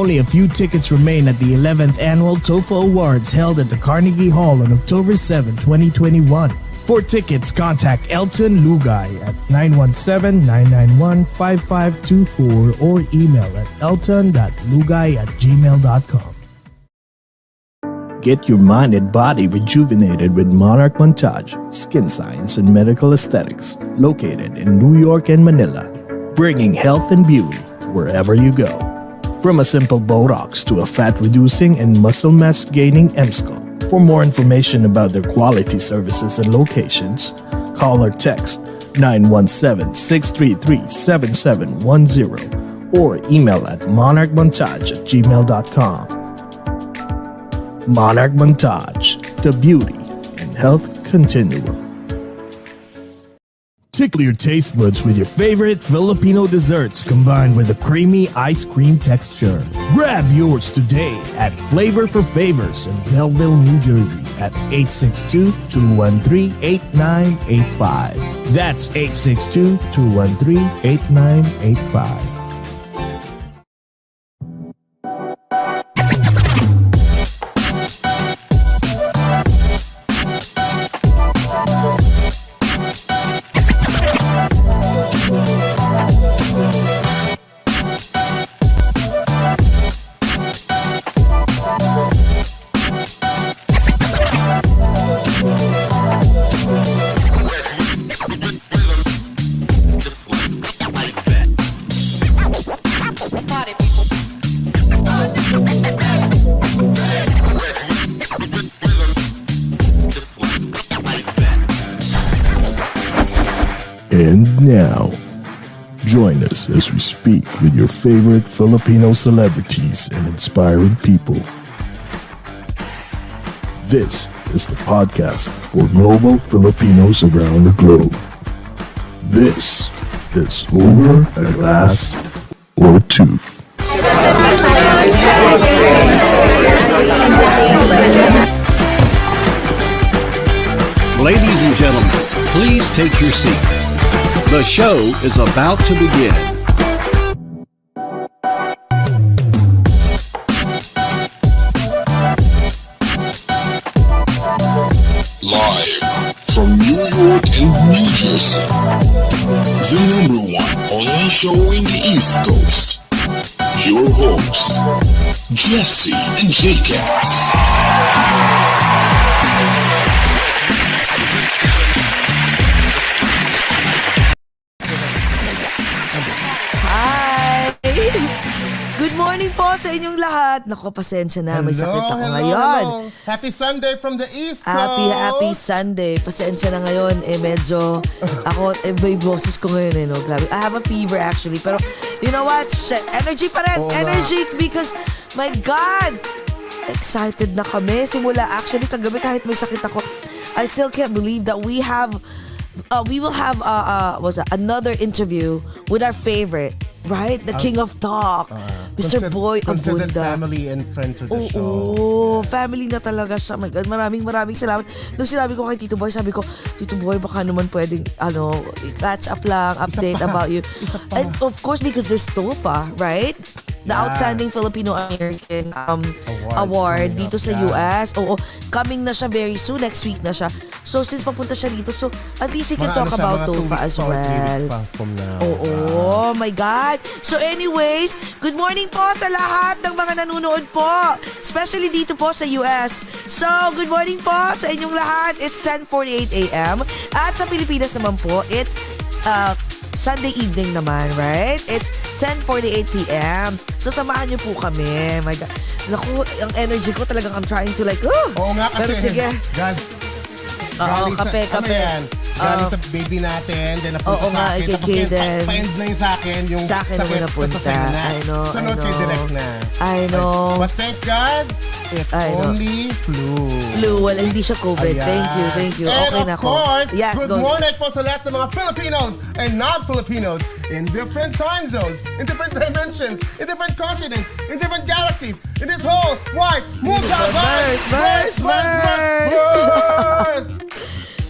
Only a few tickets remain at the 11th Annual TOEFL Awards held at the Carnegie Hall on October 7, 2021. For tickets, contact Elton Lugay at 917-991-5524 or email at elton.lugay@gmail.com. Get your mind and body rejuvenated with Monarch Montage, Skin Science and Medical Aesthetics, located in New York and Manila, bringing health and beauty wherever you go. From a simple Botox to a fat-reducing and muscle mass-gaining M-Skull. For more information about their quality services and locations, call or text 917-633-7710 or email at monarchmontage@gmail.com. Monarch Montage, the beauty and health continuum. Tickle your taste buds with your favorite Filipino desserts combined with a creamy ice cream texture. Grab yours today at Flavor for Favors in Belleville, New Jersey at 862-213-8985. That's 862-213-8985. And now, join us as we speak with your favorite Filipino celebrities and inspiring people. This is the podcast for global Filipinos around the globe. This is Over a Glass or Two. Ladies and gentlemen, please take your seats. The show is about to begin. Live from New York and New Jersey, the number one online show in the East Coast. Your host, Jesse and J-Cats. Good morning po sa inyong lahat. Nako, pasensya na. May sakit ako ngayon. Happy Sunday from the East Coast. Happy Sunday. Pasensya na ngayon. Medyo, ako, may boses ko ngayon no? Grabe. I have a fever actually. Pero, you know what? Shit. Energy pa rin. Energy because, my God, excited na kami. Simula actually, kagabi kahit may sakit ako, I still can't believe that we will have another interview with our favorite, right? The King of Talk, Mr. Boy Abunda. Considered family and friend to the show. Oo, family na talaga siya. My God, maraming salamat. Nung sinabi ko kay Tito Boy, sabi ko, Tito Boy, baka naman pwedeng, catch up lang, update about you. And of course, because there's TOFA, right? The Outstanding Filipino-American Award dito sa US. Oo, coming na siya very soon. Next week na siya. So, since papunta siya dito, so at least he can talk about TOFA as well. Oh my God. So anyways, good morning po sa lahat ng mga nanonood po. Especially dito po sa US. So, good morning po sa inyong lahat. It's 10:48 a.m. At sa Pilipinas naman po, it's Sunday evening naman, right? It's 10:48 p.m. So, samahan niyo po kami. My God. Naku, ang energy ko talagang I'm trying to like, Oo nga kasi. Pero sige. Kape. Ano yan? Galing sa baby natin, then napunta sa akin. Tapos pa-end na yung sa akin. Yung sa akin naman napunta. I know. Sunod kay direct na. I know. But thank God, it's only flu. Well, hindi siya COVID. Ayan. Thank you. And okay na of ako. course, Yes, good morning po sa lahat ng mga Filipinos and non-Filipinos in different time zones, in different dimensions, in different continents, in different galaxies, in this whole wide multiverse.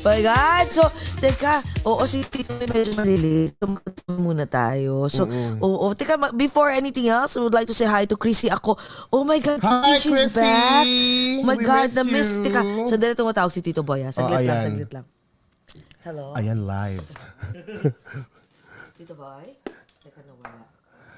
My God. So, teka. Oo, si Tito medyo maliliit. Tumatulong muna tayo. So, Teka, before anything else, I would like to say hi to Chrissy ako. Oh my God, Hi, she's Chrissy! back. Oh my We God, missed na-miss. you. Teka, sandali tumatawag si Tito Boy. Saglit lang. Hello? Ayan, live. Tito Boy? Teka, nawala.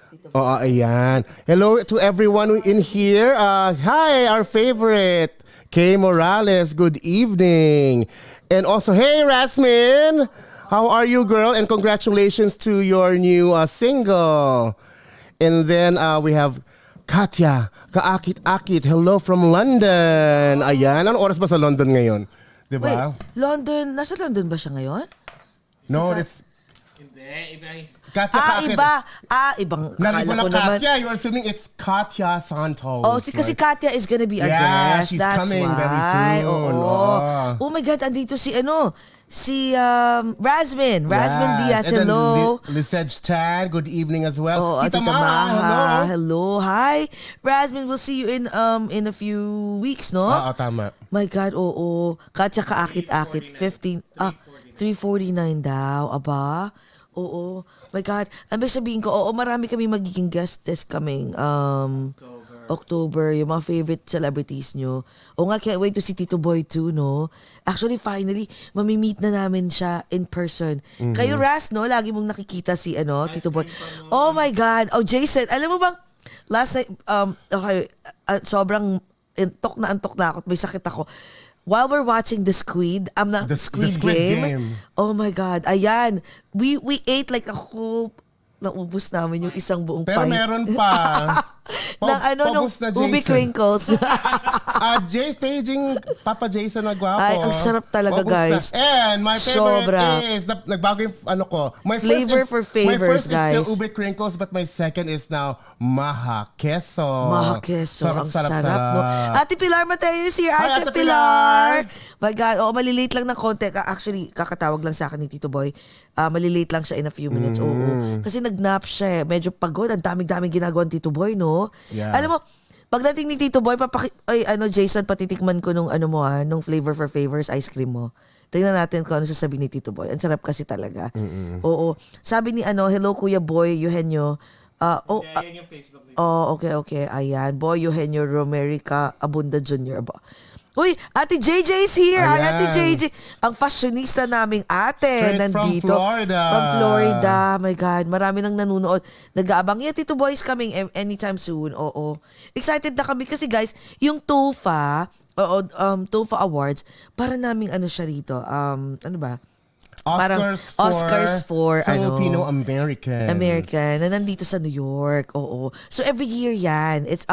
Tito Boy. Oo, ayan. Hello to everyone in here. Hi, our favorite, Kay Morales. Good evening. And also, hey, Rasmin. How are you, girl? And congratulations to your new single. And then we have Katya, Kaakit-Akit. Hello from London. Ayan. Anong oras ba sa London ngayon? Diba? Wait, London. Nasa London ba siya ngayon? No, it's... Hindi, Katya Kaakit. Iba. Ibang Narinig mo akala ko na naman. Katya. You're assuming it's Katya Santos. Oh, kasi Katya is gonna be our Yeah, guest. she's That's coming why. very soon. Oh my God, andito si Rasmin. Rasmin Diaz, And then hello. Lisette Chan, good evening as well. Oh, Tita Tita Maha, hello. Hello. Hi. Rasmin, we'll see you in a few weeks, no? Oo, tama. My God, oo. Katya Kaakit-Akit, 349 daw. Aba? Oo. My God. Ang sabihin ko, marami kami magiging guest this coming October. Yung mga favorite celebrities nyo. O nga, can't wait to see Tito Boy too, no? Actually, finally, mamimit na namin siya in person. Kayo, Ras, no? Lagi mong nakikita si, Tito Boy. Oh my God. Oh, Jason, alam mo bang, last night, sobrang antok na ako. May sakit ako. While we're watching the Squid Game. Oh my God. Ayan. We ate like a whole... Naubos namin yung isang buong Pero pint. meron pa. Nung ubi crinkles. Paging Papa Jason na gwapo. Ay, ang sarap talaga, guys. And my favorite Sobra. is, nagbago yung ko. My Flavor for favors, my first guys. is still ubi crinkles, but my second is now maha queso. Maha queso. Ang sarap, no? Sarap. Ate Pilar Mateo is here. Hi, Ate Ate Pilar. My God. Malilate lang ng konti. Actually, kakatawag lang sa akin ni Tito Boy. Malilate lang siya in a few minutes. Oo. Kasi nag-nap siya. Medyo pagod. Ang daming ginagawa ni Tito Boy, no? Yeah. Alam mo, pagdating ni Tito Boy, Jason, patitikman ko nung nung flavor for favors ice cream mo. Tingnan natin kung ano sasabihin ni Tito Boy. Ang sarap kasi talaga. Oo. Sabi ni hello Kuya Boy Eugenio. yan yung Facebook nito. Okay. Ayan. Boy Eugenio Romerica Abunda Jr. Uy, Ate JJ is here. Hi, Ayan. Ate JJ. Ang fashionista naming ate. Straight nandito. from Florida. From Florida. My God. Marami nang nanonood. Nag-aabang. Yeah, Tito Boy is coming anytime soon. Oo. Excited na kami kasi guys, yung TOFA Awards, para naming siya rito. Ano ba? Oscars for Filipino American. Na nandito sa New York. Oo. So every year yan. It's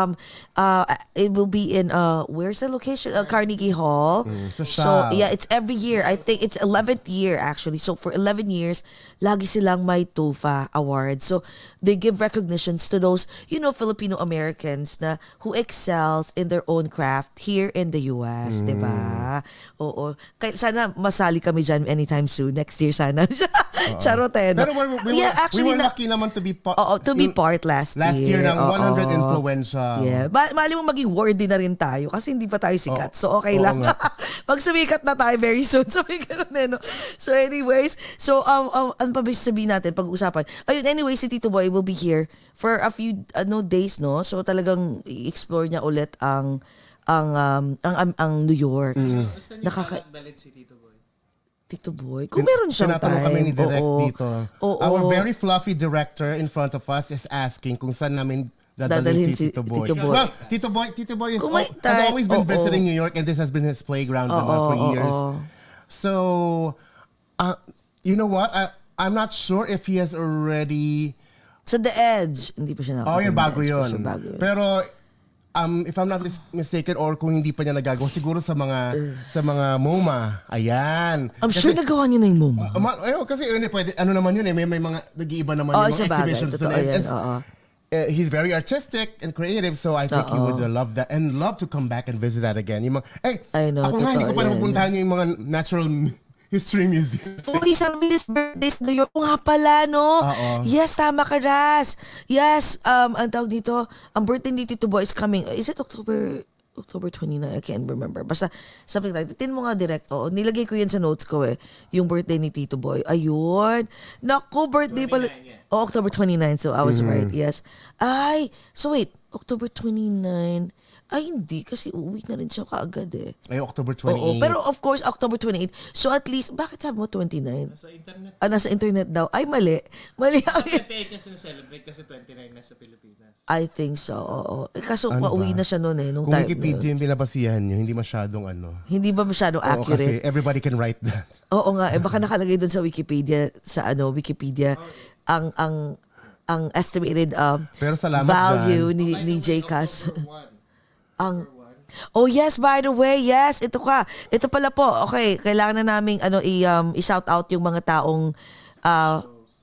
it will be in where's the location? Carnegie Hall. So yeah, it's every year. I think it's 11th year actually. So for 11 years, lagi silang may TOFA Awards. So they give recognitions to those, Filipino Americans na who excels in their own craft here in the US, 'di ba? Oo. Kaya sana masali kami diyan anytime soon. Next year sana. Charot eh. Pero we were lucky naman to be part last year ng 100 Oo. influential. Yeah. Mali mo maging worthy na rin tayo kasi hindi pa tayo sikat. So okay Oo lang. nga. Pag sumikat na tayo very soon. So may ganun, no? So anyways, ano pa ba sabihin natin pag-usapan? Ayun, anyways, si Tito Boy will be here for a few days, no? So talagang i-explore niya ulit ang New York. Saan yung dadalhin si Tito Boy? Tito Boy. Kung meron siyang Tinatanong time. kami ni Direk dito. Oo. Our very fluffy director in front of us is asking kung saan namin dadalhin si Tito Boy. Tito Boy. Well, Tito Boy has always been visiting New York, and this has been his playground naman for years. So, you know what? I'm not sure if he has already... Sa The Edge. Hindi pa siya yung bago yun. Bago yun. Pero, if I'm not mistaken, or kung hindi pa niya nagagawa, siguro sa mga MoMA. Ayan. I'm sure nagawa niyo na yung MoMA. Kasi pwede, naman yun may mga nag-iiba naman yung mga exhibitions. Totoo yan. He's very artistic and creative, so I think he would love that and love to come back and visit that again. Yung mga, I know, ako nga, hindi ko pa napupuntahan yung mga natural history museum. Uy, sabi this birthday sa New York. O nga pala, no? Yes, tama ka, Ras. Yes, ang tawag dito, ang birthday ni Tito Boy is coming. Is it October October 29, I can't remember. Basta, something like that. Tin mo nga direct, nilagay ko yan sa notes ko yung birthday ni Tito Boy. Ayun. Naku, birthday pala. October 29, so I was right, yes. Ay, so wait, October 29, ay hindi, kasi uuwi na rin siya kaagad Ay, October 28. Oo, pero of course, October 28. So at least, bakit sabi mo 29? Sa internet. Nasa internet daw. Ay, mali. Mali Sa ang 28 kasi na-celebrate kasi 29 na sa Pilipinas. I think so, oo. Kaso Ano pauwi ba? na siya noon nung Kung time na Wikipedia yun. yung binabasihan nyo, hindi masyadong Hindi ba masyadong Oo, kasi accurate? everybody can write that. Oo nga, baka nakalagay doon sa Wikipedia, ang estimated Pero salamat value dyan. ni JCAS. Oh yes, by the way, yes, ito pala po. Okay, kailangan na naming i-shout out yung mga taong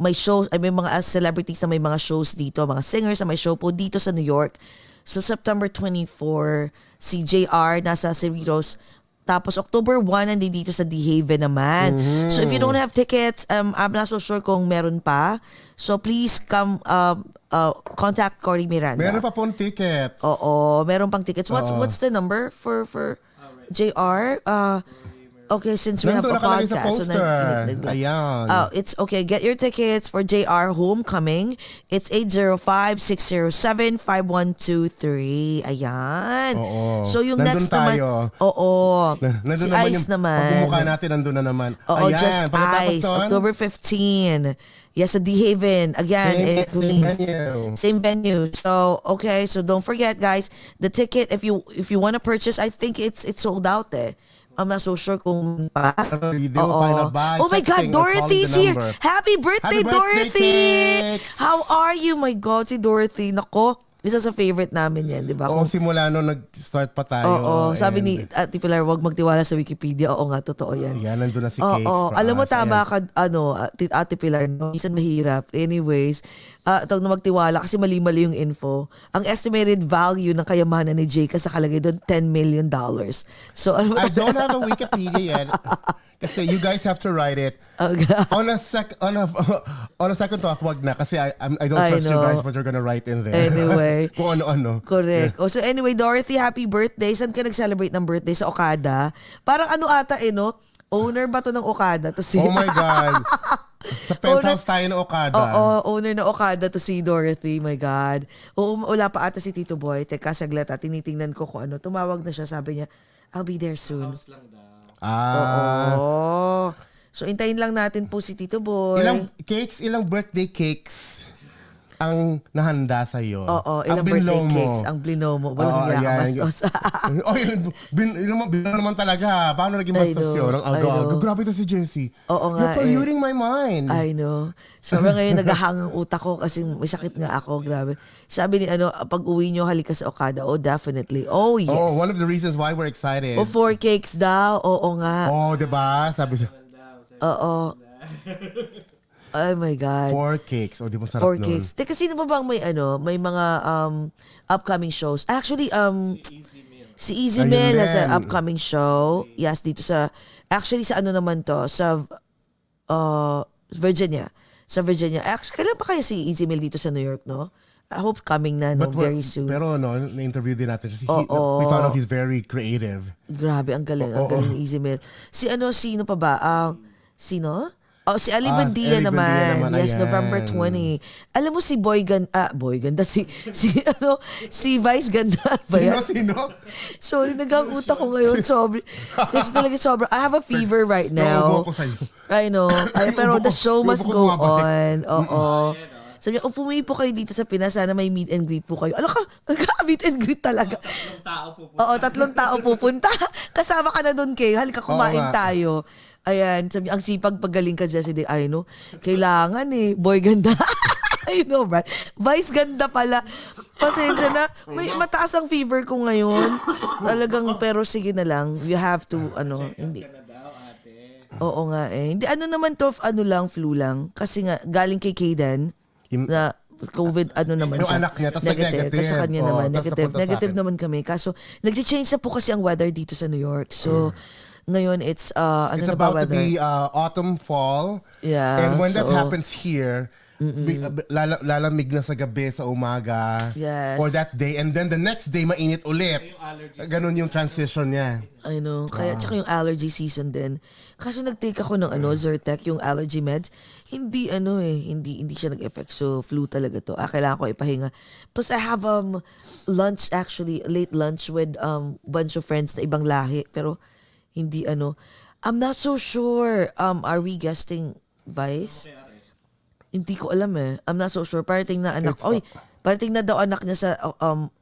may shows, may mga celebrities na may mga shows dito, mga singers na may show po dito sa New York. So September 24, si JR nasa Cerritos. Tapos October 1 nandito sa The Haven naman. So if you don't have tickets, I'm not so sure kung meron pa. So please come contact Cory Miranda. Meron pa pong ticket. Oo, meron pang tickets. What's the number for JR? Okay, since we have Nandun a nakalagay sa podcast. poster. Ayan. It's okay. Get your tickets for JR Homecoming. It's 805-607-5123. Ayan. Oo. So yung Nandun next naman. tayo. Oo. Nandun Si naman Ice yung naman. pagmumukha natin, nandun na naman. Oo, Ayan. just Pagkatapos Ice. doon, October 15. Yes, at The Haven. Again, same venue. Same venue. So, okay. So don't forget, guys, the ticket, if you want to purchase, I think it's sold out I'm not so sure kung pa. You do find a buy. Oh my God, Texting or calling Dorothy's the here. number. Happy birthday, Happy birthday, Dorothy! Kicks! How are you? My God, si Dorothy. Nako, isa sa favorite namin yan, di ba? Oo, simula nung nag-start pa tayo. Oo, sabi and- ni Ate Pilar, huwag magtiwala sa Wikipedia. Oo nga, totoo yan. Yan, nandun na si Oo, Cakes. for alam mo us. tama Ayan. ka, Ate Pilar, no? Minsan mahirap. Anyways, tawag na magtiwala kasi mali-mali yung info. Ang estimated value ng kayamanan ni Jake sa kalagay doon, $10 million. So, ano I don't have a Wikipedia yet. Kasi you guys have to write it. Okay. On a second thought, wag na. Kasi I don't I trust you know. guys what you're gonna write in there. Anyway. Kung ano-ano. Correct. So anyway, Dorothy, happy birthday. Saan ka nag-celebrate ng birthday? Sa Okada? Parang ata no? Owner ba to ng Okada? To si... Oh my God. Sa penthouse tayo ng Okada. Oo, owner ng Okada to si Dorothy. My God. Oo, wala pa ata si Tito Boy. Teka, saglit. Tinitingnan ko kung ano. Tumawag na siya. Sabi niya, I'll be there soon. House lang daw. Oo. So, intayin lang natin po si Tito Boy. Ilang birthday cakes ang nahanda sa iyo? Oo, ilang birthday cakes ang blinomo. Walang niya bastos. Oh, yun naman talaga. Paano naging bastos I know, yun? I know. Grabe to si Jessie. Oo nga, You're polluting my mind. I know. So ngayon nagahang ang utak ko kasi may sakit nga ako. Grabe. Sabi ni pag uwi nyo, halika sa Okada. Oh, definitely. Oh, yes. Oh, one of the reasons why we're excited. Oh, 4 cakes daw. Oo nga. Oh, diba? Sabi siya, Oo. Oh my God. 4 cakes. Oh, di ba sarap 4 nun? cakes. Teka, sino ba bang may mga upcoming shows? Actually, si Easy Ayun Mel has din. an upcoming show. Yes, dito actually sa naman to? Sa Virginia. Sa Virginia. Actually, kailan pa kaya si Easy Mel dito sa New York, no? I hope coming na, no? Very soon. Pero na-interview din natin siya. Oo. We found out he's very creative. Grabe, ang galing. Ang galing ni Easy Mel. Sino pa ba? Sino? Oh, si Ali Bandia Ali naman. Bandia naman, Yes, ayan. November 20. Alam mo si Boy Ganda, si Vice Ganda ba yan? Sino? Sorry, nag-utak ko ngayon. Kasi talaga sobrang, I have a fever right now. Naubo ko sa'yo. I know. Pero the show must go on. Oo. Sabi niya, pumili po kayo dito sa Pinas, sana may meet and greet po kayo. Ano ka? Meet and greet talaga. 3 tao po. Oo, 3 tao pupunta. Kasama ka na doon, Kay. Halika, kumain Oo nga. tayo. Ayan, sabi, ang sipag pagaling ka, Jessie. I know. Kailangan Boy Ganda. I know, right? Vice Ganda pala. Pasensya na. May mataas ang fever ko ngayon. Talagang, pero sige na lang. You have to, hindi. Oo nga Hindi, naman to, flu lang. Kasi nga, galing kay Kaydan, na COVID, naman Yung siya. anak niya, tas nag-negative. Tapos sa kanya Oo, naman, tas napunta sa negative akin. naman kami. Kaso, nag-change na po kasi ang weather dito sa New York. So, Ngayon, it's, It's about to be autumn, fall. Yeah. And when that happens here, lalamig na sa gabi, sa umaga. Yes. For that day. And then the next day, mainit ulit. Ganun yung transition niya. I know. Kaya, tsaka yung allergy season din. Kasi nag-take ako ng Zyrtec, yung allergy meds. Hindi hindi siya nag-effect. So, flu talaga to. Kailangan ko ipahinga. Plus, I have lunch actually, late lunch with bunch of friends na ibang lahi. Pero, hindi I'm not so sure. Are we guesting Vice? Hindi ko alam eh. I'm not so sure. Parating na anak. Parating na daw anak niya sa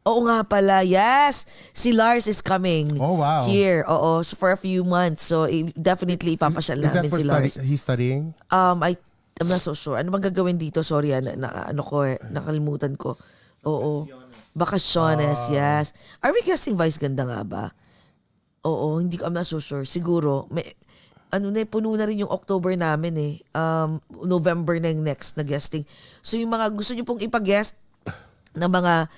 oo nga pala. Yes. Si Lars is coming. Oh, wow. Here. Oo. So for a few months. So definitely ipapasyal namin si Lars. He's studying? I'm not so sure. Ano bang gagawin dito? Sorry, nakalimutan ko. Oo. Bakasyones, yes. Are we guessing Vice ganda nga ba? Oo, I'm not so sure. Siguro, puno na rin yung October namin eh. November na yung next na guesting. So yung mga gusto nyo pong ipag-guest na mga,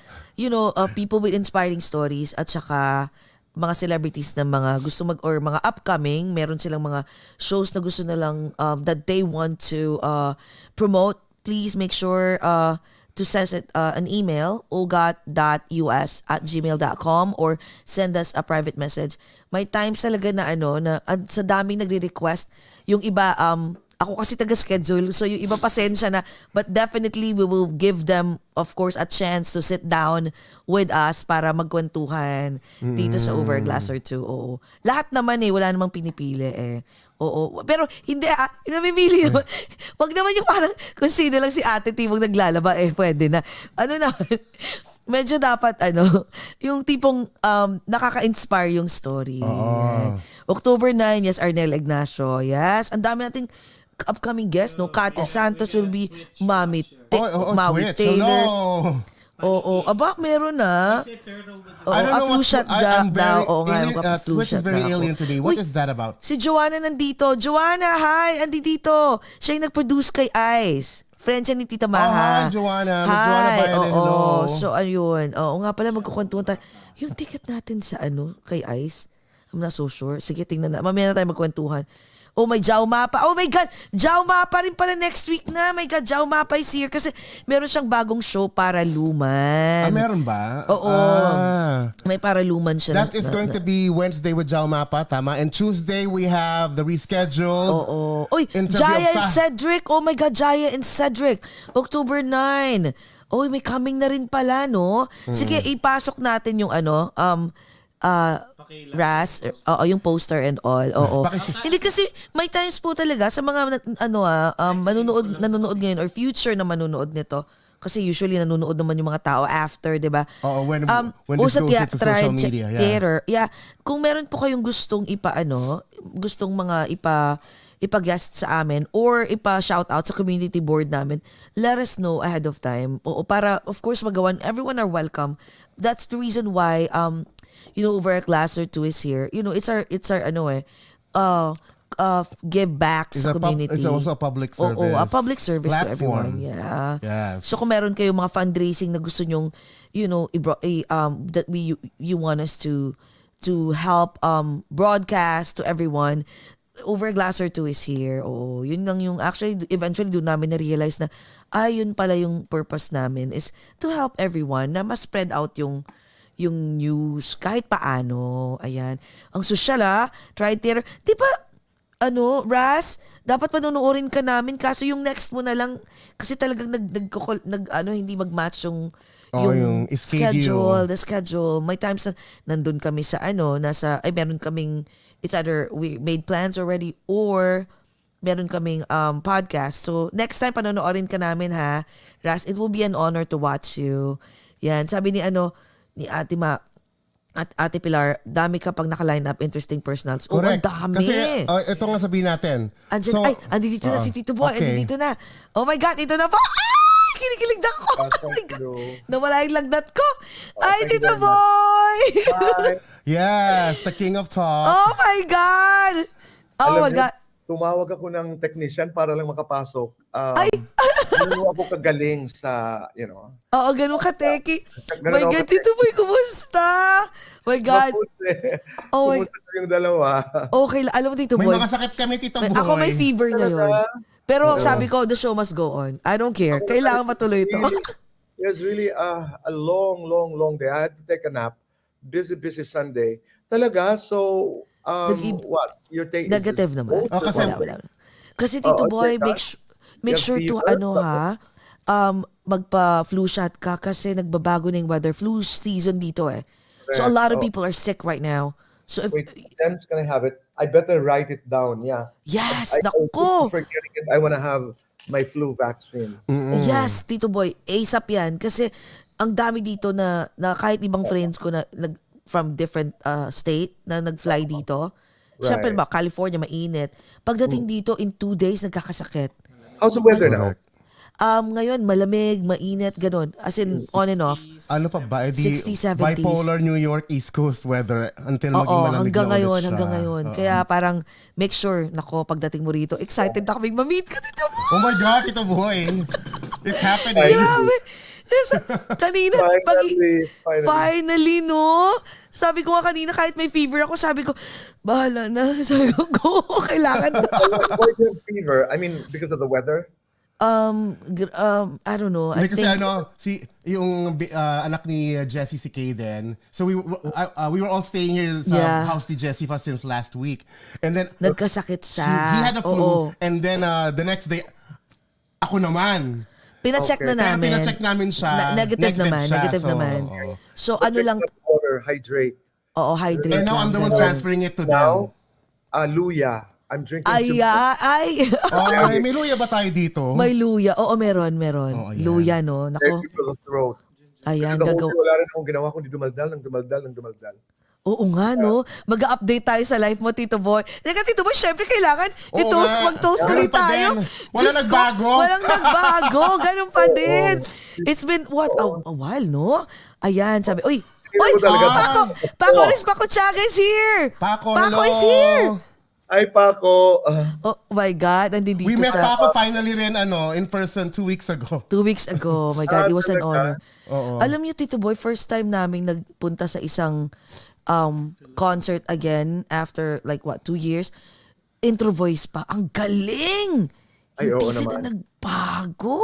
people with inspiring stories at saka mga celebrities na mga gusto or mga upcoming, meron silang mga shows na gusto na lang that they want to promote, please make sure to send an email, ogot.us@gmail.com or send us a private message. May times talaga na sa daming nagre-request. Yung iba, ako kasi taga-schedule, so yung iba pasensya na. But definitely, we will give them, of course, a chance to sit down with us para magkwentuhan dito sa Over a Glass or Two. Oo. Lahat naman wala namang pinipili eh. Oo. Pero hindi namimili naman. Wag naman yung parang kung sino lang si Ate Timong naglalaba pwede na. Medyo dapat yung tipong nakaka-inspire yung story. October 9, yes, Arnel Ignacio. Yes. Ang dami nating upcoming guests, no? Kate Santos will be Maui Taylor. Oo. Aba, meron na. A flu shot daw. Oo nga, Twitch is very alien today. What is that about? Si Joanna nandito. Joanna, hi! Andi dito. Siya yung nag-produce kay Ice. Friend siya ni Tita Maha. Hi, Joanna. Hi. Joanna Bayan, hello. So, ayun. Oo nga pala, magkukwentuhan tayo. Yung ticket natin sa kay Ice, I'm not so sure. Sige, tingnan na. Mamaya na tayo magkwentuhan. Oh, may Jao Mapa. Oh my God! Jao Mapa rin pala next week na. My God, Jao Mapa is here kasi meron siyang bagong show para luman. Meron ba? Oo. May para luman siya. That is going to be Wednesday with Jao Mapa, tama? And Tuesday, we have the rescheduled. Oo. Uy, Jaya and Cedric. Oh my God, Jaya and Cedric. October 9. Oh, may coming na rin pala, no? Sige, ipasok natin yung Ras, yung poster and all. Oo. Hindi kasi may times po talaga sa mga manonood ngayon or future na manonood nito. Kasi usually nanonood naman yung mga tao after, 'di ba? When this goes into social media. Theater. Yeah. Kung meron po kayong gustong gustong mga ipa-guest sa amin or ipa-shout out sa community board namin, let us know ahead of time. Oo, para of course magawan, everyone are welcome. That's the reason why Over a Glass or Two is here. It's our give back sa community. It's also a public service. Oo, a public service platform. To everyone. Yeah. Yes. So kung meron kayong mga fundraising na gusto nyong, that you want us to help broadcast to everyone, Over a Glass or Two is here. Oo, yun lang yung actually eventually doon namin na-realize na yun pala yung purpose namin is to help everyone na mas spread out yung news kahit paano. Ayan. Ang social Try theater. Di ba, Ras, dapat panonoorin ka namin kaso yung next mo na lang kasi talagang hindi mag-match yung schedule, the schedule. May times na nandun kami sa meron kaming, it's either we made plans already or meron kaming podcast. So, next time panonoorin ka namin Ras, it will be an honor to watch you. Yan. Sabi ni Ate Ate Pilar, dami ka pag naka-line up, interesting personals. Correct. Ang dami. Kasi, ito nga sabihin natin. Andito na si Tito Boy. Okay. Andito na. Oh my God, ito na po. Ay, kinikilig na ako. Oh my God. Nawala yung lagnat ko. Ay, Tito Boy. Yes, the king of talk. Oh my God. Oh my God. Tumawag ako ng technician para lang makapasok. Ay. Ganun ako kagaling sa, Oo, ganun ka, Teki. Ganun My ako God, ka-teki. Tito Boy, kumusta? My God. Oh my, Kumusta kayong dalawa? okay, alam mo, Tito May Boy. mga sakit kami, Tito Boy. Ako may fever ngayon. Pero Oo. sabi ko, the show must go on. I don't care. Kailangan matuloy ito. It was really a long day. I had to take a nap. Busy Sunday. Talaga, so, what? You're taking... Negative naman. Oh, kasi- Wala. Kasi Tito Boy, make sure to magpa-flu shot ka kasi nagbabago na yung weather. Flu season dito eh. So a lot of people are sick right now. So if Wait, Jen's gonna have it. I better write it down, yeah. yes, I naku. keep forgetting it. I wanna have my flu vaccine. Yes, Tito Boy, ASAP yan. Kasi ang dami dito na kahit ibang friends ko na from different state na nag-fly dito. Siyempre ba, California, mainit. Pagdating dito, in 2 days, nagkakasakit. How's the weather now? Ngayon, malamig, mainit, ganun. As in, on and off. Ano pa ba? 60s, 70s. Bipolar New York East Coast weather until maging Oo, malamig hanggang na ulit ngayon, siya. hanggang ngayon. Oo. Kaya parang, make sure, nako, pagdating mo rito, excited na kaming ma-meet ka dito mo. Oh my God, Tito Boy. It's happening. Grabe. Yes, kanina, finally, no? Sabi ko nga kanina, kahit may fever ako, sabi ko, bahala na. Sabi ko, go, kailangan na. Why do you have fever? I mean, because of the weather? I don't know. I Like, kasi think, yung anak ni Jessie si Kaden. So we were all staying here sa house ni Jessie since last week. And then nagkasakit siya. he had a flu. Oo. And then the next day, ako naman. Pina-check na Kaya namin. pina-check namin siya. Negative naman. siya. Negative So, naman. oo. So, ano lang, Water, hydrate. oo, hydrate And now lang. I'm the one ganun. transferring it to them. Now, luya. I'm drinking Ay. Oh, may luya ba tayo dito? May luya. Oo, meron. Oh, ayan. Luya, no? Nako. for the throat. Ayan, Kasi gagawa. wala rin akong ginawa kundi dumaldal. Oo nga, no? Mag-update tayo sa life mo, Tito Boy. Teka, Tito Boy, syempre kailangan i-toast, nga. mag-toast Ganun ulit pa tayo. din. Wala Diyos ko, nagbago. Walang nagbago. Ganun pa din. It's been, a while, no? Ayan, sabi, uy, Paco Chaga is here. Paco, Paco hello. is here. Ay, Paco. Oh my God, nandito We met sa Paco finally rin in person 2 weeks ago. 2 weeks ago. My God, it was an honor. Oo. Alam niyo, Tito Boy, first time namin nagpunta sa isang concert again after 2 years. Intro voice pa. Ang galing! Ay, Hindi oo sila naman. nagbago.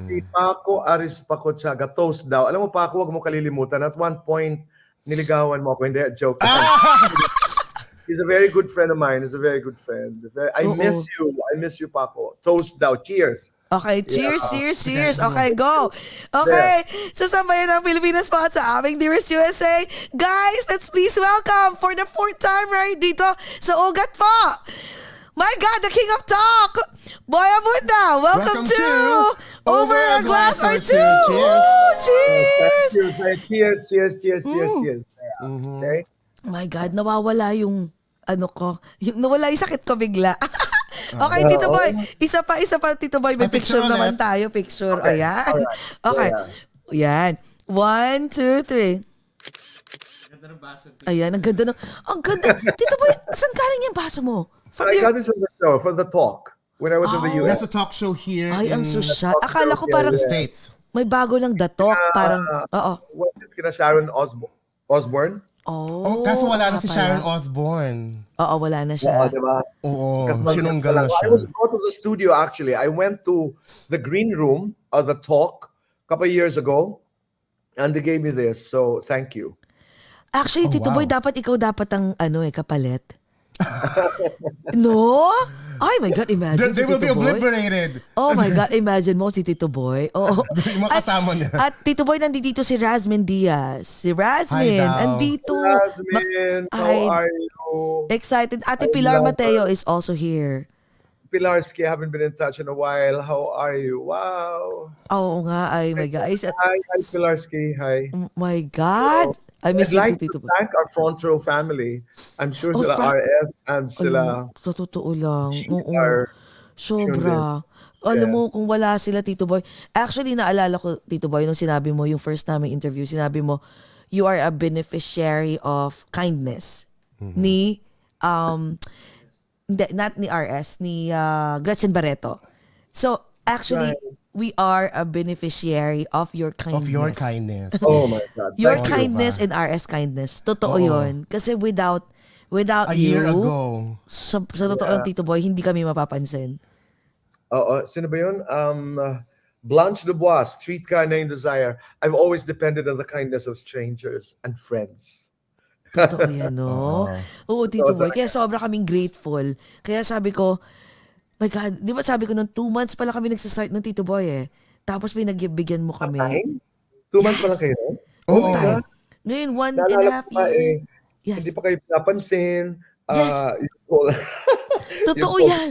Si Paco Aris Paco Chaga, toast daw. Alam mo, Paco, wag mo kalilimutan. At one point, niligawan mo ako. Hindi, joke. He's a very good friend of mine. He's a very good friend. I miss you. I miss you, Paco. Toast daw. Cheers. Okay, cheers. Okay, go. Okay, sa sambayan ng Pilipinas po at sa aming Dearest USA. Guys, let's please welcome for the 4th time right dito sa OAGOT po. My God, the King of Talk, Boy Abunda. Welcome to Over a Glass or Two. Cheers. Cheers. Okay? My God, nawawala yung nawala yung sakit ko bigla. Okay, Tito Boy. Isa pa, Tito Boy. May picture naman tayo. Picture. Okay. Ayan. Okay. Ayan. 1, 2, 3. Ganda ng baso. Ayan, ang ganda. Ang ganda. Tito Boy, saan galing yung baso mo? I got this from the show, from the talk, when I was in the US. That's a talk show here Ay, ang in social. Akala ko parang the States. may bago lang The Talk. Parang, oo. What is kina Sharon Osbourne? Oh, Kaso wala na si pala. Sharon Osbourne. Oo, wala na siya. Diba? Oo, Kasi sinunggal na I siya. was go to the studio actually. I went to the green room of the talk a couple of years ago and they gave me this. So thank you. Actually, Tito wow. Boy, dapat ang kapalit. No? Ay, my God, imagine They si will be Tito Boy. obliterated. Oh my God, imagine mo si Tito Boy. Oh. Yung mga kasama niya. At Tito Boy, nandito si Rasmin Diaz. Si Rasmin, Hi daw. andito. Jasmine, Ay, how are you? excited. Ate I Pilar love Mateo is also here. Pilarski, I haven't been in touch in a while. How are you? Wow. Oo nga, ay my God. Hi, Pilarski. Hi. Oh my God. I miss I'd like you, to Tito Boy. thank our Frontrow family. I'm sure Oh, sila RF and sila Sa totoo lang. Oo. are Sobra. Alam mo, kung wala sila, Tito Boy. Actually, naalala ko, Tito Boy, nung sinabi mo, yung first naming interview, sinabi mo, you are a beneficiary of kindness ni, hindi, not ni RS, ni Gretchen Barreto. So, actually, we are a beneficiary of your kindness. Of your kindness. Oh my God. Your Thank you. kindness and RS kindness. Totoo yun. Kasi without A you, year ago. sa totoo lang, Tito Boy, hindi kami mapapansin. Oo, sino ba yun? Blanche Dubois, Streetcar Named Desire. I've always depended on the kindness of strangers and friends. Totoo yan, no? Oo, Tito Boy. Kaya sobra kaming grateful. Kaya sabi ko, my God, di ba sabi ko nung 2 months pala kami nagsastart ng Tito Boy eh. Tapos pinagbigyan mo kami. Time? 2 months pa lang kayo? Oo. Time. Ngayon, 1.5 Naalala ko pa years. Yes. Hindi pa kayo pinapansin. Yes. You call, Totoo you call yan.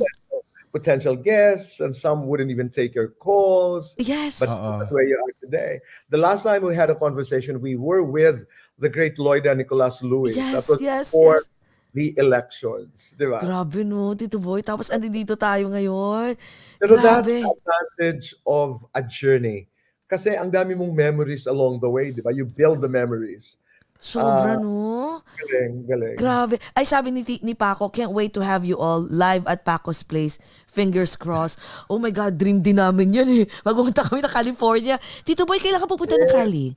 potential guests, and some wouldn't even take your calls. Yes. But that's where you are today. The last time we had a conversation, we were with the great Lloyda Nicolas Louis. Yes, That was yes, before yes. the elections. Di ba? Grabe no, Tito Boy. Tapos andito tayo ngayon. Pero that's Grabe. the advantage of a journey. Kasi ang dami mong memories along the way, di ba? You build the memories. Sobra no. Galing. Grabe. Ay, sabi ni Paco, can't wait to have you all live at Paco's Place. Fingers crossed. Oh my God, dream din namin yun eh. Magpunta kami na California. Tito Boy, kailan ka pupunta ng Cali?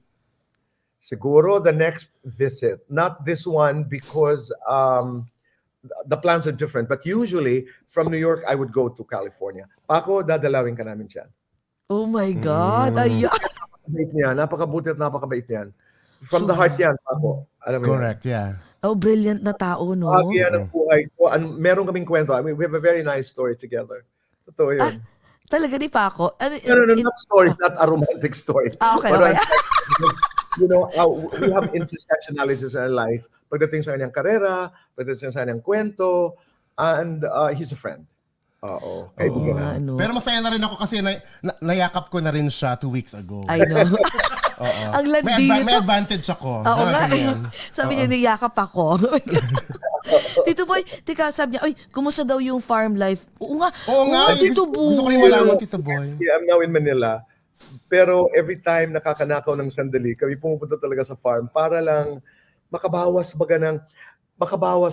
Siguro the next visit. Not this one because the plans are different. But usually, from New York, I would go to California. Paco, dadalawin ka namin dyan. Oh my God. Ayan. Napakabait niya. Napakabuti at napakabait yan. From the heart yan, Paco. Alam mo yan. Correct, yeah. Oh, brilliant na tao, no? Bahagi yan ng buhay ko. Meron kaming kwento. I mean, we have a very nice story together. Totoo yun. Talaga ni Paco? No, not story. Not a romantic story. Okay, But, okay. you know, we have intersectionalities in our life. Pagdating sa kanyang karera, pagdating sa kanyang kwento, and he's a friend. Oo. Kaibigan na. Ano? Pero masaya na rin ako kasi nayakap ko na rin siya 2 weeks ago. I know. Ang landi nito. May advantage ako. Oo nga. Ganyan. Sabi niya, niyakap ako. Tito Boy, tika, sabi niya, kumusta daw yung farm life? Oo nga. Tito Boy. Gusto ko rin malaman, Tito Boy. Yeah, I'm now in Manila. Pero every time nakakanakaw ng sandali, kami pumupunta talaga sa farm para lang makabawas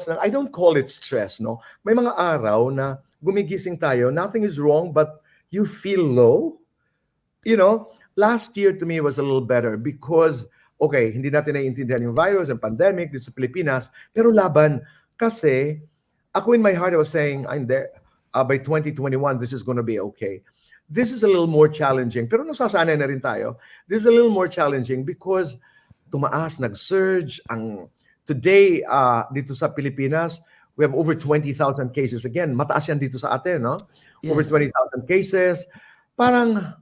ng, I don't call it stress, no? May mga araw na gumigising tayo, nothing is wrong, but you feel low. You know, last year to me was a little better because, okay, hindi natin naiintindihan yung virus and pandemic dito sa Pilipinas, pero laban. Kasi, ako in my heart, I was saying, I'm there. By 2021, this is gonna be okay. This is a little more challenging. Pero nasasanay na rin tayo. This is a little more challenging because tumaas, nag-surge. Today, dito sa Pilipinas, we have over 20,000 cases. Again, mataas yan dito sa atin, no? Yes. Over 20,000 cases. Parang,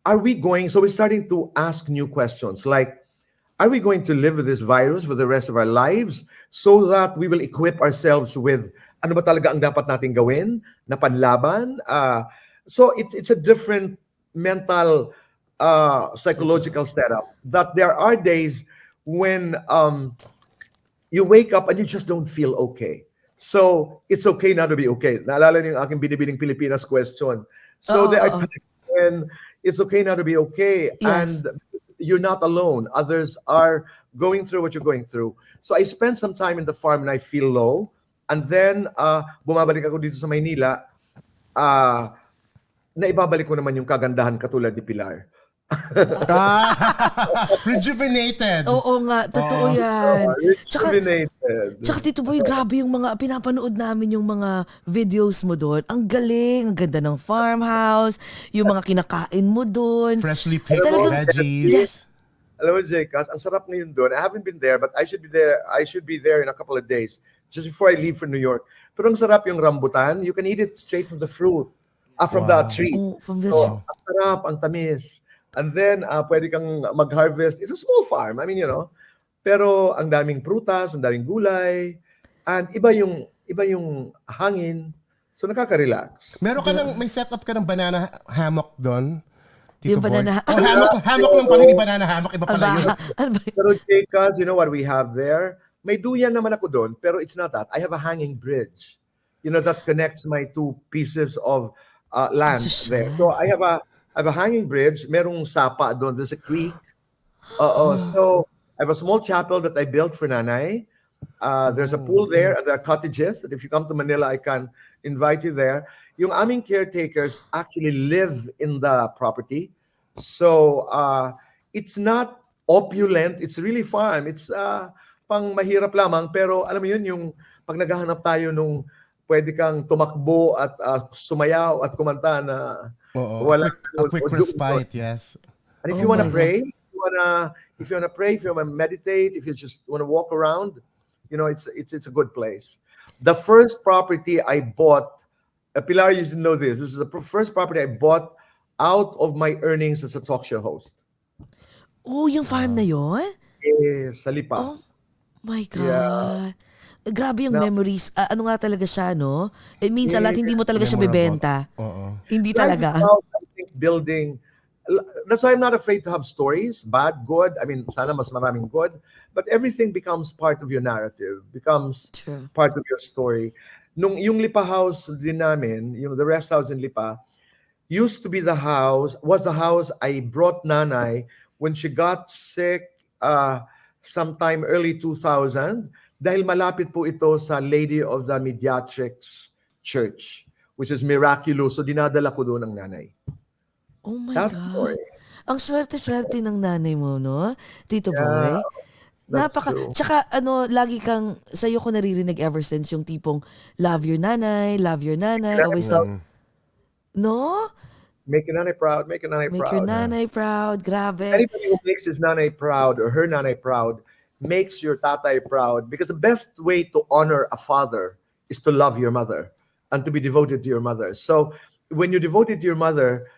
so we're starting to ask new questions like, are we going to live with this virus for the rest of our lives so that we will equip ourselves with ano ba talaga ang dapat natin gawin na panlaban? So it's a different mental, psychological setup that there are days when you wake up and you just don't feel okay. So, it's okay not to be okay. Naalala niyo yung aking binibining Pilipinas question. So, there are times when it's okay not to be okay. Yes. And you're not alone. Others are going through what you're going through. So, I spent some time in the farm and I feel low. And then, bumabalik ako dito sa Maynila. Naibabalik ko naman yung kagandahan katulad ni Pilar. Rejuvenated. Oo nga, totoo yan. Rejuvenated. Tsaka Tito Boy, grabe yung mga pinapanood namin yung mga videos mo doon. Ang galing, ang ganda ng farmhouse, yung mga kinakain mo doon. Freshly picked veggies. Yes. Alam mo, Jcas, ang sarap ngayon doon. I haven't been there, but I should be there in a couple of days, just before I leave for New York. Pero ang sarap yung rambutan. You can eat it straight from the fruit, from the tree. Oh, from the So, ang sarap, ang tamis. And then, pwede kang mag-harvest. It's a small farm. I mean, you know. Pero ang daming prutas, ang daming gulay. And iba yung hangin. So, nakaka-relax. Meron ka may setup ka ng banana hammock doon? Tito Yung banana Boy? Hammock lang pala, hindi banana hammock. Iba pala yun. Pero, Jcas, you know what we have there? May duyan naman ako doon, pero it's not that. I have a hanging bridge. You know, that connects my 2 pieces of land there. So, I have a hanging bridge. Merong sapa doon. There's a creek. So, I have a small chapel that I built for Nanay. There's a pool there. There are cottages that if you come to Manila, I can invite you there. yung aming caretakers actually live in the property. So, it's not opulent. It's really farm. It's pang mahirap lamang. Pero alam mo yun, yung pag naghahanap tayo nung pwede kang tumakbo at sumayaw at kumanta na Oo, a quick respite, yes. And if you want to pray, if you wanna pray, if you wanna meditate, if you just want to walk around, it's a good place. The first property I bought, Pilar, you should know this. This is the first property I bought out of my earnings as a talk show host. Oh, yung farm na yon? Yes, sa Lipa. Oh my God. Grabe yung memories. Ano nga talaga siya, no? It means a lot, hindi mo talaga siya bebenta. Hindi talaga. Life is about, I think, building. That's why I'm not afraid to have stories, bad, good. I mean, sana mas maraming good. But everything becomes part of your narrative, becomes part of your story. Yung Lipa house din namin, the rest house in Lipa, used to be the house I brought Nanay when she got sick sometime early 2000 dahil malapit po ito sa Lady of the Mediatrix Church, which is miraculous. So dinadala ko doon ang nanay. Oh my That's God. story. Ang swerte-swerte ng nanay mo, no? Tito Boy. That's true. Tsaka lagi kang, sa'yo ko naririnig ever since yung tipong love your nanay, always love. No? Make your nanay proud, make your nanay Make proud. your nanay proud, grabe. Anybody who makes his nanay proud or her nanay proud makes your tatay proud, because the best way to honor a father is to love your mother and to be devoted to your mother. So when you're devoted to your mother,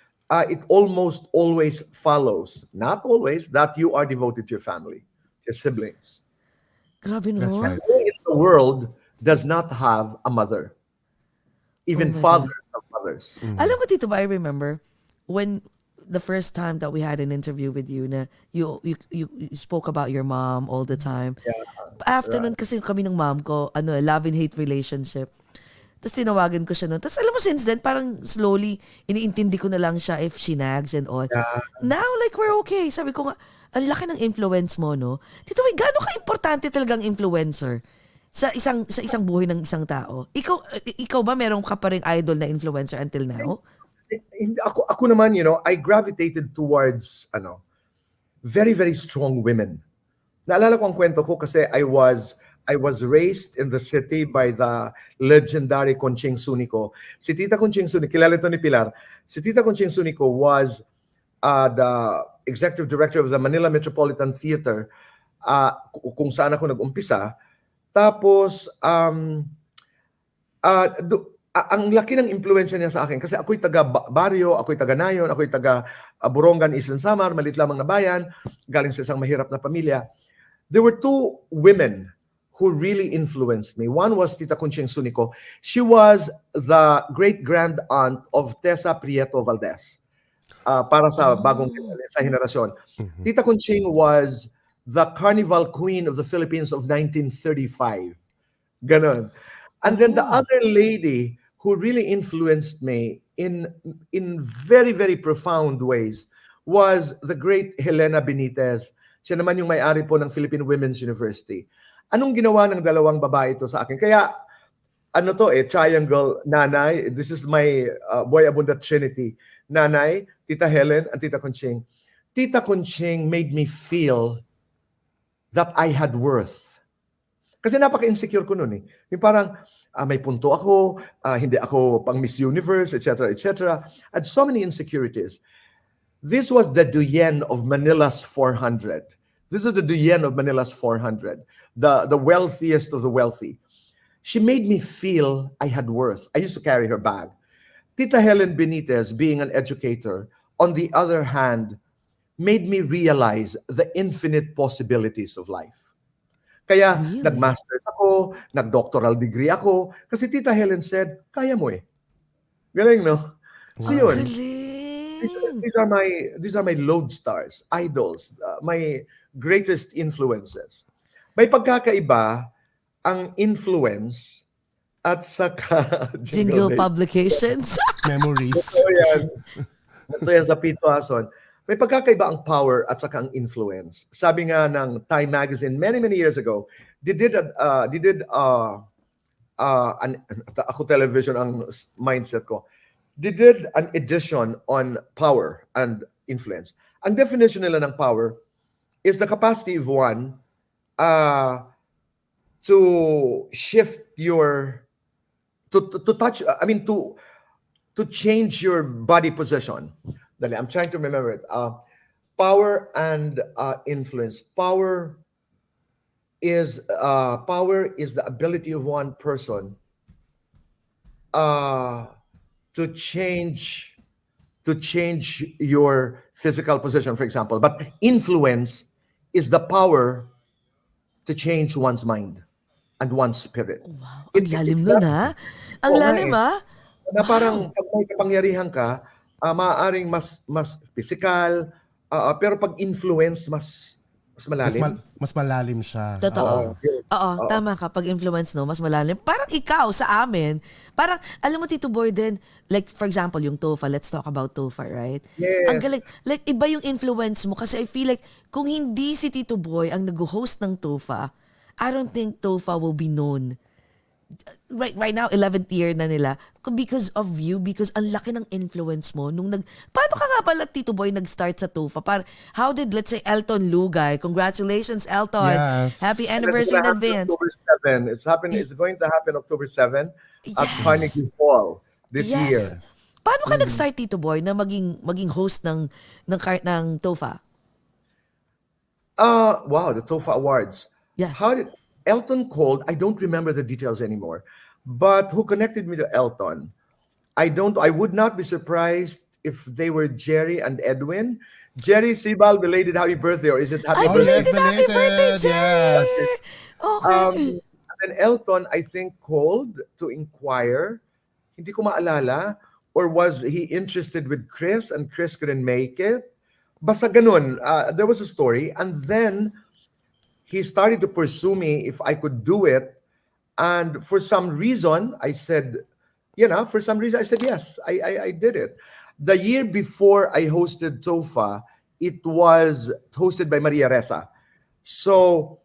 it almost always follows, not always, that you are devoted to your family, your siblings. Grabe, no? That's right. Who in the world does not have a mother? Even fathers have mothers. Alam mo, Tito Boy, I remember when the first time that we had an interview with you na you spoke about your mom all the time. Yeah, After nun kasi kami ng mom ko, love and hate relationship. Tapos tinawagan ko siya nun. Tapos alam mo, since then, parang slowly, iniintindi ko na lang siya if she nags and all. Yeah. Now, like, we're okay. Sabi ko nga, ang laki ng influence mo, no? Tito Boy, gaano ka-importante talagang influencer sa isang buhay ng isang tao? Ikaw ba meron ka pa ring idol na influencer until now? Ako naman, I gravitated towards very, very strong women. Naalala ko ang kwento ko kasi I was raised in the city by the legendary Conching Sunico. Si Tita Conching Sunico, kilala ito ni Pilar. Si Tita Conching Sunico was the executive director of the Manila Metropolitan Theater, kung saan ako nag-umpisa. Tapos, ang laki ng impluensya niya sa akin kasi ako'y taga Barrio, ako'y taga Nayon, ako'y taga Borongan, Eastern Samar, malit lamang na bayan, galing sa isang mahirap na pamilya. There were two women who really influenced me. One was Tita Conching Sunico. She was the great-grand aunt of Tessa Prieto Valdez. Para sa bagong sa henerasyon. Tita Conching was the carnival queen of the Philippines of 1935. Ganon. And then the other lady who really influenced me in very, very profound ways was the great Helena Benitez. Siya naman yung may-ari po ng Philippine Women's University. Anong ginawa ng dalawang babae ito sa akin? Kaya, triangle, nanay. This is my Boy Abunda Trinity. Nanay, Tita Helen, and Tita Conching. Tita Conching made me feel that I had worth. Kasi napaka-insecure ko nun eh. Yung parang, may punto ako, hindi ako pang Miss Universe, etc., etc. I had so many insecurities. This was the Duyen of Manila's 400. This is the Duyen of Manila's 400. The wealthiest of the wealthy. She made me feel I had worth. I used to carry her bag. Tita Helen Benitez, being an educator, on the other hand, made me realize the infinite possibilities of life. Kaya nag-masters ako, nag-doctoral degree ako, kasi Tita Helen said, kaya mo eh. Galing, no? So yun. These are my lodestars, idols, my greatest influences. May pagkakaiba ang influence at saka Jingle Publications. Memories. Ito yan sa Pito Ason. May pagkakaiba ang power at saka ang influence. Sabi nga ng Time Magazine many years ago, ako television ang mindset ko. they did an edition on power and influence. Ang definition nila ng power is the capacity of one to shift your to touch. I mean to change your body position. Dali, I'm trying to remember it. Power and influence. Power is the ability of one person to change your physical position, for example. But influence is the power to change one's mind and one's spirit. Wow, ang lalim nun, ha? Ang Oo nga lalim, eh. ha? Na parang pag may kapangyarihan ka, maaaring mas physical, pero pag influence, mas malalim. Mas malalim siya. Totoo. Oo, tama ka. Pag influence, no, mas malalim. Parang ikaw sa amin, parang, alam mo, Tito Boy din, like, for example, yung TOFA, let's talk about TOFA, right? Yes. Ang galing, like, iba yung influence mo kasi I feel like, kung hindi si Tito Boy ang nag-host ng TOFA, I don't think TOFA will be known. Right now, 11th year na nila because of you, because ang laki ng influence mo paano ka nga pala, Tito Boy, nag-start sa TOFA? How did, let's say, Elton Lugay? Congratulations, Elton. Yes. Happy anniversary in advance. October 7. It's going to happen October 7 at Carnegie Hall this year. Paano ka nag-start, Tito Boy, na maging host ng TOFA? Wow, the TOFA Awards. Yes. How did Elton called? I don't remember the details anymore. But who connected me to Elton? I would not be surprised if they were Jerry and Edwin. Jerry Sibal, belated happy birthday, or is it happy birthday? Happy birthday, Jerry! Yes. Okay. And Elton, I think, called to inquire. Hindi ko maalala. Or was he interested with Chris and Chris couldn't make it? Basta ganun. There was a story. And then he started to pursue me if I could do it. And for some reason, I said, yes, I did it. The year before I hosted TOFA, it was hosted by Maria Ressa. So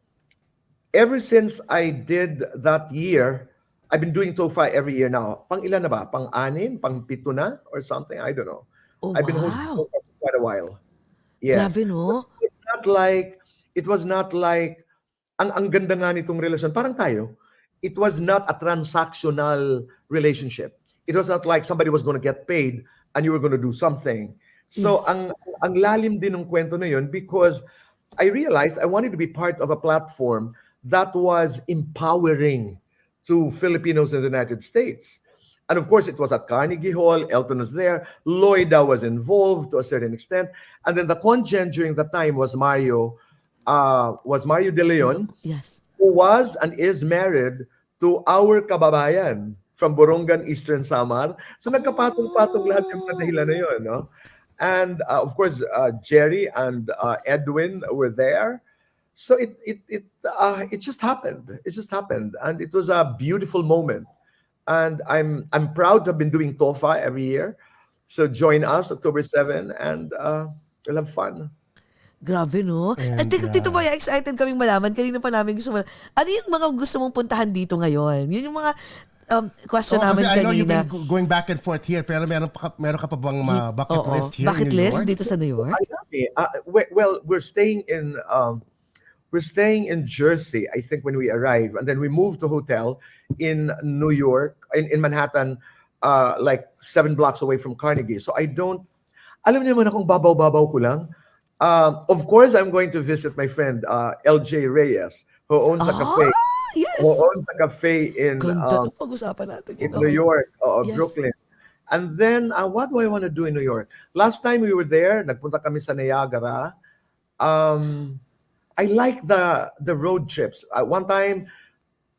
ever since I did that year, I've been doing TOFA every year now. Pang ilan na ba? Pang 6? Pang 7 na? Or something? I don't know. Oh, I've been hosting wow. TOFA for quite a while. Yes. Grabe, no? It was not like ang ganda nga nitong relasyon. Parang tayo. It was not a transactional relationship. It was not like somebody was going to get paid and you were going to do something. So Yes. ang lalim din ng kwento na yun because I realized I wanted to be part of a platform that was empowering to Filipinos in the United States. And of course, it was at Carnegie Hall. Elton was there. Lloyda was involved to a certain extent. And then the congen during that time was Mario De Leon, Yes. who was and is married to our kababayan from Borongan, Eastern Samar. So nagkapatong-patong lahat yung mga dahilan na yun, no? And of course, Jerry and Edwin were there. So it just happened. It just happened, and it was a beautiful moment. And I'm proud to have been doing TOFA every year. So join us October 7 and we'll have fun. Grabe, no? At Tito Boy, excited kaming malaman. Kanina pa namin gusto malaman. Ano yung mga gusto mong puntahan dito ngayon? Yun yung mga question namin kasi I know you've kanina. been going back and forth here, pero meron ka pa bang bucket list here Bucket in New list York? dito sa New York? Well, we're staying in Jersey, I think, when we arrive, and then we moved to a hotel in New York, in Manhattan, like 7 blocks away from Carnegie. So alam niyo naman akong babaw-babaw ko lang. Of course, I'm going to visit my friend LJ Reyes, who owns a cafe. Yes. Who owns a cafe in Ganda ng pag-usapan natin. in New York, Yes. Brooklyn. And then, what do I want to do in New York? Last time we were there, nagpunta kami sa Niagara. I like the road trips. One time,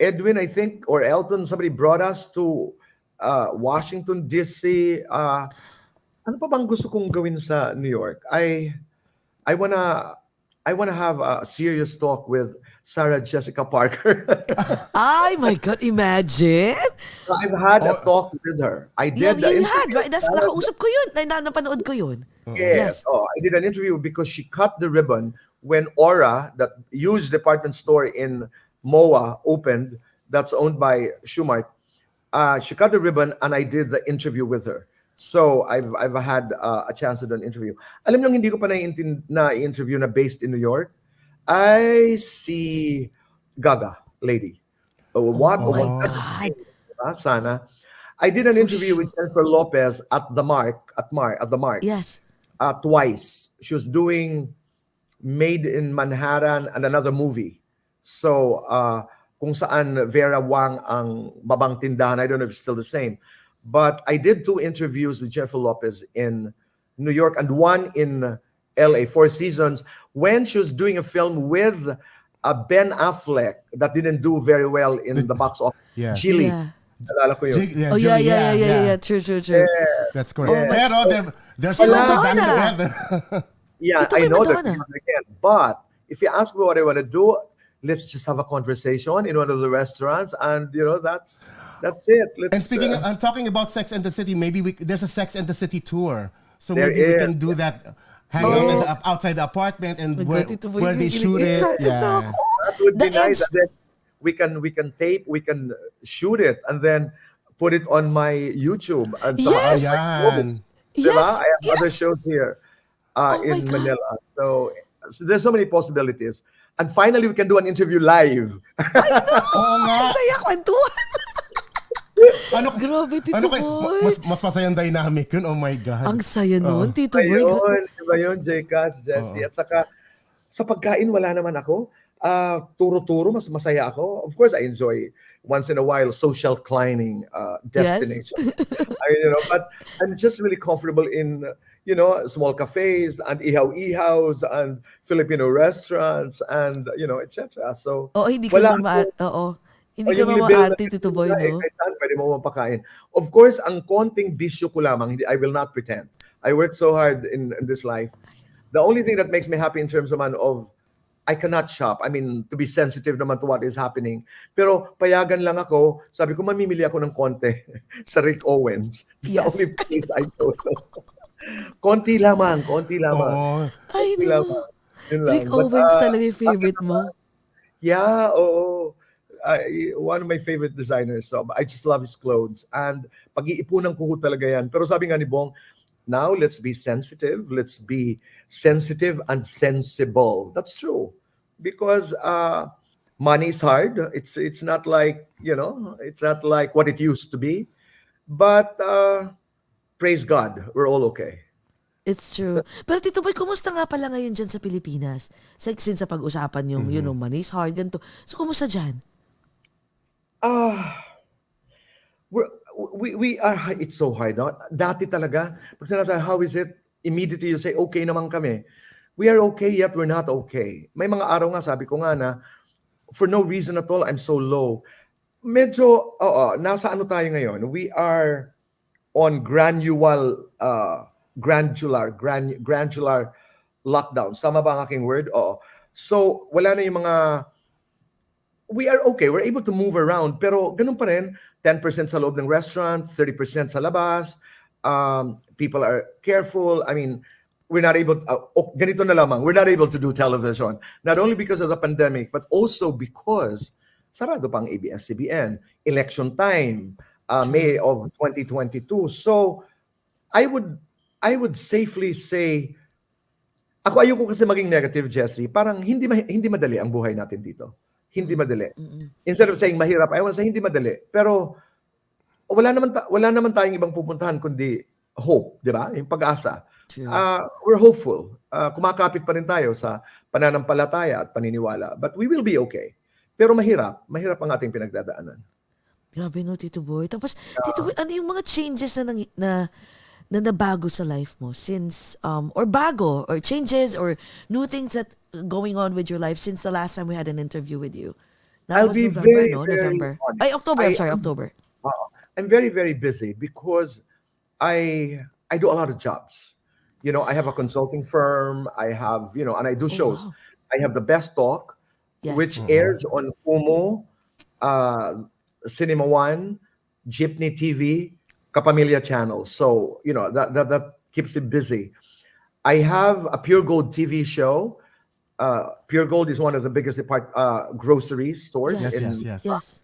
Edwin, I think, or Elton, somebody brought us to Washington, D.C. Ano pa bang gusto kong gawin sa New York? I wanna have a serious talk with Sarah Jessica Parker. Ay, my God, imagine! I've had a talk with her. I did the You interview. had, right? Nakausap ko yun. Napanood ko yun. Yes. Oh, I did an interview because she cut the ribbon when Aura, that huge department store in MOA, opened. That's owned by Schumart. She cut the ribbon, and I did the interview with her. So I've had a chance to do an interview. Alam niyo, hindi ko pa na-interview na based in New York. I see Gaga, lady. What? Oh my That's God. sana. I did an interview with Jennifer Lopez at the Mark, Yes. twice. She was doing Made in Manhattan and another movie. So, kung saan Vera Wang ang babang tindahan, I don't know if it's still the same. But I did 2 interviews with Jennifer Lopez in New York and 1 in LA, 4 seasons, when she was doing a film with Ben Affleck that didn't do very well in the box office. Yeah. Gilly. Yeah. Nalala ko yun. Oh, yeah. True. That's correct. Yeah. Pero they're still back together. Yeah, Ito I kay know that Madonna. again. But if you ask me what I want to do, let's just have a conversation in one of the restaurants, and that's it. Let's, And speaking, I'm talking about Sex and the City. Maybe there's a Sex and the City tour, so There maybe we is. can do that. Hang out outside the apartment and where they shoot it. Excited na Yeah. ako. that would be The nice. ends- And then we can tape, we can shoot it, and then put it on my YouTube. And Yes! Ayan. Diba? Yes, I have other yes. shows here Oh my in God. Manila. So there's so many possibilities. And finally, we can do an interview live. Oo nga. Ang saya kwentuhan. Ano, Grabe, Tito ano Boy. mas masayang dynamic yun. Oh my God. Ang saya nun, Tito Boy. Ayun, iba yun, Jcas, Jessie. At saka, sa pagkain, wala naman ako. Turo-turo, mas masaya ako. Of course, I enjoy once in a while social climbing destination. But I'm just really comfortable in, small cafes and ihaw-ihaws and Filipino restaurants and, etc. So, Oo, hindi ka wala naman ako. Oo. Hindi ka Yung naman level na maarte, Tito Boy, no? kahit saan pwede mo mapakain. Of course, ang konting bisyo ko lamang, I will not pretend. I work so hard in this life. The only thing that makes me happy in terms naman of I cannot shop. I mean, to be sensitive naman to what is happening. Pero payagan lang ako, sabi ko, mamimili ako ng konti sa Rick Owens. It's the Yes. only place I go. konti lamang. Oo. Ay, Konti no. lamang. Yun lang. Rick But, Owens talaga yung favorite mo. Yeah, oo. One of my favorite designers. So I just love his clothes. And pag-iipunan ko talaga yan. Pero sabi nga ni Bong, now let's be sensitive. Let's be sensitive and sensible. That's true. Because money is hard. It's not like, it's not like what it used to be. But praise God, we're all okay. It's true. Pero Tito Boy, kumusta nga pala ngayon dyan sa Pilipinas? Since sa pag-usapan yung, money is hard yan to. So, kumusta dyan? We are, it's so hard, no? Dati talaga, pag sinasabi, how is it? Immediately you say, okay naman kami. We are okay, yet we're not okay. May mga araw nga, sabi ko nga na, for no reason at all, I'm so low. Medyo, nasa ano tayo ngayon? We are on granular lockdown. Sama ba ang aking word? Oo. So, wala na yung mga, we are okay. We're able to move around. Pero ganun pa rin, 10% sa loob ng restaurant, 30% sa labas. People are careful. I mean, we're not able, ganito na lamang, we're not able to do television. Not only because of the pandemic, but also because sarado pang ABS-CBN. Election time, May of 2022. So, I would safely say, ako ayoko kasi maging negative, Jessie. Parang hindi madali ang buhay natin dito. Hindi madali. Instead of saying mahirap, I want to say hindi madali. Pero wala naman tayong ibang pupuntahan kundi hope, di ba? Yung pag-asa. We're hopeful. Kumakapit pa rin tayo sa pananampalataya at paniniwala. But we will be okay. Pero mahirap ang ating pinagdadaanan. Grabe no, Tito Boy. Tapos, Tito Boy, ano yung mga changes na nabago sa life mo since, or bago, or changes, or new things that going on with your life since the last time we had an interview with you? That I'll was be November, very, no? very November. honest. Ay, October. I'm sorry, October. I'm very, very busy because I do a lot of jobs. I have a consulting firm. I have, and I do shows. wow. I have the Best Talk, Yes. which airs on Kumu, Cinema One, Jeepney TV, Kapamilya channel. So, that keeps it busy. I have a Pure Gold TV show. Pure Gold is one of the biggest grocery stores. Yes. Yes.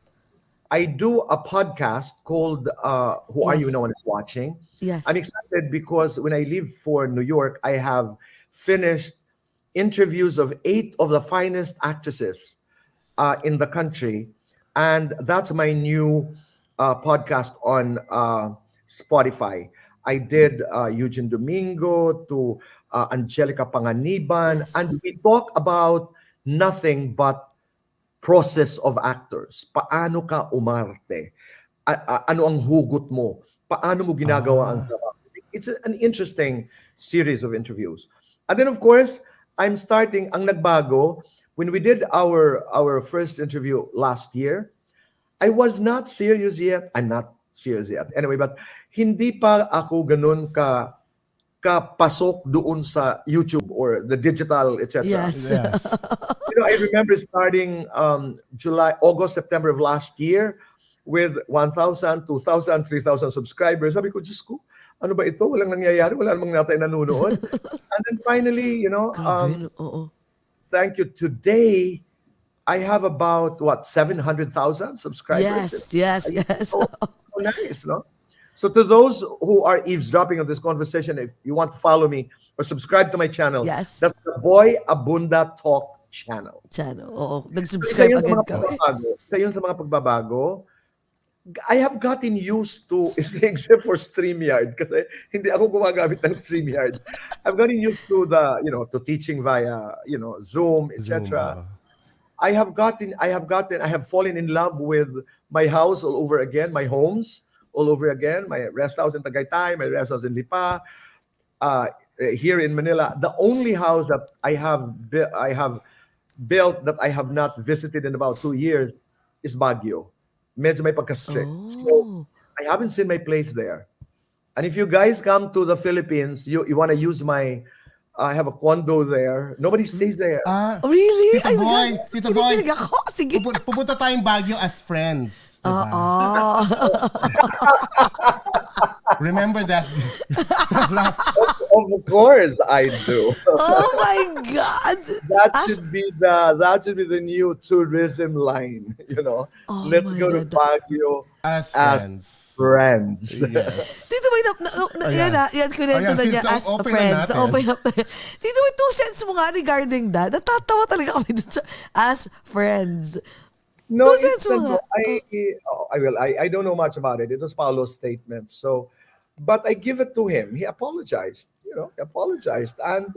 I do a podcast called Who Are You? Yes. No One Is Watching. Yes. I'm excited because when I leave for New York, I have finished interviews of 8 of the finest actresses in the country. And that's my new podcast on Spotify. I did Eugene Domingo to Angelica Panganiban, Yes. and we talk about nothing but process of actors. Paano ka umarte? Ano ang hugot mo? Paano mo ginagawa ang trabaho? It's an interesting series of interviews. And then of course, I'm starting ang nagbago when we did our first interview last year. I was not serious yet. I'm not serious yet. Anyway, but hindi pa ako ganun kapasok doon sa YouTube or the digital, etc. Yes. Yes. I remember starting August, September of last year with 1,000, 2,000, 3,000 subscribers. Sabi ko, Diyos ko, ano ba ito? Walang nangyayari. Wala namang natay nanonood. And then finally, Grabe, oo. thank you. Today, I have about, 700,000 subscribers? Yes. So nice, no? So to those who are eavesdropping on this conversation, if you want to follow me or subscribe to my channel, Yes. that's the Boy Abunda Talk channel. Channel, oo. Isa Nag-subscribe yun sa agad mga kami. pagbabago. Isa yun sa mga pagbabago. I have gotten used to, except for StreamYard, kasi hindi ako gumagamit ng StreamYard. I've gotten used to to teaching via, Zoom, etc. I have fallen in love with my house all over again, my homes all over again, my rest house in Tagaytay, my rest house in Lipa, here in Manila. The only house that I have built that I have not visited in about 2 years is Baguio. Medyo may pagka-strict. So I haven't seen my place there. And if you guys come to the Philippines, you want to use I have a condo there. Nobody stays there. Oh, really? Tito Boy, Tito Boy. Kinikilig ako. Sige. Pupunta tayong Baguio as friends. Diba? Remember that? Of course I do. Oh my God. That should be the new tourism line, Oh Let's my go to God. Baguio As friends. Yes. Dito ba yan, kunento na Ayan, niya since as na-open na friends. natin. Na-open up na. Dito ba 2 cents mo nga regarding that? Natatawa talaga kami dun sa as friends. No, Two cents mo nga. I don't know much about it. It was Paulo's statement. So, but I give it to him. He apologized. He apologized. And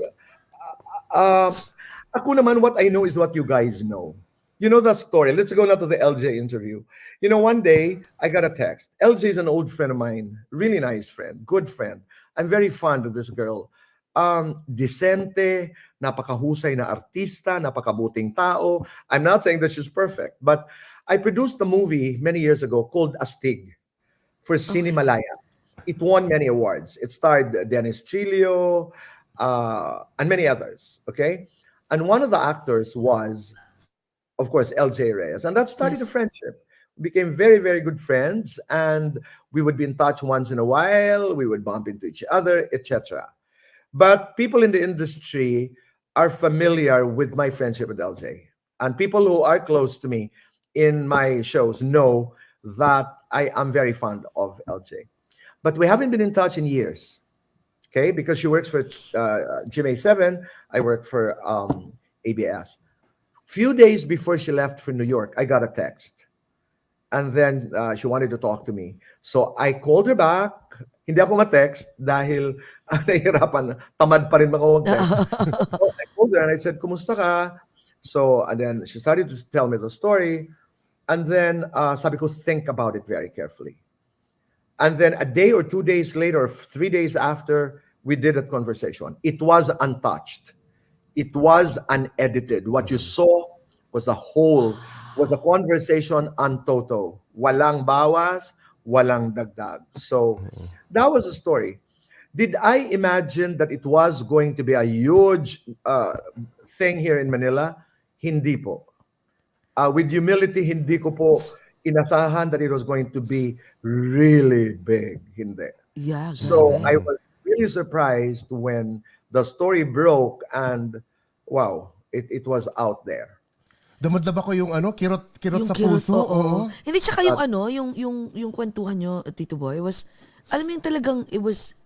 ako naman, what I know is what you guys know. You know the story. Let's go now to the LJ interview. One day I got a text. LJ is an old friend of mine, really nice friend, good friend. I'm very fond of this girl. Decente, napakahusay na artista, napakabuting tao. I'm not saying that she's perfect, but I produced a movie many years ago called Astig for Cinemalaya. It won many awards. It starred Dennis Trillo and many others, okay? And one of the actors was, of course, LJ Reyes. And that started a friendship. We became very, very good friends. And we would be in touch once in a while. We would bump into each other, etc. But people in the industry are familiar with my friendship with LJ. And people who are close to me in my shows know that I am very fond of LJ. But we haven't been in touch in years, okay? Because she works for GMA7. I work for ABS. Few days before she left for New York, I got a text. And then she wanted to talk to me. So I called her back. Hindi ako ma-text dahil nahihirapan. Tamad pa rin mga mag-text. So I called her and I said, kumusta ka? So, and then she started to tell me the story. And then sabi ko, think about it very carefully. And then a day or 2 days later, or 3 days after, we did that conversation. It was untouched. It was unedited. What you saw was a conversation on toto. Walang bawas, walang dagdag. So that was the story. Did I imagine that it was going to be a huge thing here in Manila? Hindi po. With humility, hindi ko po inasahan that it was going to be really big. Hindi. Yeah. So grabe. I was really surprised when the story broke and wow, it was out there. Damad-daba ko yung kirot sa kirot, puso. Oo. Hindi, tsaka yung yung kwentuhan nyo, Tito Boy, was, alam mo yung talagang, it was,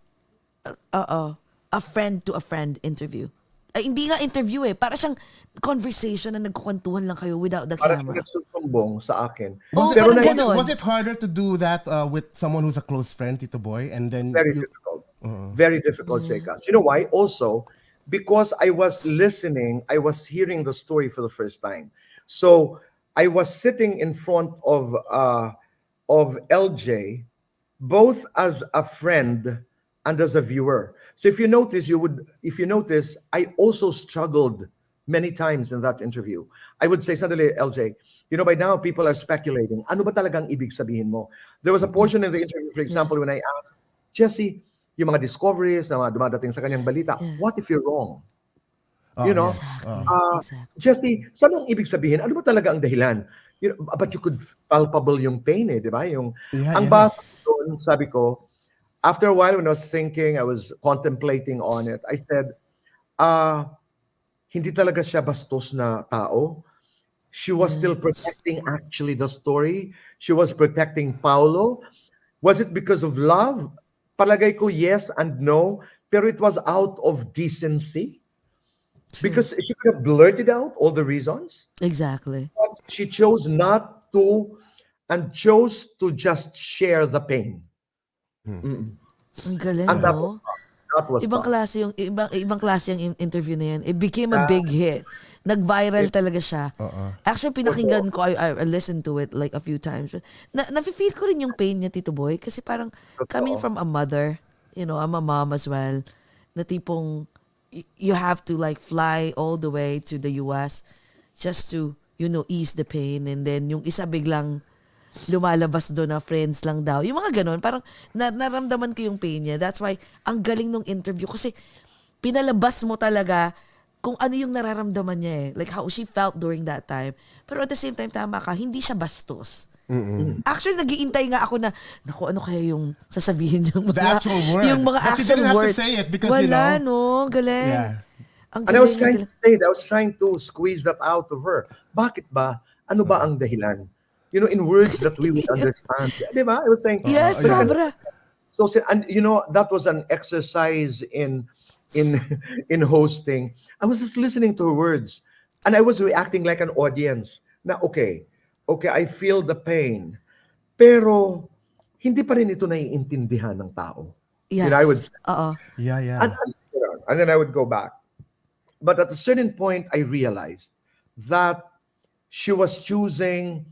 a friend to a friend interview. Ay, hindi nga interview para siyang conversation na nagkukwentuhan lang kayo without the Parang camera. nagsusumbong sa akin. Parang ganon. Was it harder to do that with someone who's a close friend, Tito Boy? And then Very difficult. Very difficult, Sekas. You know why? Also, because I was listening, I was hearing the story for the first time. So I was sitting in front of LJ, both as a friend and as a viewer. So if you notice, I also struggled many times in that interview. I would say suddenly, LJ, by now people are speculating, ano ba talagang ibig sabihin mo? There was a portion in the interview, for example, when I asked, Jesse, yung mga discoveries na mga dumadating sa kanyang balita, what if you're wrong? Exactly. Jesse, saan ang ibig sabihin? Ano ba talaga ang dahilan? But you could palpable yung pain di ba? Ang basa doon, sabi ko, after a while when I was thinking, I was contemplating on it, I said, hindi talaga siya bastos na tao. She was still protecting actually the story. She was protecting Paulo. Was it because of love? Palagay ko yes and no, pero it was out of decency. Because she could have blurted out all the reasons. Exactly. But she chose not to and chose to just share the pain. Ang galing, And that no? was Ibang tough. klase yung interview na yan. It became a big hit. Nag-viral talaga siya. Actually, pinakinggan ko, I listened to it like a few times. Nafe-feel ko rin yung pain niya, Tito Boy, kasi parang coming from a mother, I'm a mom as well, na tipong you have to like fly all the way to the US just to, ease the pain, and then yung isa biglang lumalabas doon na friends lang daw. Yung mga ganun, parang naramdaman ko yung pain niya. That's why, ang galing nung interview. Kasi, pinalabas mo talaga kung ano yung nararamdaman niya Like how she felt during that time. Pero at the same time, tama ka, hindi siya bastos. Actually, nag-iintay nga ako na, naku, ano kaya yung sasabihin yung mga, the actual word. yung mga But actual you didn't have word. to say it because, Wala, no? Galing. Yeah. Ang And I was galing, trying to say that. I was trying to squeeze that out of her. Bakit ba? Ano ba ang dahilan? In words that we would understand. Di ba? I was saying, yes, sobra. So, and that was an exercise in hosting. I was just listening to her words, and I was reacting like an audience. Na okay, I feel the pain, pero hindi pa rin ito naiintindihan ng tao. Yes. I would say. Yeah. And then I would go back. But at a certain point, I realized that she was choosing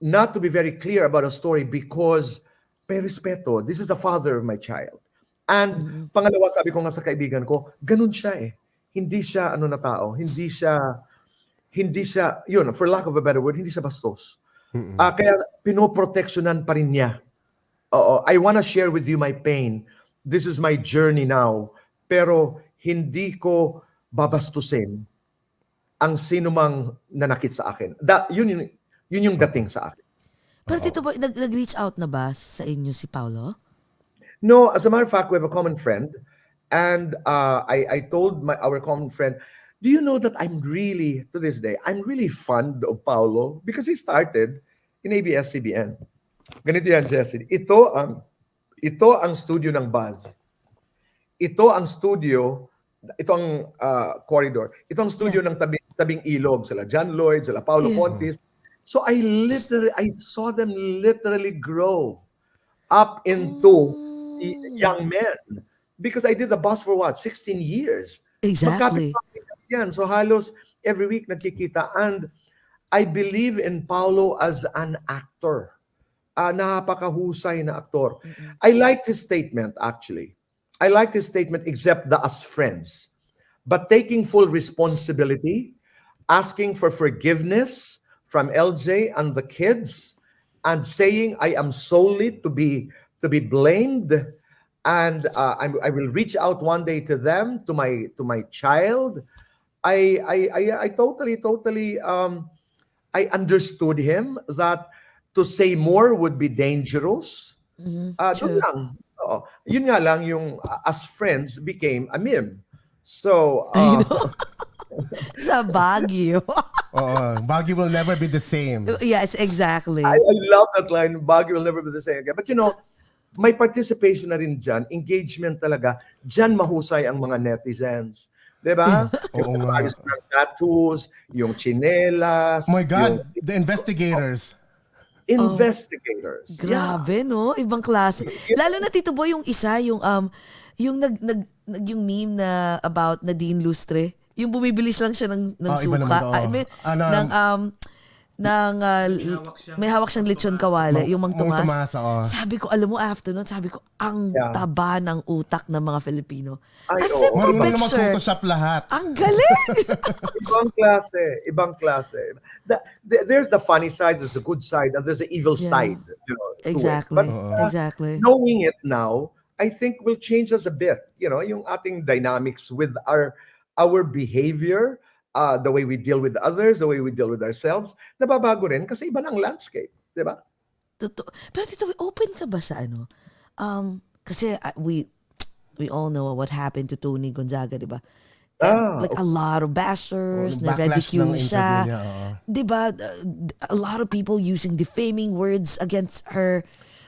not to be very clear about a story because may respeto. This is the father of my child. And pangalawa, sabi ko nga sa kaibigan ko, ganun siya Hindi siya na tao. Hindi siya, for lack of a better word, hindi siya bastos. Kaya pinoproteksyonan pa rin niya. I want to share with you my pain. This is my journey now. Pero hindi ko babastusin ang sinumang nanakit sa akin. Yun yung dating sa akin. Pero Tito Boy, nag-reach out na ba sa inyo si Paulo? No, as a matter of fact, we have a common friend. And I told our common friend, do you know that to this day, I'm really fond of Paulo because he started in ABS-CBN. Ganito yan, Jesse. Ito ang studio ng Buzz. Ito ang corridor. Ito ang studio ng tabing ilog. Sila John Lloyd, sila Paulo Contis. So I saw them literally grow up into young men. Because I did the Buzz for 16 years. Exactly. Yan. So halos every week nagkikita. And I believe in Paulo as an actor. Napakahusay na aktor. I liked his statement, actually. I liked his statement, except the as friends. But taking full responsibility, asking for forgiveness from LJ and the kids, and saying, I am solely to be blamed, and I will reach out one day to them, to my child. I totally I understood him that to say more would be dangerous. Doon lang. Yun nga lang yung as friends became a meme. So Sa Baguio. Baguio will never be the same. Yes, exactly. I love that line, Baguio will never be the same again. But may participation na rin dyan, engagement talaga. Dyan mahusay ang mga netizens. Diba? Oo Yung nga. ayos ng tattoos, yung chinelas. Oh my God, the investigators. Investigators. Grabe, no? Ibang klase. Lalo na Tito Boy, yung isa, yung yung meme na about Nadine Lustre. Yung bumibilis lang siya ng iba suka. naman to, I mean, may hawak siyang lechon kawali, yung Mang Tomas. Oo. Sabi ko, alam mo, after nun, sabi ko, ang taba ng utak ng mga Filipino. Ay, A simple Marunong na picture. mag-photoshop lahat. Ang galing! Ibang klase. There's the funny side, there's the good side, and there's the evil side. To it. Exactly. But, Exactly. knowing it now, I think will change us a bit. Yung ating dynamics with our behavior, the way we deal with others, the way we deal with ourselves, nababago rin kasi iba na ang landscape, di ba? Totoo. Pero Tito, open ka ba sa ano? Kasi we all know what happened to Tony Gonzaga, di ba? Like a lot of bashers, backlash na-ridicule ng siya. interview niya, Di ba? A lot of people using defaming words against her.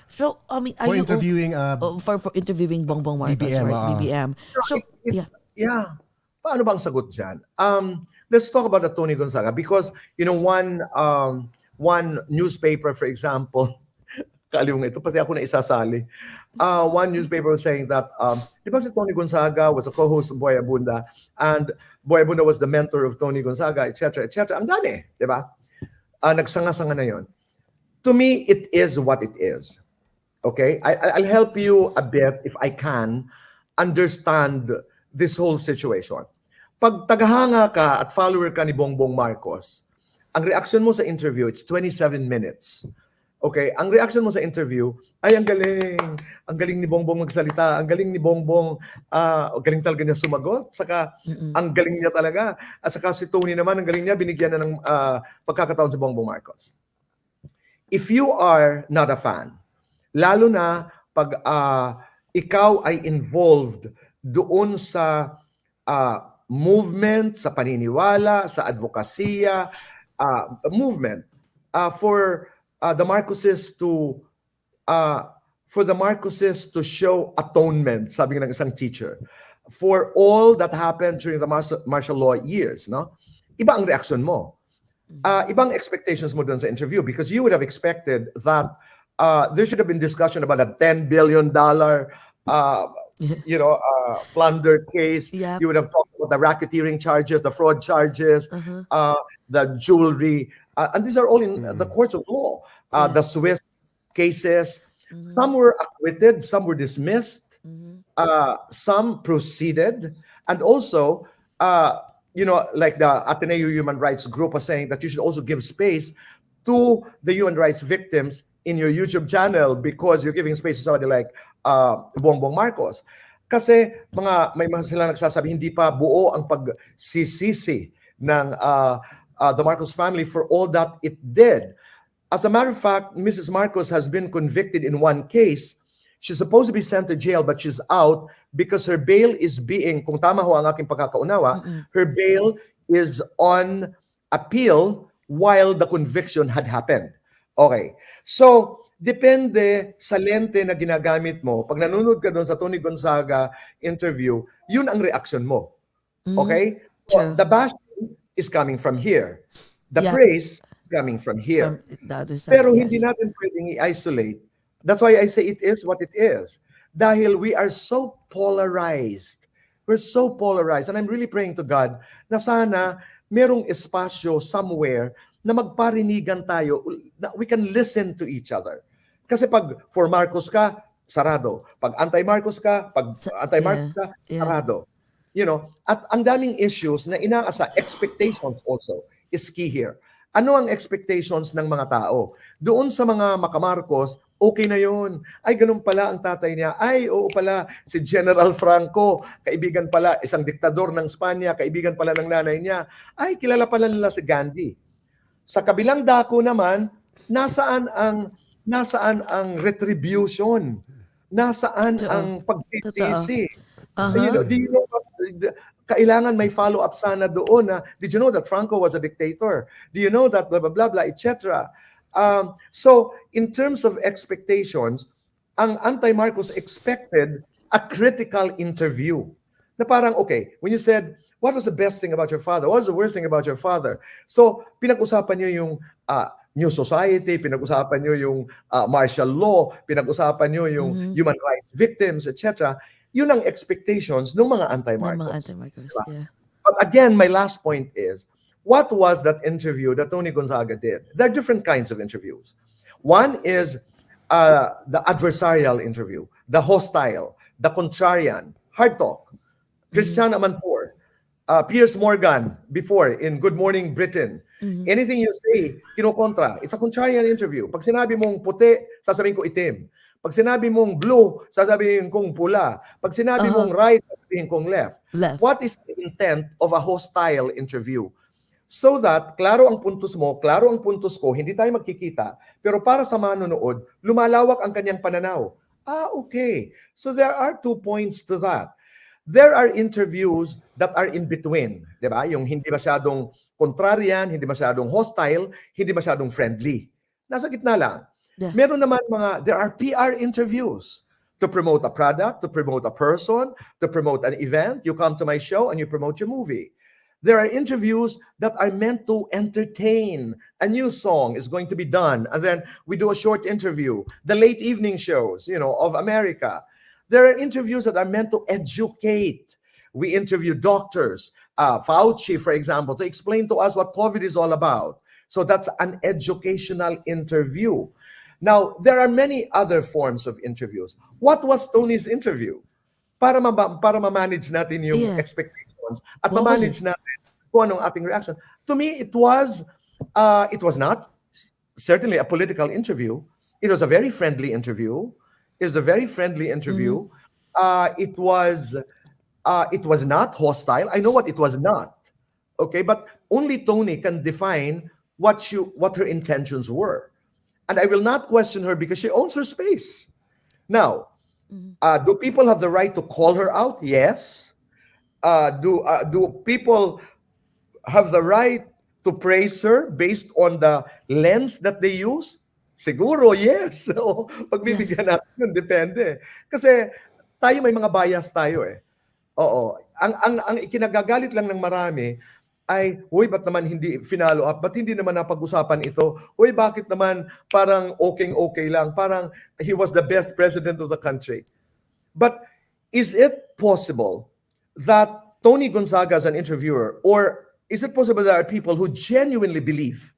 So, I mean, For interviewing for interviewing Bongbong Marcos, BBM, right? BBM. So, Yeah. Paano bang sagot dyan? Let's talk about the Tony Gonzaga because, one newspaper, for example, kaliw nga ito, pati ako na isasali. One newspaper was saying that, di ba si Tony Gonzaga was a co-host of Boy Abunda and Boy Abunda was the mentor of Tony Gonzaga, etc., etc. Ang dami, di ba? Nagsanga-sanga na yon. To me, it is what it is. Okay? I'll help you a bit if I can understand this whole situation. Pag tagahanga ka at follower ka ni Bongbong Marcos, ang reaction mo sa interview, it's 27 minutes. Okay? Ang reaction mo sa interview, ay ang galing ni Bongbong magsalita, ang galing ni Bongbong, galing talaga niya sumagot, saka ang galing niya talaga, at saka si Tony naman, ang galing niya, binigyan na ng pagkakataon si Bongbong Marcos. If you are not a fan, lalo na pag ikaw ay involved doon sa movement, sa paniniwala, sa advokasya, movement for the Marcoses to show atonement, sabi ng isang teacher, for all that happened during the martial law years, no? Iba ang reaction mo. Ibang expectations mo doon sa interview because you would have expected that there should have been discussion about a $10 billion plunder case. Yep. You would have talked about the racketeering charges, the fraud charges, the jewelry. And these are all in the courts of law. The Swiss cases. Some were acquitted, some were dismissed, some proceeded. And also, like the Ateneo Human Rights Group was saying that you should also give space to the human rights victims in your YouTube channel because you're giving space to somebody like Bongbong Marcos. Kasi may mga sila nagsasabi, hindi pa buo ang pagsisisi ng the Marcos family for all that it did. As a matter of fact, Mrs. Marcos has been convicted in one case. She's supposed to be sent to jail but she's out because her bail is being, kung tama ho ang aking pagkakaunawa, her bail is on appeal while the conviction had happened. Okay. So, depende sa lente na ginagamit mo. Pag nanonood ka doon sa Tony Gonzaga interview, yun ang reaction mo. Okay? So, the bashing is coming from here. The praise is coming from here. From the other side, Pero hindi natin pwedeng i-isolate. That's why I say it is what it is. Dahil we are so polarized. We're so polarized. And I'm really praying to God na sana merong espasyo somewhere na magparinigan tayo, na we can listen to each other. Kasi pag for Marcos ka, sarado. Pag anti-Marcos ka, sarado. At ang daming issues na inaasa, expectations also is key here. Ano ang expectations ng mga tao? Doon sa mga makamarcos, okay na yun. Ay, ganun pala ang tatay niya. Ay, oo pala, si General Franco, kaibigan pala, isang diktador ng Espanya, kaibigan pala ng nanay niya. Ay, kilala pala nila si Gandhi. Sa kabilang dako naman, nasaan ang retribution? Nasaan ang pagsisisi? Do you know Kailangan may follow-up sana doon na, did you know that Franco was a dictator? Do you know that blah, blah, blah, blah, etc. So, in terms of expectations, ang anti-Marcos expected a critical interview. Na parang, okay, when you said, what was the best thing about your father? What was the worst thing about your father? So, pinag-usapan niyo yung New Society, pinag-usapan niyo yung martial law, pinag-usapan niyo yung human rights victims, etc. Yun ang expectations ng mga anti-Marcos. Mga anti-Marcos, Diba? yeah. But again, my last point is, what was that interview that Tony Gonzaga did? There are different kinds of interviews. One is the adversarial interview, the hostile, the contrarian, hard talk. Christian Amanpour, Piers Morgan before in Good Morning Britain. Anything you say, kinokontra. It's a contrarian interview. Pag sinabi mong puti, sasabihin ko itim. Pag sinabi mong blue, sasabihin kong pula. Pag sinabi mong right, sasabihin kong left. What is the intent of a hostile interview? So that, klaro ang puntos mo, klaro ang puntos ko, hindi tayo magkikita, pero para sa manonood, lumalawak ang kanyang pananaw. Okay. So there are 2 points to that. There are interviews that are in between, di ba? Yung hindi masyadong contrarian, hindi masyadong hostile, hindi masyadong friendly. Nasa gitna lang. Yeah. Meron naman there are PR interviews to promote a product, to promote a person, to promote an event. You come to my show and you promote your movie. There are interviews that are meant to entertain. A new song is going to be done, and then we do a short interview. The late evening shows, of America. There are interviews that are meant to educate. We interview doctors, Fauci, for example, to explain to us what COVID is all about. So that's an educational interview. Now, there are many other forms of interviews. What was Tony's interview? Para ma-manage natin yung expectations at ma-manage natin kung anong ating reaction. To me, it was not certainly a political interview. It was a very friendly interview. It was a very friendly interview. It was not hostile. I know what it was not. Okay, but only Tony can define what her intentions were. And I will not question her because she owns her space. Now, do people have the right to call her out? Yes. Do people have the right to praise her based on the lens that they use? Siguro, yes. So, pagbibigyan natin yun, depende. Kasi tayo may mga bias tayo eh. Oo. Ang ikinagagalit lang ng marami ay, uy, ba't naman hindi finalo up? Ba't hindi naman napag-usapan ito? Uy, bakit naman parang okay lang? Parang he was the best president of the country. But is it possible that Tony Gonzaga as an interviewer, or is it possible there are people who genuinely believe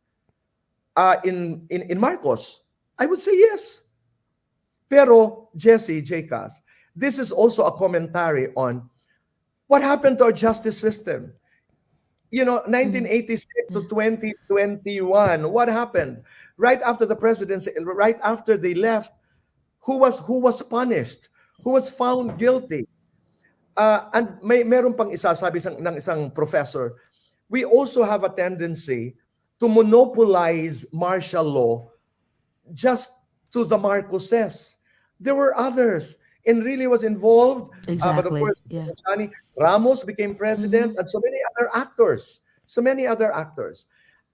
in Marcos? I would say yes. Pero, Jesse, Jcas, this is also a commentary on what happened to our justice system. 1986 to 2021, what happened? Right after the presidency, right after they left, who was punished? Who was found guilty? And meron pang isa, sabi ng isang professor, we also have a tendency to monopolize martial law just to the Marcoses. There were others. Enrile was involved. Exactly. But of course, Ramos became president, and so many other actors.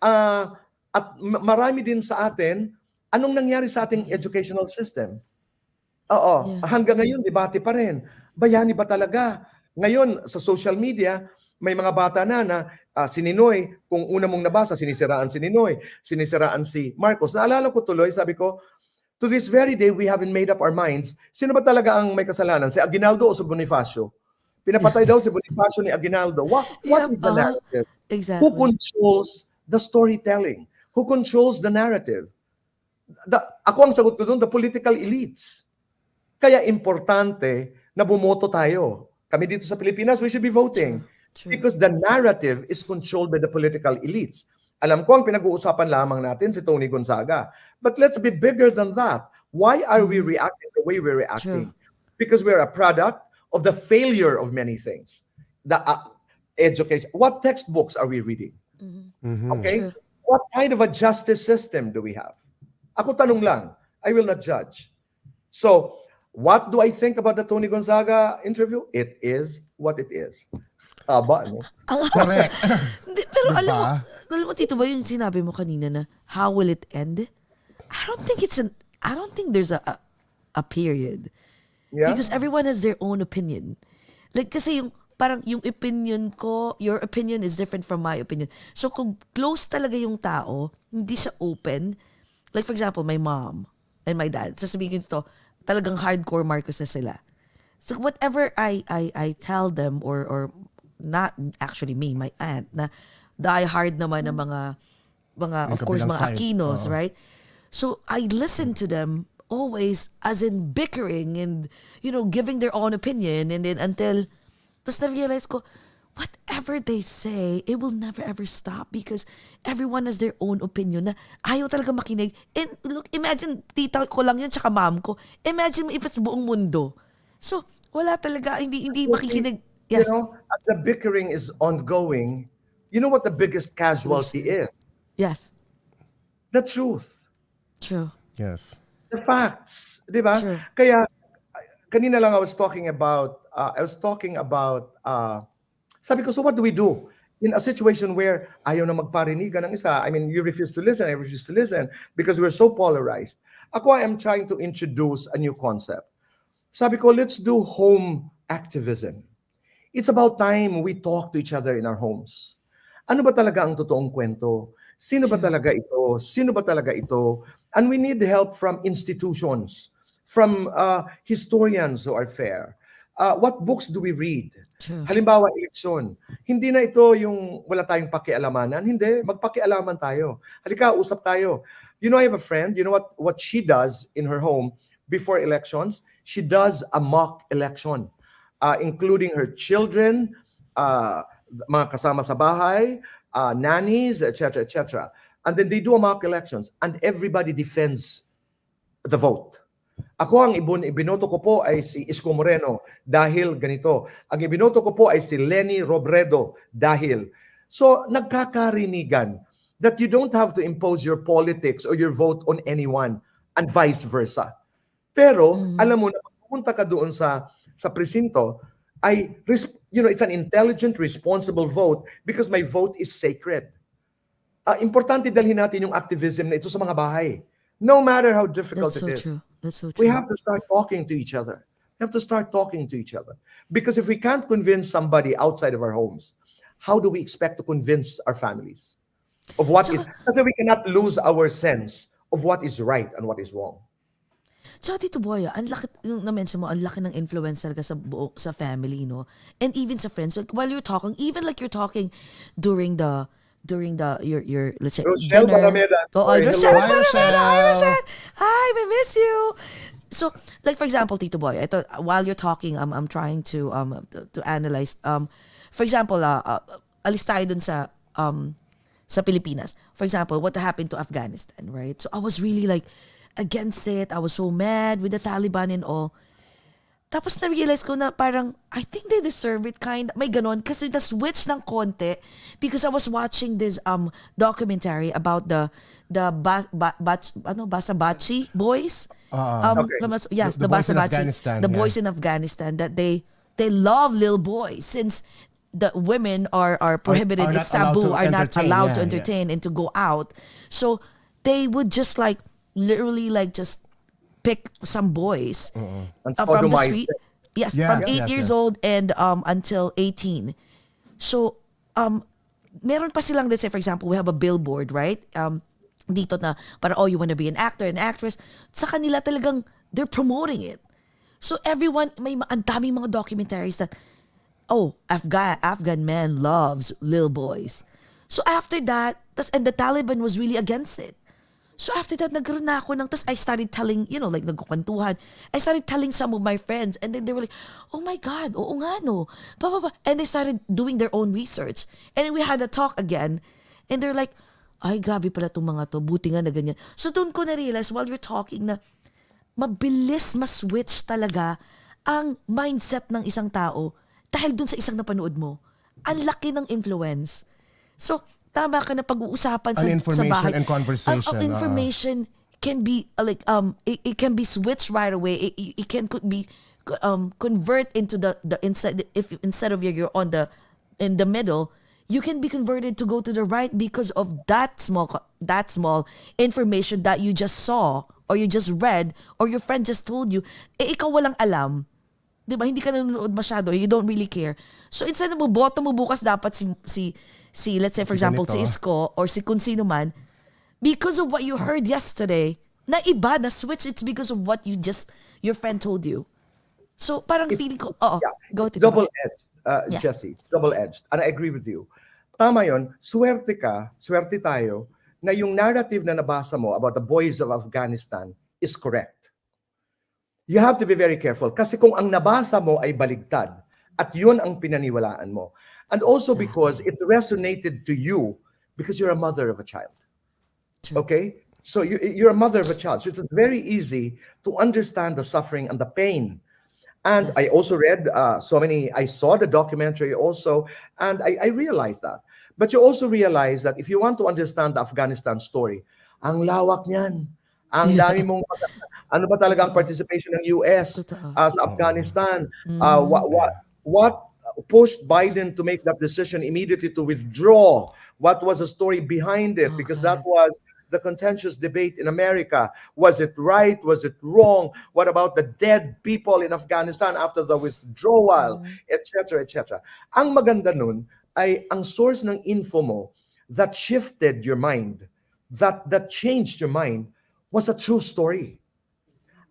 At marami din sa atin, anong nangyari sa ating educational system? Hanggang ngayon, debate pa rin. Bayani ba talaga? Ngayon, sa social media, may mga bata na si Ninoy, kung una mong nabasa, sinisiraan si Ninoy, sinisiraan si Marcos. Naalala ko tuloy, sabi ko, to this very day, we haven't made up our minds. Sino ba talaga ang may kasalanan? Si Aguinaldo o si Bonifacio? Pinapatay daw si Bonifacio ni Aguinaldo. What is the narrative? Exactly. Who controls the storytelling? Who controls the narrative? Ako ang sagot ko doon, the political elites. Kaya importante na bumoto tayo. Kami dito sa Pilipinas, we should be voting. True. Because the narrative is controlled by the political elites. Alam ko ang pinag-uusapan lamang natin si Tony Gonzaga. But let's be bigger than that. Why are we reacting the way we're reacting? True. Because we're a product of the failure of many things. The education. What textbooks are we reading? Okay? True. What kind of a justice system do we have? Ako tanong lang. I will not judge. So, what do I think about the Tony Gonzaga interview? It is what it is. Haba, no? Correct. Hindi, pero Diba? alam mo, Tito Boy, yung sinabi mo kanina na, how will it end? I don't think there's a period. Yeah. Because everyone has their own opinion. Like, kasi parang yung opinion ko, your opinion is different from my opinion. So, kung close talaga yung tao, hindi siya open. Like, for example, my mom and my dad, sasabihin ko ito, talagang hardcore Marcos na sila. So, whatever I tell them, or not actually me, my aunt, na die hard naman ng mga of course, kabilang mga side. Aquinos, Oo. right? So, I listen to them always as in bickering and, giving their own opinion, and then until, tapos na-realize ko, whatever they say, it will never ever stop because everyone has their own opinion na ayaw talaga makinig. And look, imagine, tita ko lang yun, tsaka mom ko. Imagine mo if it's buong mundo. So, wala talaga, hindi makikinig. Yes. As the bickering is ongoing, you know what the biggest casualty is? Yes. The truth. True. Yes. The facts. Di ba? True. Kaya, kanina lang I was talking about, sabi ko, so what do we do? In a situation where ayaw na magparinigan ng isa, I mean, you refuse to listen, I refuse to listen, because we're so polarized. Ako, I am trying to introduce a new concept. Sabi ko, let's do home activism. It's about time we talk to each other in our homes. Ano ba talaga ang totoong kwento? Sino ba talaga ito? Sino ba talaga ito? And we need help from institutions, from historians who are fair. What books do we read? True. Halimbawa, eleksyon. Hindi na ito yung wala tayong pakialamanan. Hindi, magpakialaman tayo. Halika, usap tayo. I have a friend, what she does in her home before elections? She does a mock election, including her children, mga kasama sa bahay, nannies, etc., etc. And then they do a mock elections and everybody defends the vote. Ako, ang ibinoto ko po ay si Isko Moreno dahil ganito. Ang ibinoto ko po ay si Lenny Robredo dahil. So, nagkakarinigan that you don't have to impose your politics or your vote on anyone and vice versa. Pero, alam mo, na pumunta ka doon sa presinto, it's an intelligent, responsible vote because my vote is sacred. Importante dalhin natin yung activism na ito sa mga bahay. No matter how difficult That's it so is. true. That's so true. We have to start talking to each other. We have to start talking to each other. Because if we can't convince somebody outside of our homes, how do we expect to convince our families of what is? Kasi we cannot lose our sense of what is right and what is wrong. Tsaka Tito Boy, ang laki, yung na-mention mo, ang laki ng influence talaga sa family, no? And even sa friends. Like, while you're talking, even like you're talking during your let's say, Rochelle dinner. Barameda. Oh, Sorry, Rochelle hello. Hi, Barameda. Hi, Rochelle. Rochelle. Hi, I miss you. So, like for example, Tito Boy, ito, while you're talking, I'm trying to analyze. For example, alis tayo dun sa Pilipinas. For example, what happened to Afghanistan, right? So I was really like against it. I was so mad with the Taliban and all. Tapos na-realize ko na parang, I think they deserve it may ganon. Kasi na-switch ng konti because I was watching this documentary about the Basabachi boys. Yes, the boys in Basabachi. Afghanistan, The yeah. boys in Afghanistan, that they love little boys since the women are prohibited. Are not It's taboo, allowed to are not entertain, allowed to yeah, entertain and to go out. So they would just like literally like just pick some boys And from the sodomize street. them. Yes, Yes, from 8 yes, years yes. old and until 18. So meron pa silang, let's say for example, we have a billboard, right? Dito na para you want to be an actor, an actress. Sa kanila talagang they're promoting it. So everyone, ang daming mga documentaries that Afghan man loves little boys. So after that, and the Taliban was really against it. So after that, nagkaroon na ako I started telling, like nagkukwentuhan. I started telling some of my friends and then they were like, oh my God, oo nga no. And they started doing their own research. And then we had a talk again and they're like, ay grabe pala itong mga to, buti nga na ganyan. So doon ko na-realize while you're talking na mabilis ma-switch talaga ang mindset ng isang tao dahil dun sa isang napanood mo. Ang laki ng influence. So, tama ka na pag-uusapan sa bahay. And conversation. Ang information can be it can be switched right away. It can could be convert into the instead of you're on the in the middle, you can be converted to go to the right because of that small information that you just saw or you just read or your friend just told you. Ikaw walang alam. 'Di ba? Hindi ka nanonood masyado. You don't really care. So instead na boto mo bukas dapat si let's say for example si Isko or si kung sino man, because of what you heard yesterday, na iba na switch, it's because of what your friend told you. So parang feeling ko, go to double-edged, Yes. Jessie. It's double-edged. And I agree with you. Tama yon. Swerte tayo na yung narrative na nabasa mo about the boys of Afghanistan is correct. You have to be very careful kasi kung ang nabasa mo ay baligtad at yun ang pinaniwalaan mo. And also because it resonated to you because you're a mother of a child. Okay? So you're a mother of a child. So it's very easy to understand the suffering and the pain. And I also read I saw the documentary also, and I realized that. But you also realize that if you want to understand the Afghanistan story, ang lawak niyan. Ang dami mong, ano ba talaga ang participation ng US sa Afghanistan? What pushed Biden to make that decision immediately to withdraw? What was the story behind it? Because that was the contentious debate in America. Was it right? Was it wrong? What about the dead people in Afghanistan after the withdrawal? Etc. etc. Ang maganda nun ay ang source ng info mo that shifted your mind, that changed your mind, was a true story.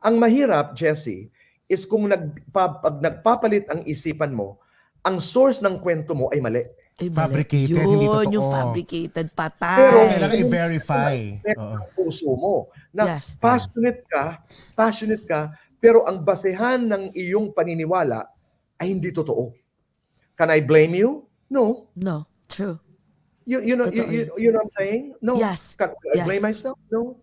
Ang mahirap, Jessie, is kung pag nagpapalit ang isipan mo, ang source ng kwento mo ay mali. Fabricated, hindi totoo. Yung fabricated, patay. Pero kailangan i-verify. Ang puso mo. Na passionate ka, pero ang basehan ng iyong paniniwala ay hindi totoo. Can I blame you? No. No, true. You know what I'm saying? No. Yes. Can I blame myself? No.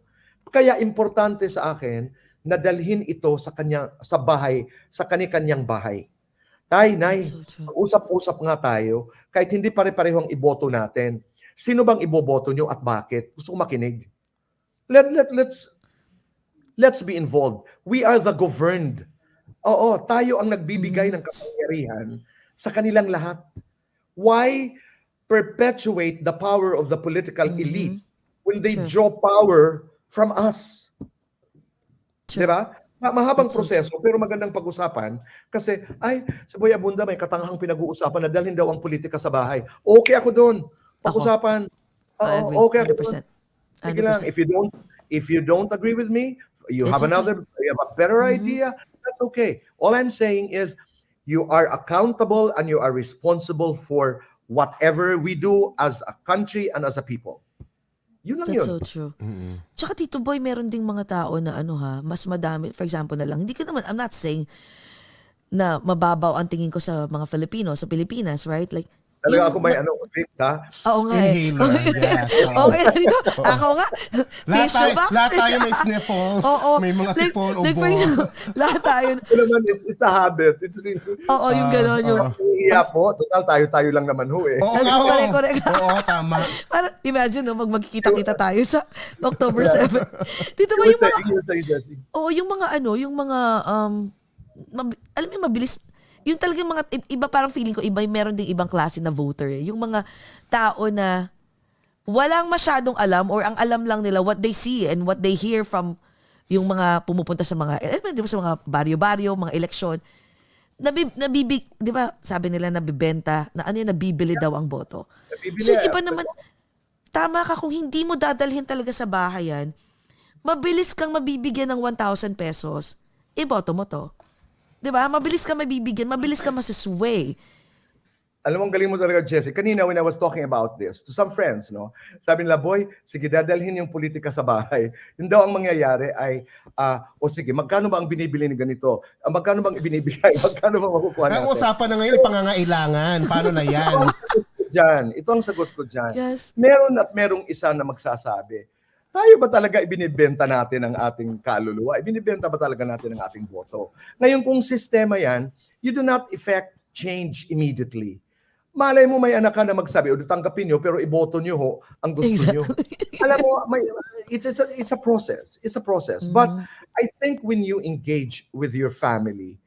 Kaya importante sa akin na dalhin ito sa kani-kanyang bahay. Nay, usap-usap nga tayo, kahit hindi pare-pareho ang iboto natin. Sino bang iboboto nyo at bakit? Gusto ko makinig. Let's be involved. We are the governed. Oo, tayo ang nagbibigay ng kapangyarihan sa kanilang lahat. Why perpetuate the power of the political elite when they draw power from us? Diba? Mahabang proseso, pero magandang pag-usapan kasi, sa Boy Abunda may katanghang pinag-uusapan na dalhin daw ang politika sa bahay. Okay ako doon. Pag-usapan. Okay ako doon. Sige lang. If you don't agree with me, you have a better idea, that's okay. All I'm saying is, you are accountable and you are responsible for whatever we do as a country and as a people. Yun lang That's yun. so true. Tsaka Tito Boy, meron ding mga tao na mas madami, for example na lang, I'm not saying na mababaw ang tingin ko sa mga Filipino, sa Pilipinas, right? Like, Talaga ako may tips, ha? Oo nga eh. Inhaler, yes. Okay na dito. Ako nga. Tissue box. Lahat tayo may sniffles. May mga sipon, ubo. Lahat tayo. It's a habit. It's really... Oo, yung gano'n. Iya po. Total, tayo lang naman ho eh. Correct. Oo, tama. Parang, imagine, magkikita-kita tayo sa October 7. Dito ba yung mga... yung mga alam mo, mabilis. Yung talagang mga, iba parang feeling ko, meron ding ibang klase na voter. Yung mga tao na walang masyadong alam or ang alam lang nila what they see and what they hear from yung mga pumupunta sa mga, sa mga baryo-baryo, mga eleksyon. Di ba, sabi nila nabibenta, nabibili daw ang boto. So iba naman, tama ka kung hindi mo dadalhin talaga sa bahay yan, mabilis kang mabibigyan ng 1,000 pesos, iboto mo to. Diba? Mabilis ka mabibigyan, mabilis ka masasway. Alam mo, ang galing mo talaga, Jessie. Kanina, when I was talking about this to some friends, no, sabi nila, boy, sige, dadalhin yung politika sa bahay. Yun daw ang mangyayari ay, sige, magkano ba ang binibili ni ganito? Magkano bang ibinibigay? Magkano ba makukuha natin? Ang usapan na ngayon, pangangailangan. Paano na yan? Ito ang sagot ko dyan. Yes. Merong isa na magsasabi, tayo ba talaga ibinibenta natin ang ating kaluluwa? Ibinibenta ba talaga natin ang ating boto? Ngayon, kung sistema yan, you do not effect change immediately. Malay mo may anak ka na magsabi, tanggapin nyo, pero iboto nyo ho ang gusto nyo. Alam mo, it's a process. It's a process. But I think when you engage with your family,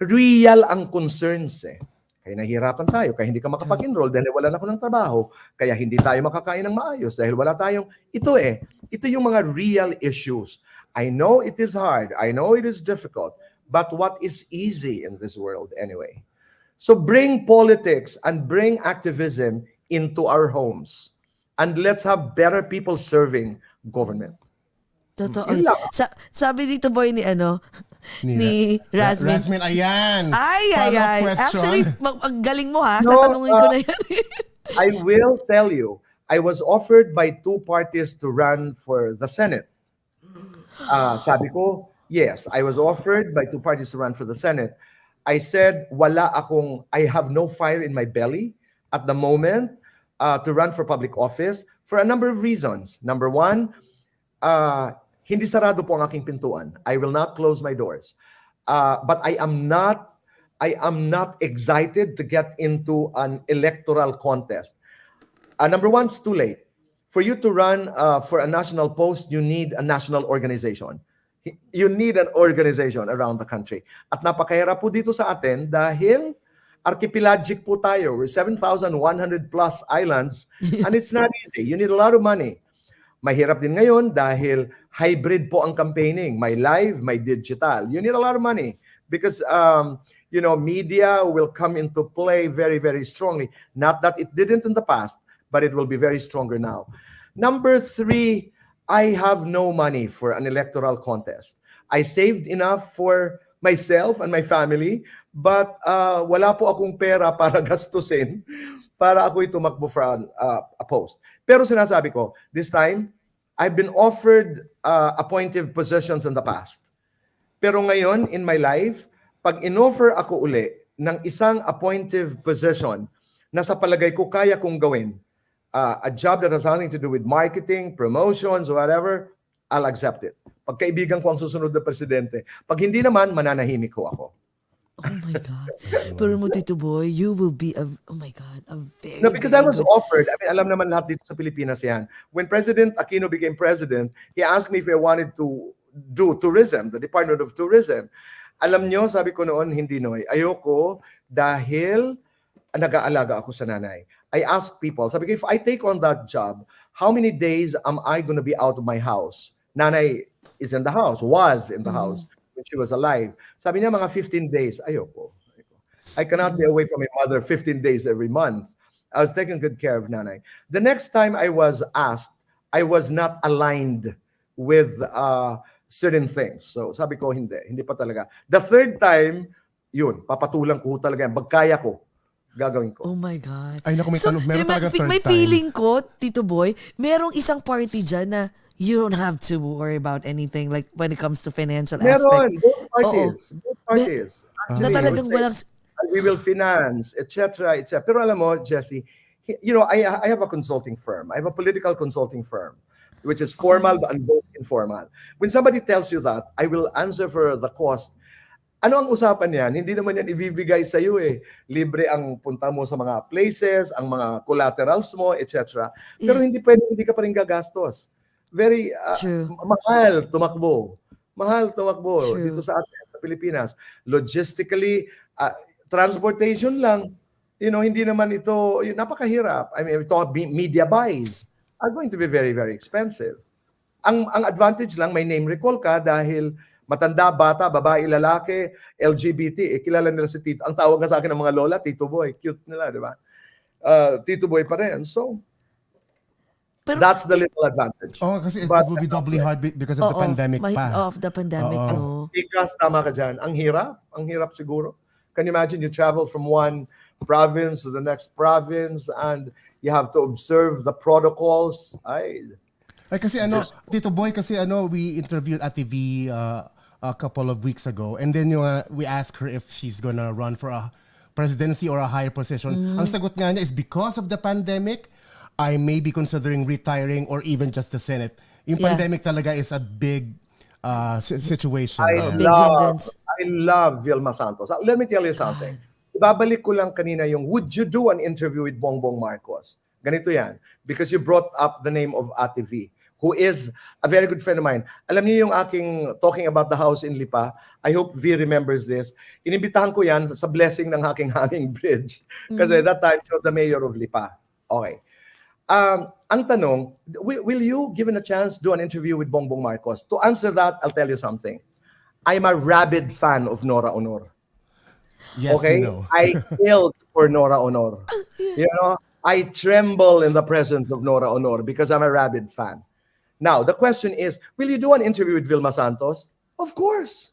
real ang concerns eh. Kaya nahihirapan tayo, kaya hindi ka makapag-enroll dahil wala na ako ng trabaho, kaya hindi tayo makakain ng maayos dahil wala tayong, ito yung mga real issues. I know it is hard, I know it is difficult, but what is easy in this world anyway? So bring politics and bring activism into our homes. And let's have better people serving government. Totoo. Yun lang. Sabi dito boy ni Rasmin. Rasmin, ayan. Ay. Question. Actually, ang galing mo ha. No, Tatanungin ko na yan. I will tell you, I was offered by 2 parties to run for the Senate. Sabi ko, yes, I was offered by 2 parties to run for the Senate. I said, I have no fire in my belly at the moment to run for public office for a number of reasons. Number 1, hindi sarado po ang aking pintuan. I will not close my doors. But I am not excited to get into an electoral contest. Number 1, it's too late. For you to run for a national post, you need a national organization. You need an organization around the country. At napakahirap po dito sa atin dahil archipelagic po tayo. We're 7,100 plus islands and it's not easy. You need a lot of money. Mahirap din ngayon dahil hybrid po ang campaigning. May live, may digital. You need a lot of money because, media will come into play very, very strongly. Not that it didn't in the past, but it will be very stronger now. Number 3, I have no money for an electoral contest. I saved enough for myself and my family, but wala po akong pera para gastusin para ako'y tumakbo for a post. Pero sinasabi ko, this time, I've been offered appointive positions in the past. Pero ngayon, in my life, pag in-offer ako uli ng isang appointive position na sa palagay ko kaya kong gawin, a job that has nothing to do with marketing, promotions, whatever, I'll accept it. Pagkaibigan ko ang susunod na presidente. Pag hindi naman, mananahimik ko ako. Oh my God. Pero mo, Tito Boy, you will be a very... No, because I was offered, alam naman lahat dito sa Pilipinas yan. When President Aquino became president, he asked me if I wanted to do tourism, the Department of Tourism. Alam nyo, sabi ko noon, hindi Noy, ayoko dahil nag-aalaga ako sa nanay. I ask people, sabi ko, if I take on that job, how many days am I going to be out of my house? Nanay is in the house, was in the house when she was alive. Sabi niya, mga 15 days. Ayoko. I cannot be away from my mother 15 days every month. I was taking good care of nanay. The next time I was asked, I was not aligned with certain things. So sabi ko, hindi pa talaga. The third time, yun, papatulang ko talaga yan. Pagkaya ko, gagawin ko. Oh my God. Ay, naku, meron talaga third may time. feeling ko, Tito Boy, merong isang party dyan na you don't have to worry about anything like when it comes to financial aspect. Meron, both parties. Both parties. Na talagang walang... We will finance, etc., etc. Pero alam mo, Jesse, I have a consulting firm. I have a political consulting firm, which is formal and both informal. When somebody tells you that, I will answer for the cost. Ano ang usapan yan? Hindi naman yan ibibigay sa iyo eh. Libre ang punta mo sa mga places, ang mga collaterals mo, etc. Pero hindi ka pa rin gagastos. Very mahal tumakbo. True. Dito sa atin, sa Pilipinas. Logistically, transportation lang, hindi naman ito, napakahirap. I mean, media buys are going to be very, very expensive. Ang advantage lang, may name recall ka dahil matanda, bata, babae, lalaki, LGBT, kilala nila si Tito. Ang tawag nga sa akin ng mga lola, Tito Boy. Cute nila, di ba? Tito Boy pa rin. So, that's the little advantage. Oh, kasi it will be doubly hard because of the pandemic pa. Of the pandemic, Because tama ka dyan. Ang hirap siguro. Can you imagine you travel from one province to the next province and you have to observe the protocols? Ay kasi Tito Boy, kasi we interviewed at TV a couple of weeks ago and then we asked her if she's gonna run for a presidency or a higher position. Ang sagot nga niya is because of the pandemic, I may be considering retiring or even just the Senate. Yung pandemic talaga is a big situation. I love Vilma Santos. Let me tell you something. Ibabalik ko lang kanina yung, would you do an interview with Bongbong Marcos? Ganito yan. Because you brought up the name of Ate V. who is a very good friend of mine. Alam niyo yung aking talking about the house in Lipa? I hope V remembers this. Inimbitahan ko yan sa blessing ng aking hanging bridge. Kasi that time, she was the mayor of Lipa. Okay. Ang tanong, will you, given a chance, do an interview with Bongbong Marcos? To answer that, I'll tell you something. I'm a rabid fan of Nora Honor. Yes, Okay? I killed for Nora Honor. You know, I tremble in the presence of Nora Honor because I'm a rabid fan. Now, the question is, will you do an interview with Vilma Santos? Of course.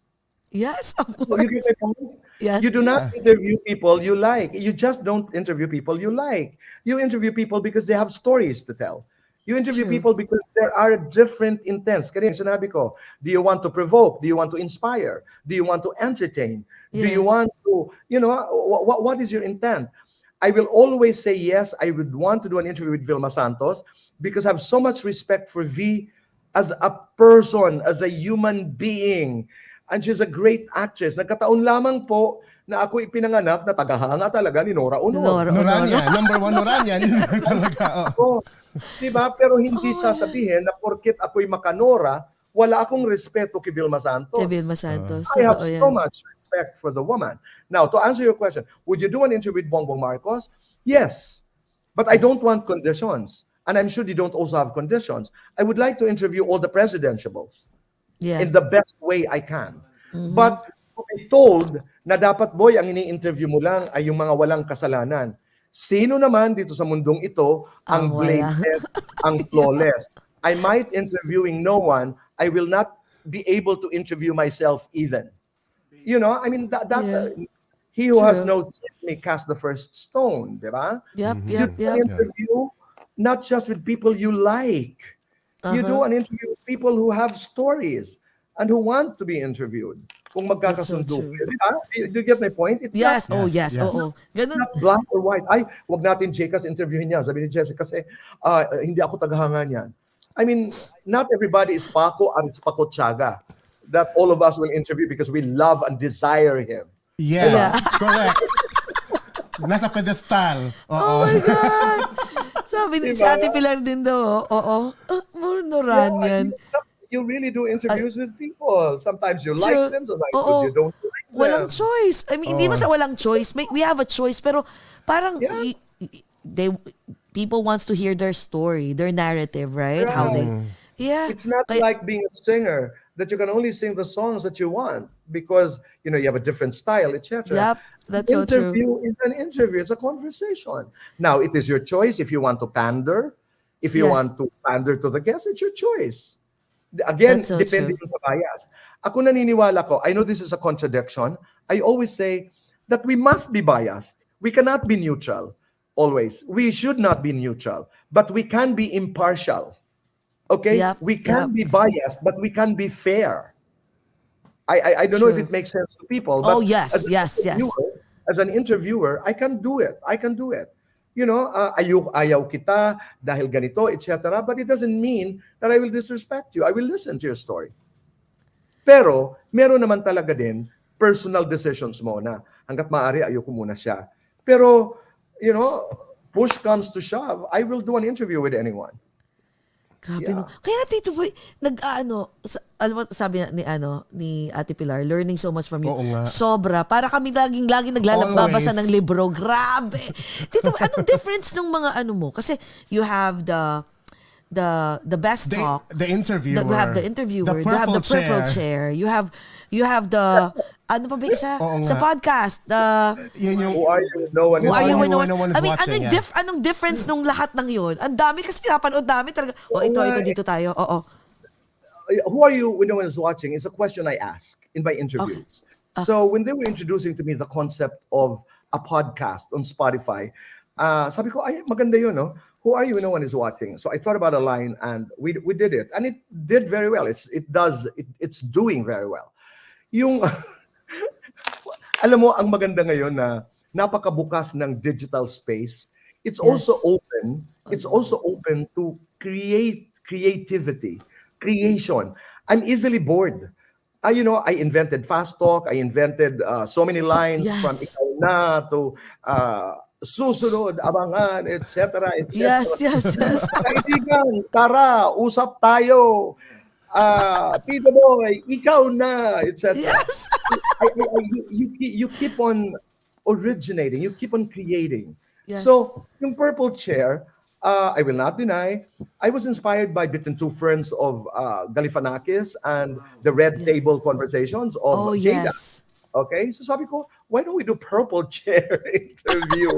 Yes, of So course. you get my point? Yes. You do not interview people you like. You just don't interview people you like. You interview people because they have stories to tell. You interview people because there are different intents. Kaya sinabi ko, do you want to provoke? Do you want to inspire? Do you want to entertain? Do you want to, what is your intent? I will always say yes, I would want to do an interview with Vilma Santos because I have so much respect for V as a person, as a human being. And she's a great actress. Nagkataon lamang po na ako ipinanganak na tagahanga talaga ni Nora Honor. Noranya, number 1 Noranya. Yun talaga. Oh. Diba? Pero hindi sasabihin na porket ako'y makanora, wala akong respeto kay Vilma Santos. Kay Vilma Santos. I have Totoo so yan. much respect for the woman. Now, to answer your question, would you do an interview with Bongbong Marcos? Yes. But I don't want conditions. And I'm sure you don't also have conditions. I would like to interview all the presidentiables in the best way I can. But to be told na dapat, boy, ang ini-interview mo lang ay yung mga walang kasalanan. Sino naman dito sa mundong ito ang blameless, ang flawless? I might interviewing no one. I will not be able to interview myself even. You know, I mean, he who has no sin may cast the first stone, di ba? Yep. You interview not just with people you like. You do an interview with people who have stories and who want to be interviewed. Kung magkakasundo. Do you get my point? It's yes. not, Yes. Oo. Ganun. not black or white. Ay, wag natin Jecas interviewin niya. Sabi ni Jessica kasi hindi ako tagahanga niyan. I mean, not everybody is Paco and it's Paco Tiaga that all of us will interview because we love and desire him. Yes, correct. Nasa pedestal. Oh my God! Sabi ni si Ate Pilar din daw. Oo. Monoran yan. You really do interviews with people. Sometimes you like them, sometimes you don't like them. Walang choice. I mean, hindi mo sa walang choice. We have a choice, pero parang people wants to hear their story, their narrative, right? How they, It's not like being a singer that you can only sing the songs that you want because you have a different style, etc. Yep, that's so true. Interview is an interview. It's a conversation. Now, it is your choice if you want to pander. If you want to pander to the guest, it's your choice. Again, so depending sa bias. Ako naniniwala ko, I know this is a contradiction. I always say that we must be biased. We cannot be neutral, always. We should not be neutral, but we can be impartial. Okay? We can be biased, but we can be fair. I don't know if it makes sense to people. But yes. As an interviewer, I can do it. Ayaw kita dahil ganito, etc. But it doesn't mean that I will disrespect you. I will listen to your story. Pero, meron naman talaga din personal decisions mo na hanggat maaari, ayoko muna siya. Pero, push comes to shove, I will do an interview with anyone. Grabe no. Kaya Tito Boy, sabi ni Ate Pilar, learning so much from you. Sobra. Para kami laging nagbabasa ng libro. Grabe. Tito Boy, anong difference ng mga mo? Kasi you have the best talk. The interviewer. You have the interviewer. You have the purple chair. You have the ano pa ba isa? Sa podcast. Who are you? No one is I mean, anong difference nung lahat ng yun? Ang dami kasi pinapanood namin talaga. Ito dito tayo. Oo. Who are you when no one is watching? Is a question I ask in my interviews. So when they were introducing to me the concept of a podcast on Spotify, sabi ko, ay, maganda yun, no? Who are you when no one is watching? So I thought about a line and we did it. And it did very well. It's doing very well. Alam mo, ang maganda ngayon na napakabukas ng digital space. It's also open. It's also open to creativity, creation. I'm easily bored. I invented fast talk. I invented so many lines from ikaw na to susunod, abangan, etc. etc. Yes. Kaibigan, tara, usap tayo. Tito Boy, ikaw na, etc. Yes. You keep on originating, you keep on creating. Yes. So, yung Purple Chair, I will not deny, I was inspired by Bitten Two Ferns of Galifianakis and the Red Table Conversations of Jada. Yes. Okay, so sabi ko, why don't we do Purple Chair interview?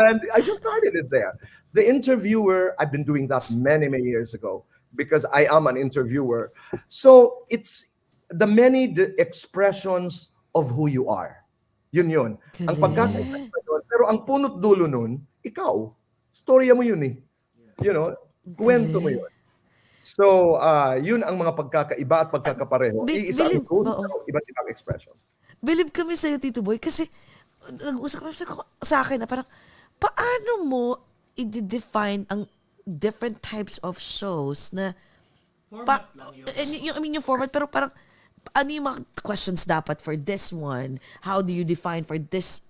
And I just started it there. The interviewer, I've been doing that many years ago because I am an interviewer. So it's the many expressions of who you are. Yun. Ang pagkaka-expression. Pero ang punot dulo nun, ikaw. Storya mo yun eh. Kwento mo yun. So, yun ang mga pagkakaiba at pagkakapareho. Iisa ang tune, iba't ibang expression. Believe kami sa'yo, Tito Boy, kasi nag-usap kami sa akin na parang, paano mo i-define ang different types of shows na Format lang yun. yung format, pero parang, ano yung mga questions dapat for this one? How do you define for this?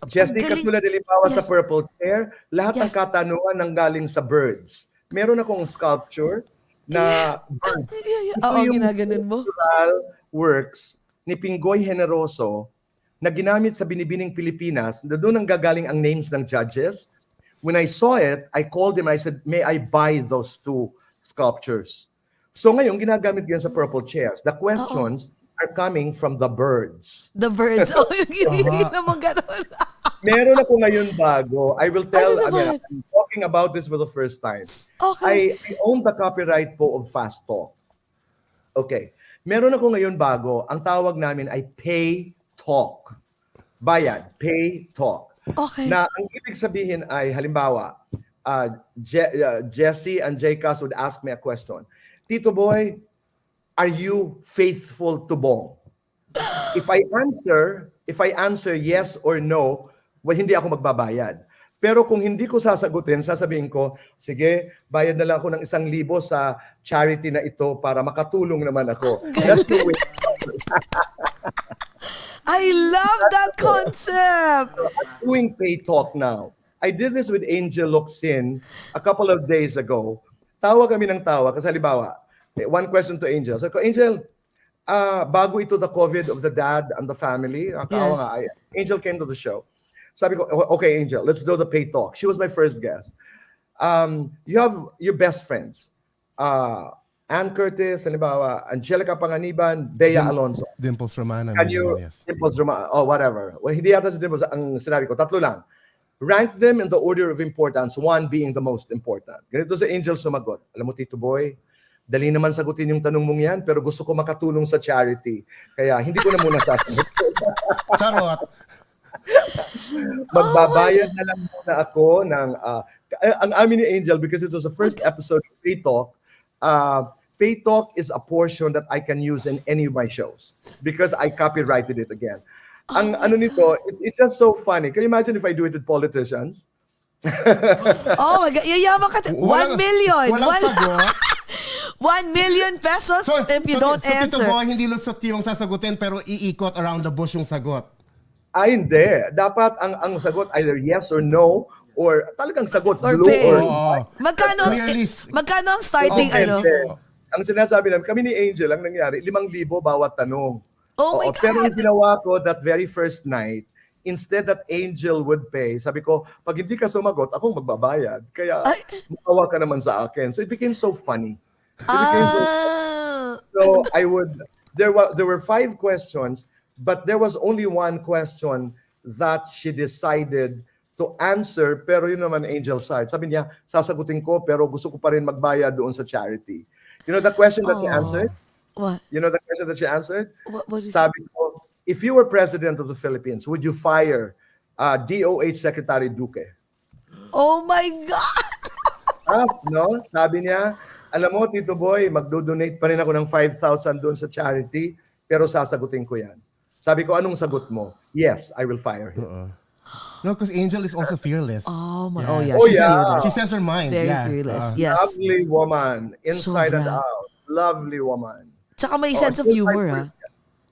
Jessie, katulad halimbawa sa Purple Chair, lahat ng katanungan nanggaling sa birds. Meron akong sculpture na birds. Oo, ginaganon mo. Natural works ni Pingoy Generoso na ginamit sa Binibining Pilipinas, na doon ang gagaling ang names ng judges. When I saw it, I called him, I said, may I buy those 2 sculptures? So ngayon, ginagamit yan sa Purple Chairs. The questions are coming from the birds. The birds. Yung naman ganon. Meron ako ngayon bago. I will tell, I'm talking about this for the first time. Okay. I own the copyright po of Fast Talk. Okay. Meron ako ngayon bago. Ang tawag namin ay Pay Talk. Bayad. Pay Talk. Okay. Na ang ibig sabihin ay, halimbawa, Jessie and Jcas would ask me a question. Tito Boy, are you faithful to Bong? If I answer yes or no, well, hindi ako magbabayad. Pero kung hindi ko sasagutin, sasabihin ko, sige, bayad na lang ako ng 1,000 sa charity na ito para makatulong naman ako. That's the way. I love that concept! I'm doing Pay Talk now. I did this with Angel Locsin a couple of days ago. Tawa kami ng tawa kasi halimbawa, one question to Angel. So, Angel, bago ito the COVID of the dad and the family, Angel came to the show. Sabi ko, okay, Angel, let's do the Pay Talk. She was my first guest. You have your best friends. Ann Curtis, halimbawa, Angelica Panganiban, Bea Alonso. Dimples Romana. Dimples Romana, whatever. Well, hindi yata si Dimples, ang sinabi ko, 3 lang. Rank them in the order of importance, 1 being the most important. Ganito si Angel sumagot. Alam mo, Tito Boy, dali naman sagutin yung tanong mong yan, pero gusto ko makatulong sa charity. Kaya hindi ko na muna sasagot. Charot. Magbabayad na lang muna ako ng ang amin ni Angel, because it was the first episode of Pay Talk. Pay Talk is a portion that I can use in any of my shows because I copyrighted it again. Ang ano nito, it's just so funny. Can you imagine if I do it with politicians? Oh my God, yayaman ka. 1 million. Walang sagot. 1 million pesos if you don't answer. Tito Boy, hindi lusot yung sasagutin pero iikot around the bush yung sagot. Hindi. Dapat ang sagot either yes or no or talagang sagot or blue pay. or Magkano ang starting Ang sinasabi namin, kami ni Angel, ang nangyari, 5,000 bawat tanong. Oh my God. Pero yung ginawa ko that very first night, instead that Angel would pay, sabi ko, pag hindi ka sumagot, akong magbabayad. Kaya makawa ka naman sa akin. So it became so funny. So there were 5 questions, but there was only 1 question that she decided to answer, pero yun naman Angel side. Sabi niya, sasagutin ko, pero gusto ko pa rin magbayad doon sa charity. You know the question that she answered? What? You know the question that she answered? What was it? Sabi ko, if you were president of the Philippines, would you fire DOH Secretary Duque? Oh my God! No? Sabi niya, alam mo, Tito Boy, magdo-donate pa rin ako ng 5,000 doon sa charity, pero sasagutin ko yan. Sabi ko, anong sagot mo? Yes, I will fire him. No, because Angel is also fearless. Oh my! Yeah. Oh yeah. She says her mind. Very fearless. Yes. Lovely woman, inside and out. Lovely woman. Tsaka may sense of humor, ha?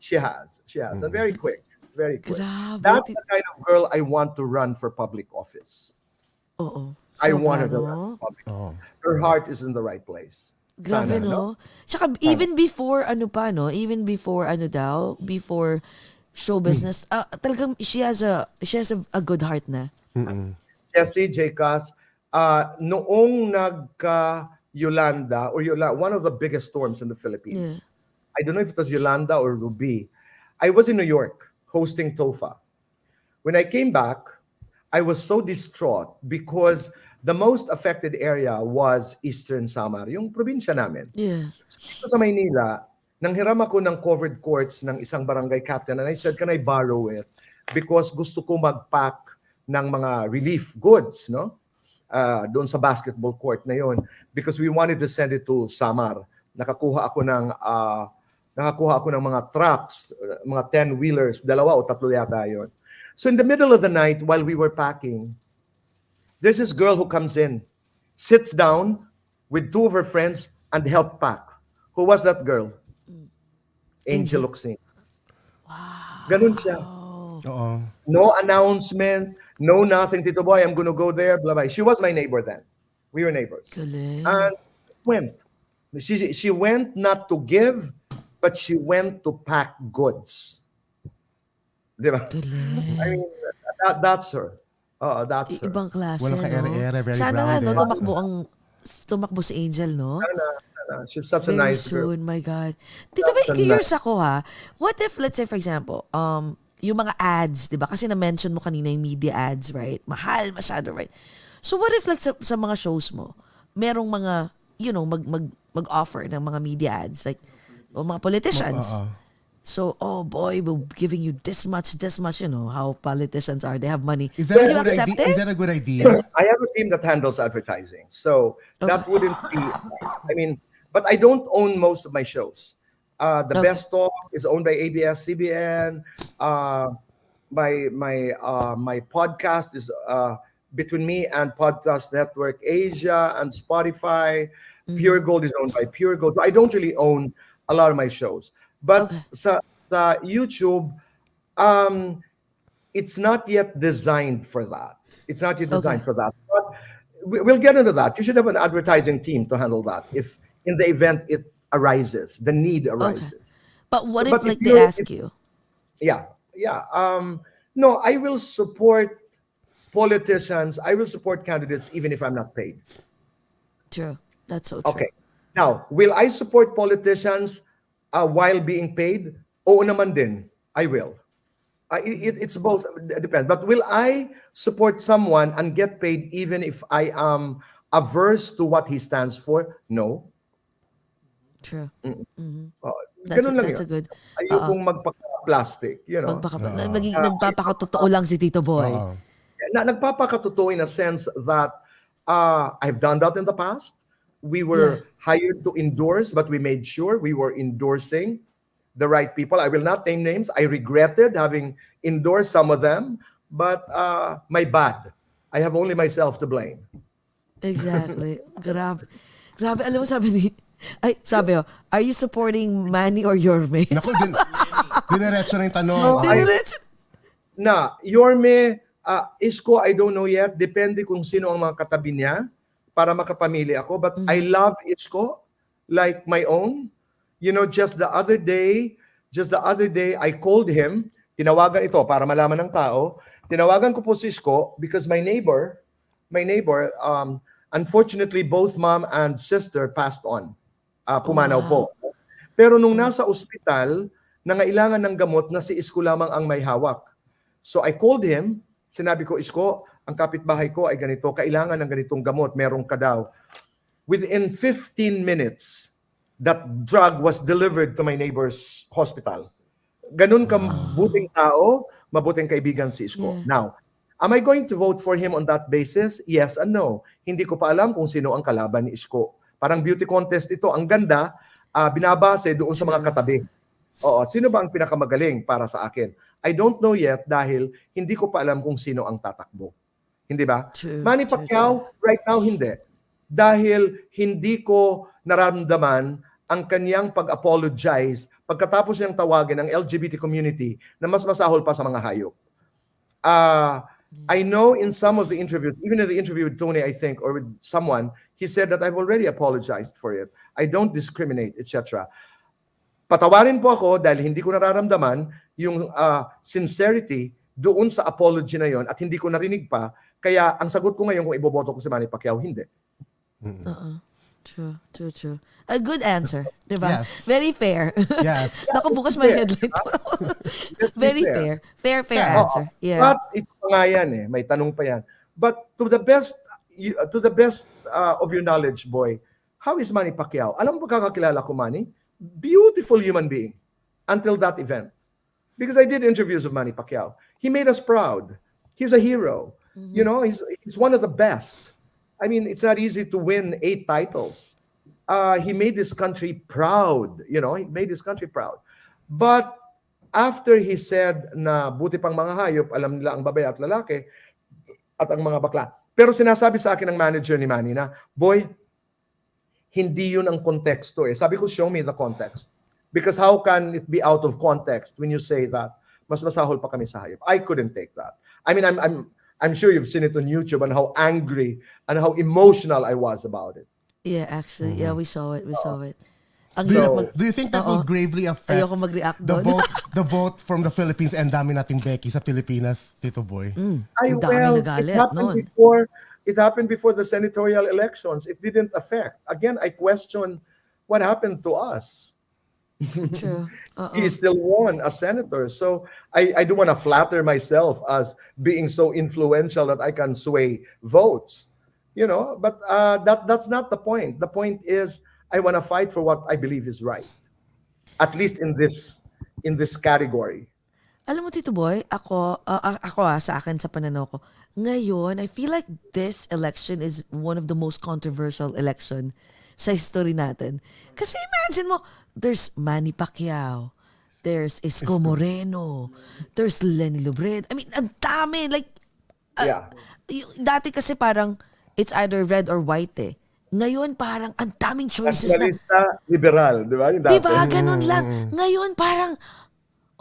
She has. And very quick. Very good. Grabe. That's the kind of girl I want to run for public office. Oo. I Sobra, want her to no? run for public office. Her heart is in the right place. Grabe, Sana, no? Tsaka even before, even before, before show business, talagang she has a good heart na. Jesse, Jcas, noong nagka-Yolanda, one of the biggest storms in the Philippines. I don't know if it was Yolanda or Ruby. I was in New York hosting TOFA. When I came back, I was so distraught because the most affected area was Eastern Samar, yung probinsya namin. Yeah. Dito sa Maynila, nanghiram ako ng covered courts ng isang barangay captain and I said, can I borrow it? Because gusto ko mag-pack ng mga relief goods, no? Doon sa basketball court na yon, because we wanted to send it to Samar. Nakakuha ako ng mga trucks, mga 10-wheelers, 2 o 3 yata yon. So in the middle of the night, while we were packing, there's this girl who comes in, sits down with 2 of her friends and help pack. Who was that girl? Angel Luxing. Wow. Ganun siya. No announcement, no nothing. Tito Boy, I'm gonna go there, blah, blah. She was my neighbor then. We were neighbors. Galing. And went. She went not to give, but she went to pack goods. Diba? Galing. I mean, that's her. That's her. Ibang klase, Walang ka-ere-ere, very Sana nga, no, grounded. tumakbo si Angel, no? Sana. She's such a Very nice girl. soon, my God. Tito, ba, curious ako ha. What if, let's say for example, yung mga ads, di ba? Kasi na-mention mo kanina yung media ads, right? Mahal, masyado, right? So what if like sa mga shows mo, merong mga, mag-offer ng mga media ads, like, o mga politicians. So, oh boy, we're giving you this much, how politicians are. They have money. Is that, Will a you good accept idea? it? Is that a good idea? I have a team that handles advertising. So that wouldn't be, but I don't own most of my shows. The Best Talk is owned by ABS-CBN. My podcast is between me and Podcast Network Asia and Spotify. Pure Gold is owned by Pure Gold. So I don't really own a lot of my shows. But sa YouTube, it's not yet designed for that. It's not yet designed for that. But we'll get into that. You should have an advertising team to handle that if in the event it arises, the need arises. Okay. But what if they ask you? Yeah. No, I will support politicians. I will support candidates even if I'm not paid. True. That's so true. Okay. Now, will I support politicians while being paid? Oo naman din. I will. It's both. It depends. But will I support someone and get paid even if I am averse to what he stands for? No. True. Ganun lang that's yun. a good. Ayokong magpaka-plastic, Nagpapakatotoo lang si Tito Boy. Nagpapakatotoo in a sense that I've done that in the past. We were hired to endorse, but we made sure we were endorsing the right people. I will not name names. I regretted having endorsed some of them, but my bad. I have only myself to blame. Exactly. Grabe. Alam mo, sabi, are you supporting Manny or Yorme? Naku, dinerecho na yung tanong. Yorme, Isko, I don't know yet. Depende kung sino ang mga katabi niya para makapamili ako. But I love Isko like my own. Just the other day, I called him. Tinawagan ito para malaman ng tao. Tinawagan ko po si Isko because my neighbor, unfortunately, both mom and sister passed on. Pumanaw po. Pero nung nasa ospital, nangailangan ng gamot na si Isko lamang ang may hawak. So I called him. Sinabi ko, Isko, ang kapitbahay ko ay ganito, kailangan ng ganitong gamot, meron ka daw. Within 15 minutes, that drug was delivered to my neighbor's hospital. Ganun ka mabuting tao, mabuting kaibigan si Isko. Now, am I going to vote for him on that basis? Yes and no. Hindi ko pa alam kung sino ang kalaban ni Isko. Parang beauty contest ito. Ang ganda, binabase doon sa mga katabi. Oo, sino ba ang pinakamagaling para sa akin? I don't know yet dahil hindi ko pa alam kung sino ang tatakbo. Hindi ba? Manny Pacquiao, right now hindi. Dahil hindi ko nararamdaman ang kanyang pag-apologize pagkatapos niyang tawagin ang LGBT community na mas masahol pa sa mga hayop. I know in some of the interviews, even in the interview with Tony, I think, or with someone, he said that I've already apologized for it. I don't discriminate, etc. Patawarin po ako dahil hindi ko nararamdaman yung sincerity doon sa apology na yon at hindi ko narinig pa. Kaya ang sagot ko ngayon kung iboboto ko si Manny Pacquiao, hindi. True. A good answer, di ba? Yes. Very fair. Yes. Naku, bukas may headline to. Very fair. Fair answer. Yeah. But ito pa nga yan eh. May tanong pa yan. But to the best of your knowledge, boy, how is Manny Pacquiao? Alam mo pagkakakilala ko, Manny? Beautiful human being until that event. Because I did interviews of Manny Pacquiao. He made us proud. He's a hero. You know, he's one of the best. I mean, it's not easy to win 8 titles. He made this country proud. You know, he made this country proud. But after he said na buti pang mga hayop, alam nila ang babae at lalaki at ang mga bakla. Pero sinasabi sa akin ng manager ni Manny na, boy, hindi yun ang konteksto eh. Sabi ko, show me the context. Because how can it be out of context when you say that mas masahol pa kami sa hayop? I couldn't take that. I mean, I'm sure you've seen it on YouTube and how angry and how emotional I was about it. Yeah, actually. Yeah, we saw it. Ang Do hirap you, mag... do you think that will gravely affect Ayoko mag-react doon. the vote from the Philippines and dami nating Becky sa Pilipinas, Tito Boy? Ang dami nagalit noon. It happened before the senatorial elections. It didn't affect. Again, I question what happened to us. True. He still won as senator. So I do want to flatter myself as being so influential that I can sway votes. You know, but that's not the point. The point is I want to fight for what I believe is right. At least in this category. Alam mo, Tito Boy, ako sa akin, sa pananaw ko, ngayon, I feel like this election is one of the most controversial election sa history natin. Kasi imagine mo, there's Manny Pacquiao, there's Isko Moreno, there's Lenny Lobredo. I mean, ang dami. Like, dati kasi parang, it's either red or white eh. Ngayon parang ang daming choices na. Nationalista, liberal, di ba? Diba? Ganun lang. Ngayon parang,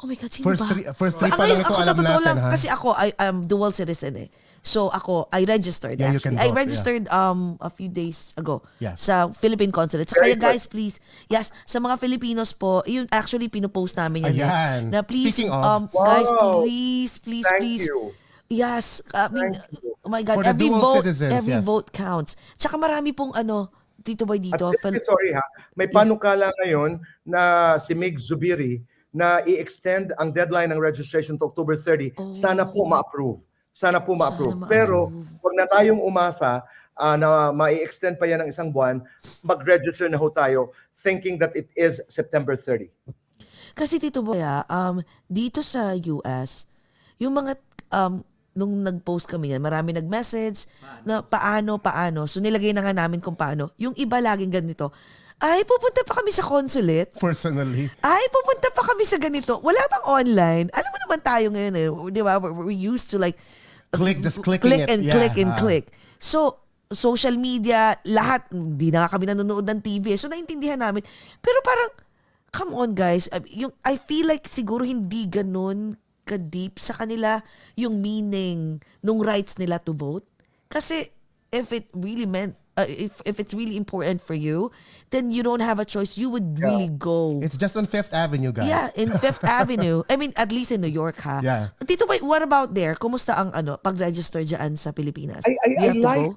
oh my God, sino ba? First three pa lang ito, alam natin, ha? Kasi ako, I'm dual citizen eh. So ako, I registered actually. I registered a few days ago sa Philippine Consulate. So kaya guys, please, sa mga Filipinos po, yun actually pinopost namin yan. Ayan. Na please, Speaking of, guys, please. Thank you. Yes, I mean, oh my God, For the every dual vote, citizens, every yes. vote counts. Tsaka marami pong Tito Boy dito. Sorry ha, may panukala ngayon na si Mig Zubiri na i-extend ang deadline ng registration to October 30. Sana po ma-approve. Pero wag na tayong umasa na ma-extend pa yan ng isang buwan, mag-register na ho tayo thinking that it is September 30. Kasi Tito Boy, dito sa US, yung mga nung nag-post kami yan, marami nag-message na paano. So nilagay na nga namin kung paano. Yung iba laging ganito, ay pupunta pa kami sa consulate. Personally. Ay pupunta pa kami sa ganito. Wala bang online? Alam mo naman tayo ngayon eh, di ba? We're used to like click and click. So social media, lahat, hindi na kami nanonood ng TV. So naintindihan namin. Pero parang, come on guys, I feel like siguro hindi ganun ka-deep sa kanila yung meaning nung rights nila to vote. Kasi if it really meant, if it's really important for you, then you don't have a choice. You would really go. It's just on 5th Avenue, guys. Yeah, in 5th Avenue. I mean, at least in New York, ha? Yeah. Tito Boy, what about there? Kumusta ang pag-register dyan sa Pilipinas? I like,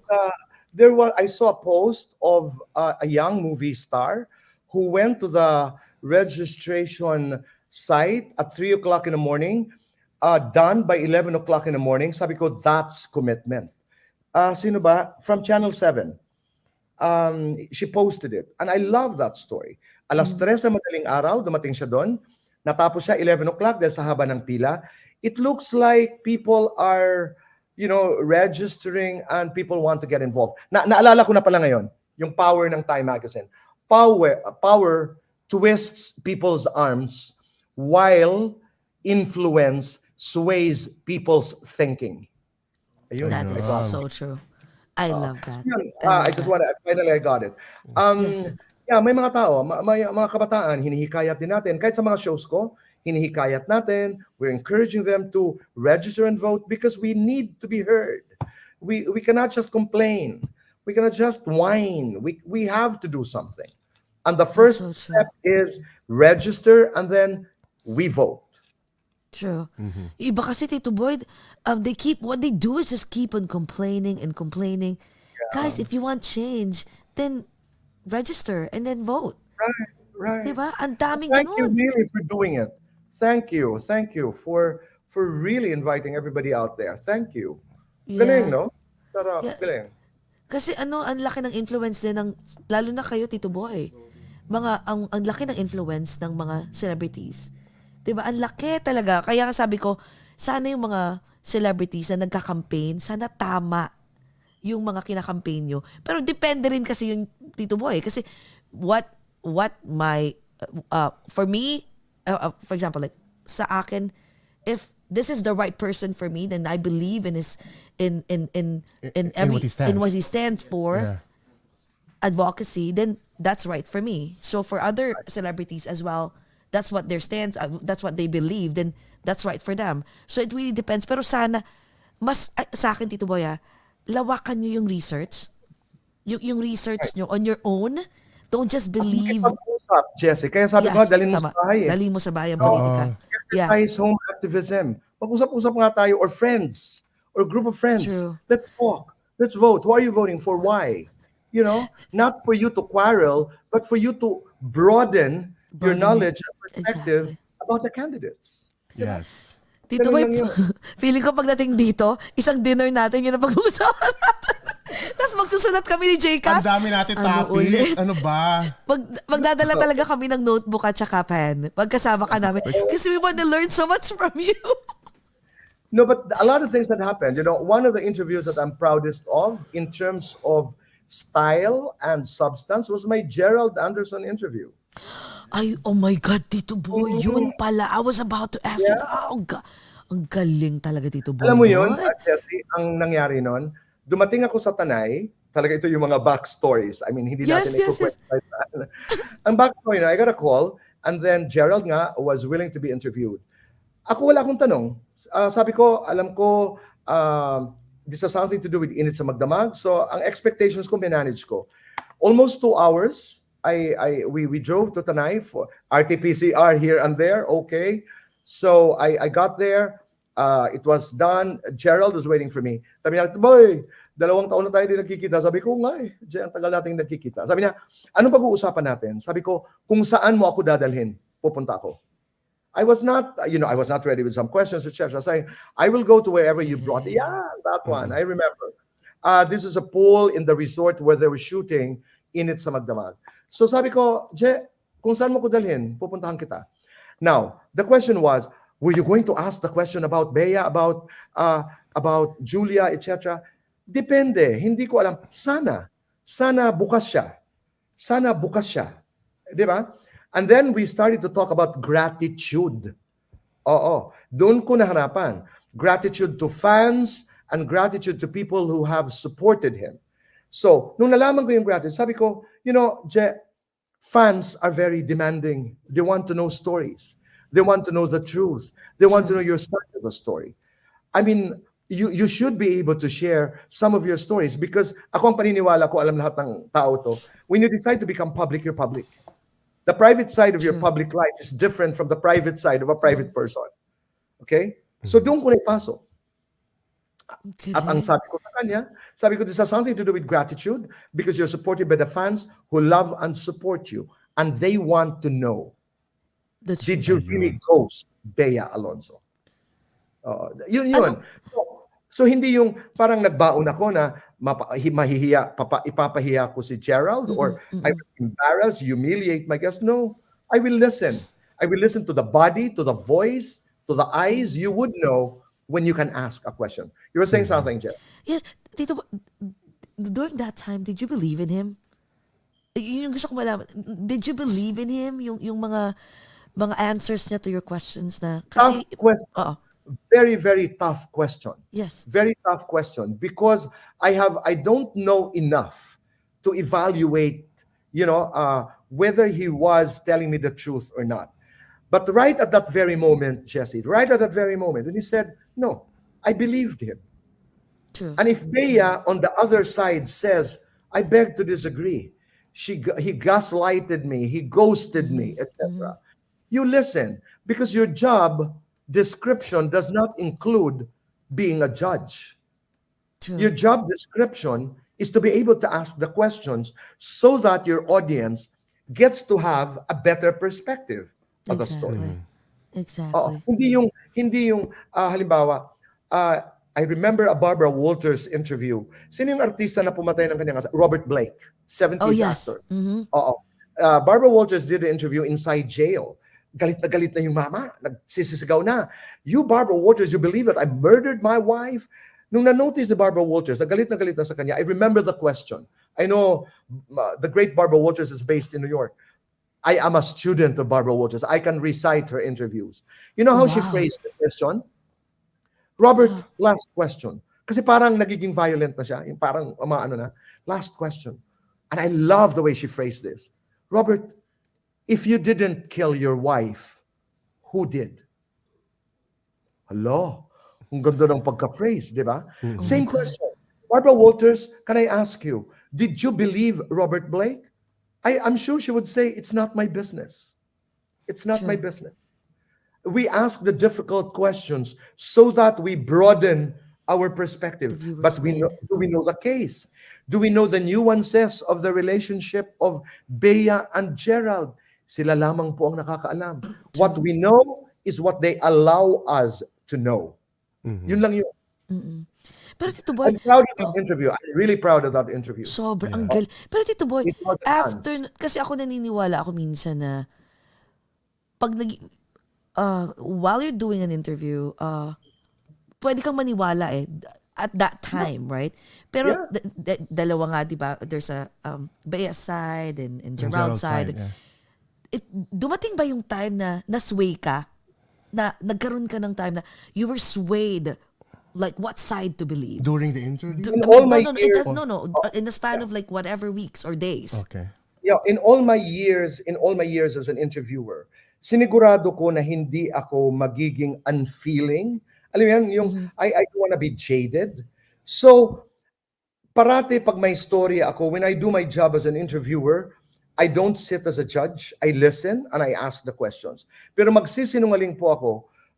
I saw a post of a young movie star who went to the registration site at 3 o'clock in the morning, done by 11 o'clock in the morning. Sabi ko, that's commitment. Sino ba? From Channel 7. She posted it. And I love that story. Alas 3 na madaling araw, dumating siya doon. Natapos siya 11 o'clock dahil sa haba ng pila. It looks like people are, registering and people want to get involved. Naalala ko na pala ngayon, yung power ng Time Magazine. Power twists people's arms while influence sways people's thinking. Ayun. That is so true. I love that. I just want to, finally I got it. Yeah, may mga tao, may mga kabataan, hinihikayat din natin. Kahit sa mga shows ko, hinihikayat natin. We're encouraging them to register and vote because we need to be heard. We cannot just complain. We cannot just whine. We have to do something. And the first so true. step is register and then we vote. True. Iba kasi, Tito Boy, what they do is just keep on complaining and complaining. Guys, if you want change, then register and then vote. Right. Diba? Ang daming Thank you ganun. really for doing it. Thank you for really inviting everybody out there. Thank you. Galing, no? Sarap, Yeah. galing. Kasi ang laki ng influence din ng, lalo na kayo, Tito Boy. Ang laki ng influence ng mga celebrities. Diba? Ang laki talaga. Kaya sabi ko, sana yung mga celebrities na nagka-campaign, sana tama yung mga kinakampaign nyo. Pero depende rin kasi yung Tito Boy. Kasi what my, for me, for example, like, sa akin, if this is the right person for me, then I believe in his, in what he stands for, advocacy, then that's right for me. So for other celebrities as well, that's what their stands, that's what they believe, then that's right for them. So it really depends. Pero sana, mas, sa akin, Tito Boy, lawakan nyo yung research. Yung research nyo on your own. Don't just believe. Pag-usap, Jesse. Kaya sabi ko, dalhin mo tama. sa bahay. Dalhin mo sa bahay ang politika. Yeah. Exercise home activism. Mag-usap-usap nga tayo or friends or group of friends. True. Let's talk. Let's vote. Who are you voting for? Why? You know, not for you to quarrel, but for you to broaden your knowledge and perspective about the candidates. Yes. Tito Boy, feeling ko pagdating dito, isang dinner natin yun ang pag-uusapan natin. Tapos magsusulat kami ni J-Cast. Ang dami natin topic. Ano ba? Magdadala talaga kami ng notebook at saka pen. Magkasama ka namin. Kasi we want to learn so much from you. No, but a lot of things that happened. You know, one of the interviews that I'm proudest of in terms of style and substance was my Gerald Anderson interview. Ay, oh my God, Tito Boy. Yun pala. I was about to ask you. Ang galing talaga, Tito Boy. Alam mo yun, Jesse, ang nangyari nun, dumating ako sa Tanay, talaga ito yung mga backstories. I mean, hindi natin ikukwento. Ang backstory na, I got a call, and then Gerald nga was willing to be interviewed. Ako wala akong tanong. Sabi ko, alam ko, this has something to do with init sa magdamag. So, ang expectations ko, minanage ko. Almost 2 hours, we drove to Tanay for RT-PCR here and there. Okay. So, I got there. It was done. Gerald was waiting for me. Sabi niya, boy, 2 taon na tayo din nagkikita. Sabi ko, nga ang tagal natin nagkikita. Sabi niya, anong pag-uusapan natin? Sabi ko, kung saan mo ako dadalhin, pupunta ako. I was not ready with some questions, etc. Saying, I will go to wherever you brought. Yeah, that one. I remember. This is a pool in the resort where they were shooting init sa magdamag. So sabi ko, kung saan mo ko dalhin, pupuntahan kita. Now, the question was, were you going to ask the question about Bea, about Julia, etc.? Depende. Hindi ko alam. Sana bukas siya. Sana bukas siya. Di ba? And then we started to talk about gratitude. Oo. Doon ko nahanapan. Gratitude to fans and gratitude to people who have supported him. So, nung nalaman ko yung gratitude, sabi ko, fans are very demanding. They want to know stories. They want to know the truth. They want to know your side of the story. I mean, you should be able to share some of your stories because ako ang paniniwala ko, alam lahat ng tao to, when you decide to become public, you're public. The private side of your public life is different from the private side of a private person. Okay? So doon ko na ipasok. At ang sabi ko sa kanya, this has something to do with gratitude because you're supported by the fans who love and support you. And they want to know, did you really ghost Bea Alonzo? Yun. So hindi yung parang nagbaon ako na ipapahiya ko si Gerald or I will embarrass, humiliate my guest. No, I will listen. I will listen to the body, to the voice, to the eyes. You would know when you can ask a question. You were saying something, Jeff. Yeah, Tito, during that time, did you believe in him? Yung gusto ko malaman, did you believe in him? Yung mga answers niya to your questions na kasi very, very tough question. Yes. Very tough question because I don't know enough to evaluate, whether he was telling me the truth or not. But right at that very moment, Jesse, right at that very moment, when he said, no, I believed him. True. And if Bea on the other side says, I beg to disagree, he gaslighted me, he ghosted me, etc. You listen, because your job description does not include being a judge. True. Your job description is to be able to ask the questions so that your audience gets to have a better perspective of the story. Exactly. Hindi yung halimbawa, I remember a Barbara Walters interview. Sino yung artista na pumatay ng kanyang Robert Blake, 70s actor. Oo. Barbara Walters did an interview inside jail. Galit na yung mama. Nagsisisigaw na. You, Barbara Walters, you believe that I murdered my wife? Nung na-notice ni Barbara Walters, na galit na sa kanya, I remember the question. I know the great Barbara Walters is based in New York. I am a student of Barbara Walters. I can recite her interviews. You know how she phrased the question? Robert, last question. Kasi parang nagiging violent na siya. Yung parang na. Last question. And I love the way she phrased this. Robert, if you didn't kill your wife, who did? Hello. Ang ganda ng pagka-phrase, di ba? Same question. Barbara Walters, can I ask you, did you believe Robert Blake? I'm sure she would say, it's not my business. It's not my business. We ask the difficult questions so that we broaden our perspective. But do we know the case? Do we know the nuances of the relationship of Bea and Gerald? Sila lamang po ang nakakaalam. What we know is what they allow us to know. Yun lang yun. Pero Tito Boy, I'm proud of that interview. I'm really proud of that interview. sobrang galing. Pero Tito Boy, It was a chance. kasi ako naniniwala ako minsan na pag while you're doing an interview, pwede kang maniwala at that time, right? Pero dalawa nga, di ba? There's a Bea side and Gerald side. Dumating ba yung time na nasway ka? Na nagkaroon ka ng time na you were swayed, like what side to believe? During the interview? In the span of like whatever weeks or days. Okay. Yeah, in all my years as an interviewer, sinigurado ko na hindi ako magiging unfeeling. Alam mo yan, yung I don't wanna be jaded. So, parati pag may story ako, when I do my job as an interviewer, I don't sit as a judge. I listen and I ask the questions. Pero magsisinungaling po ako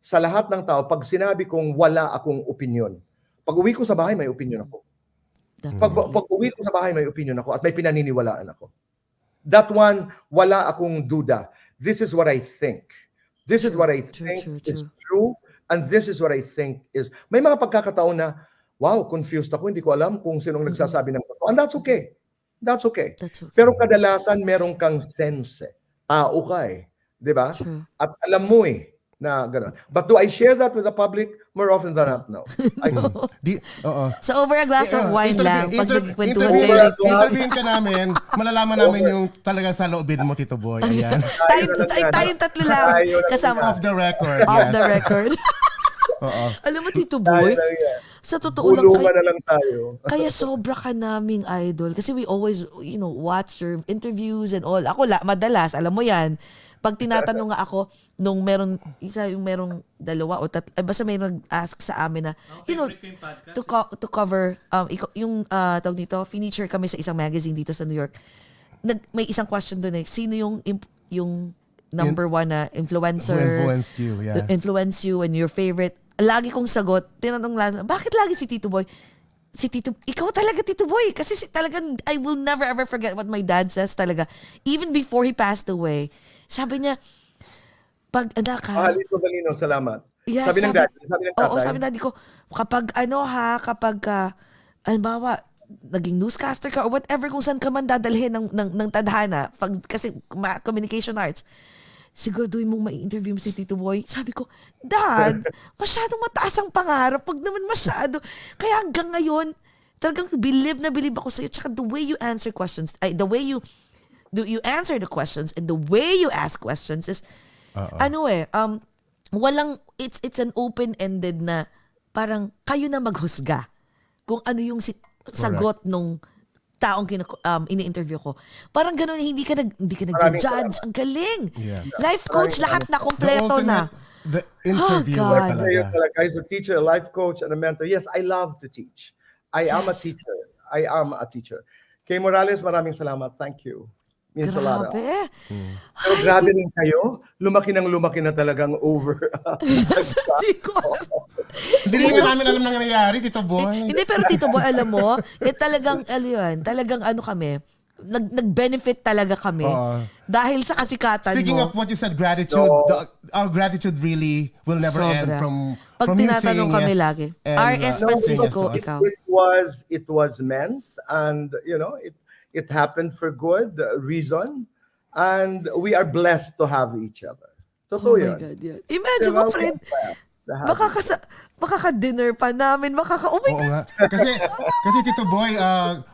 sa lahat ng tao pag sinabi kong wala akong opinion. Pag uwi ko sa bahay, may opinion ako. Pag uwi ko sa bahay, may opinion ako at may pinaniniwalaan ako. That one, wala akong duda. This is what I think. This is what I think is true. And this is what I think is... May mga pagkakataon na, wow, confused ako. Hindi ko alam kung sinong nagsasabi ng totoo. And that's okay. That's okay. Pero kadalasan, meron kang sense. Tao ka Di ba? At alam mo na gano'n. But do I share that with the public? More often than not, no. So over a glass of wine lang, pag nagkwentuhan kayo. Interviewin ka namin, malalaman namin yung talagang sa loobin mo, Tito Boy. Ayan. Tayong tatlo lang kasama. Off the record. Off the record. Alam mo, Tito Boy, sa totoo lang, na lang tayo. Kaya sobra ka naming idol. Kasi we always, watch your interviews and all. Ako, madalas, alam mo yan, pag tinatanong nga ako, nung merong dalawa o basta may nag-ask sa amin na, to cover, yung tawag nito, feature kami sa isang magazine dito sa New York. May isang question doon sino yung number one na influencer? Who influenced you, and your favorite. Lagi kong sagot, tinanong lang, bakit lagi si Tito Boy? Ikaw talaga, Tito Boy. Kasi talagang, I will never ever forget what my dad says talaga. Even before he passed away, sabi niya, pag anak ha. Galino, salamat. Yeah, sabi ng tatay. Oo, sabi ng daddy ko, kapag halimbawa, naging newscaster ka or whatever kung saan ka man dadalhin ng tadhana, kasi communication arts, siguraduhin mong mai-interview mo si Tito Boy. Sabi ko, Dad, masyadong mataas ang pangarap. Pag naman masyado. Kaya hanggang ngayon, talagang believe ako sa'yo. Tsaka the way you answer questions, the way you answer the questions and the way you ask questions is, walang, it's an open-ended na parang kayo na maghusga kung ano yung sagot nung taong ini-interview ko. Parang gano'n, hindi ka nag-judge. Ang galing. Yes. Life coach, lahat na kompleto na. The interviewer God. talaga. As a teacher, a life coach, and a mentor. Yes, I love to teach. I am a teacher. Kay Morales, maraming salamat. Thank you. Means a lot. Grabe. Pero grabe rin kayo. Lumaki na talagang over. Hindi ko alam. Hindi rin namin alam nang nangyayari, Tito Boy. Hindi, pero Tito Boy, alam mo, talagang kami, nag-benefit talaga kami. Dahil sa kasikatan Speaking mo. of what you said, gratitude, our gratitude really will never end from Pag you tinatanong saying kami yes lagi. and, R.S. Francisco, saying yes to us. ikaw. It was meant, and it happened for good reason, and we are blessed to have each other. Totoo Oh my yan. God, yeah. Imagine mo, friend, makaka-dinner pa namin, oh my Oo God. nga. Kasi Tito Boy,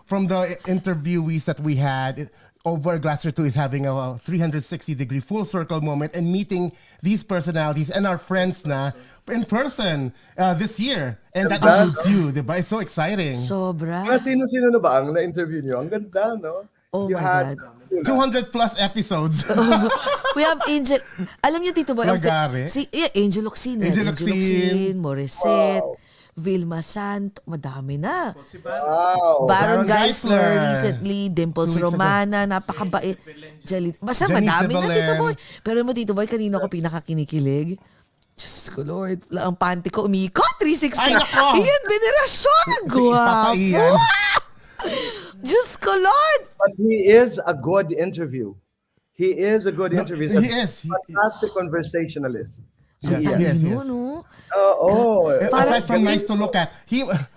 from the interviewees that we had, over a glass or two is having a 360-degree full circle moment and meeting these personalities and our friends na in person this year. And that includes you, diba? It's so exciting. Sobra. Mga sino-sino na ba ang na-interview nyo? Ang ganda, no? Oh You my had, God. 200 plus episodes. We have Angel. Alam niyo, Tito Boy, Magari. Angel Locsin. Angel Locsin. Morissette, Vilma Sant, madami na. wow. Baron Baron Geisler Geisler. recently, Dimples 2 weeks ago. Romana, napakabait. Basta Janice madami de na, Tito Belen. Boy. Pero mo, Tito Boy, kanina ko pinakakinikilig. Diyos ko, Lord. Ang panty ko umikot, 360. Ay, nako! Iyan, venerasyon. Ang Si Papa Ian. Diyos ko, Lord. But he is a good interview. He is a good interview. he is. Fantastic conversationalist. Yes. No? Aside from nice to look at,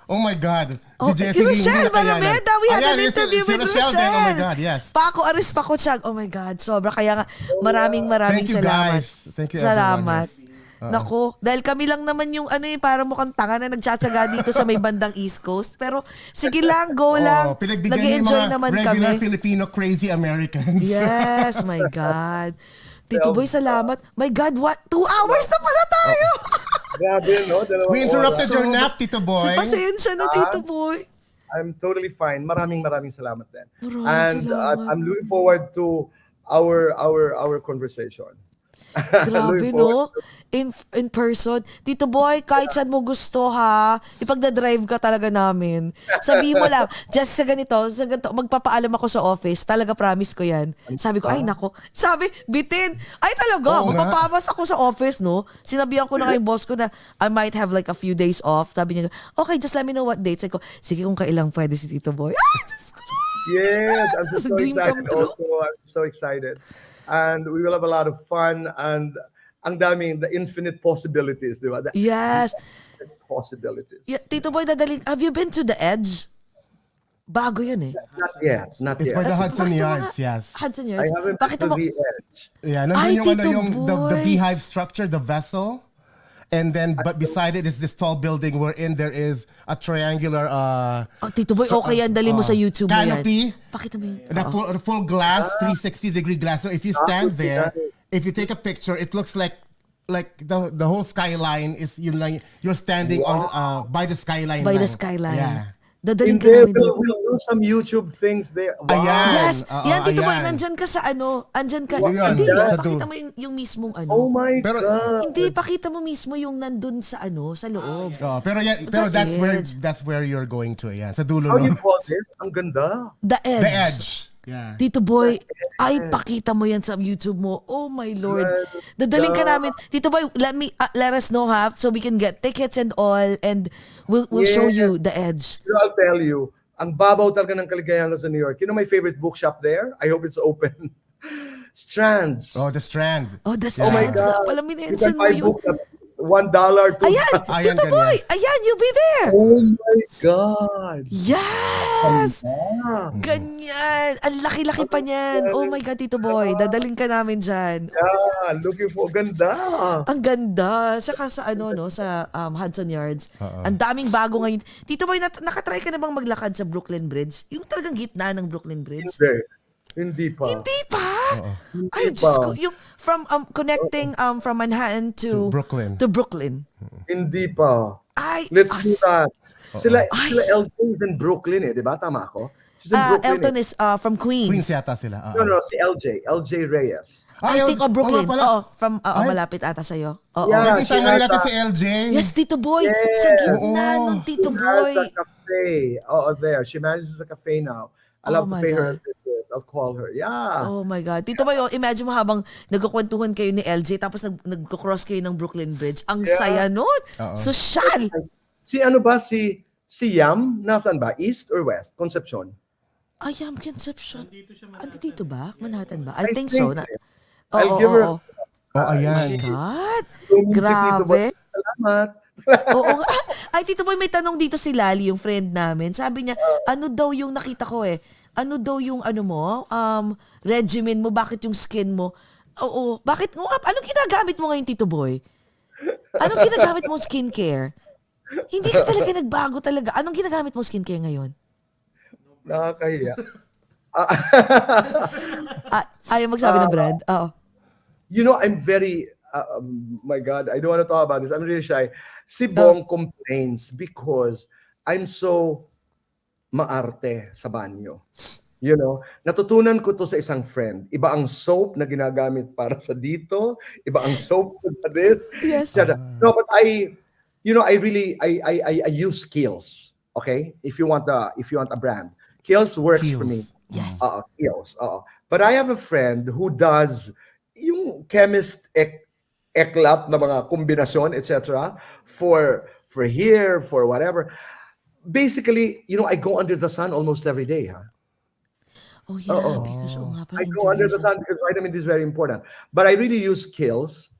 oh my God. Oh, Si si Rochelle Barameda, we had an interview with Rochelle. Oh my God, yes. Paco Aris Pakutsag, oh my God, sobra. Kaya nga, maraming Thank you, salamat. guys. Thank you, Salamat. everyone. Nako, dahil kami lang naman yung para mukhang tanga na nagtsatsaga dito sa may bandang East Coast. Pero sige lang, go lang. Pinagbigyan yung Nag-enjoy mga naman regular kami. Filipino crazy Americans. Yes, my God. Tito Boy, salamat. My God, what? 2 hours na pala tayo. Grabe, no? Dalawang We interrupted oras. your nap, Tito Boy. Pasensya na, Tito Boy. I'm totally fine. Maraming salamat din. Maraming salamat. I'm looking forward to our conversation. Grabe, no? In person. Tito Boy, kahit saan mo gusto, ha? Ipagdadrive ka talaga namin. Sabihin mo lang, just sa ganito, magpapaalam ako sa office. Talaga, promise ko yan. Sabi ko, ay, nako. Sabi, bitin. Ay, talaga, magpapamas ako sa office, no? Sinabihan ko na kay boss ko na I might have like a few days off. Sabi niya, okay, just let me know what dates. Sabi ko, sige kung kailang pwede si Tito Boy. Ay, Diyos ko. Yes, I'm so Dream come excited true. also. I'm so excited. And we will have a lot of fun and ang daming the infinite possibilities, di ba? The Yes. infinite possibilities. Yeah, Tito Boy, have you been to the Edge? Bago yun eh. Not It's yet. by the Hudson Bakit Yards, naman? yes. Hudson I Yards. haven't Bakit been to mo? the edge. Yeah, Ay, nandun Tito the Boy. beehive structure, the vessel. And then, but beside it is this tall building wherein there is a triangular Tito Boy, okay yan. Dali mo sa YouTube mo yan. canopy. Pakita mo yun. Na full glass, 360-degree glass. So if you stand there, if you take a picture, it looks like the whole skyline is you're standing on by the skyline. By the lang. skyline. Yeah. Dadaling In ka there, namin dito. we'll do some YouTube things there. Wow. Ayan. Yes. Yan, Tito Boy, ayan. nandyan ka sa andyan ka. Yun, Hindi, sa pakita two. mo yung mismong Oh my Pero- God. Hindi, pakita mo mismo yung nandun sa sa loob. Pero The that's where you're going to. Yeah. Sa dulo. How no? you call this? Ang ganda. The Edge. The edge. Yeah. Tito Boy, ay pakita mo yan sa YouTube mo. Oh my Lord. Dadaling ka namin. Tito Boy, let us know ha so we can get tickets and all and we'll show you The Edge. You know, I'll tell you, ang babaw talaga ng kaligayahan ko sa New York. You know my favorite bookshop there? I hope it's open. Strands. Oh, the Strand. Oh, the Oh my Strands. God. Pala You minention can mo buy yun. books at $1, $2. Ayan, Ayan, Tito ganyan. Boy. Ayan, you'll be there. Oh my God. Yes! Ganyan. Ang laki-laki pa niyan. Oh my God, Tito Boy. Dadaling ka namin dyan. Yeah, looking for ganda. Ang ganda. Saka sa sa Hudson Yards. Ang daming bago ngayon. Tito Boy, nakatry ka na bang maglakad sa Brooklyn Bridge? Yung talagang gitna ng Brooklyn Bridge? Hindi pa. Hindi pa? Ay, Hindi Diyos pa. ko. Yung from connecting from Manhattan To Brooklyn. To Brooklyn. Hindi pa. Ay, Let's do that. Sila Ay. LJ is in Brooklyn di ba? Tama ako? She's in Brooklyn. Elton is from Queens. Queens yata sila. No, si LJ Reyes. I think of Brooklyn. Oo nga pala. From malapit ata sa'yo. Oo. Yeah. Pwede sama rin natin si LJ. Yes, Tito Boy. Yes. Sa gitna nung Tito Boy. Has a cafe. There. She manages a cafe now. I'll have to my pay her a God. visit. I'll call her. Yeah. Oh my God. Tito Boy, imagine mo habang nagkukwentuhan kayo ni LJ tapos nagko-cross kayo ng Brooklyn Bridge. Ang saya nun. Sosyal. Si ano ba? Si Yam? Nasaan ba? East or West? Concepcion? I am Conception. Dito ba? Manhattan ba? I I think think so. I'll give her. Ayan. God. Tito Grabe. Boy, salamat. Oo nga. Ay, Tito Boy, may tanong dito si Lali, yung friend namin. Sabi niya, ano daw yung nakita ko ano daw yung regimen mo, bakit yung skin mo? Oo, bakit mo? Anong ginagamit mo ngayon, Tito Boy? Anong ginagamit mo skincare? Hindi ka talaga nagbago talaga. Anong ginagamit mo skincare ngayon? Nakakahiya. Ayaw magsabi ng brand? Oo. You know, I'm very, my God, I don't want to talk about this. I'm really shy. Si Bong complains because I'm so maarte sa banyo. You know, natutunan ko to sa isang friend. Iba ang soap na ginagamit para sa dito. Iba ang soap for this. Yes. No, but I use Kiehl's. Okay, if you want a brand, Kiehl's works for me. Yes. Kiehl's. But I have a friend who does yung chemist eklat na mga kombinasyon, etc. For hair, for whatever. Basically, I go under the sun almost every day, huh? Oh, yeah. Because, I go under the sun because vitamin D is very important. But I really use Kiehl's.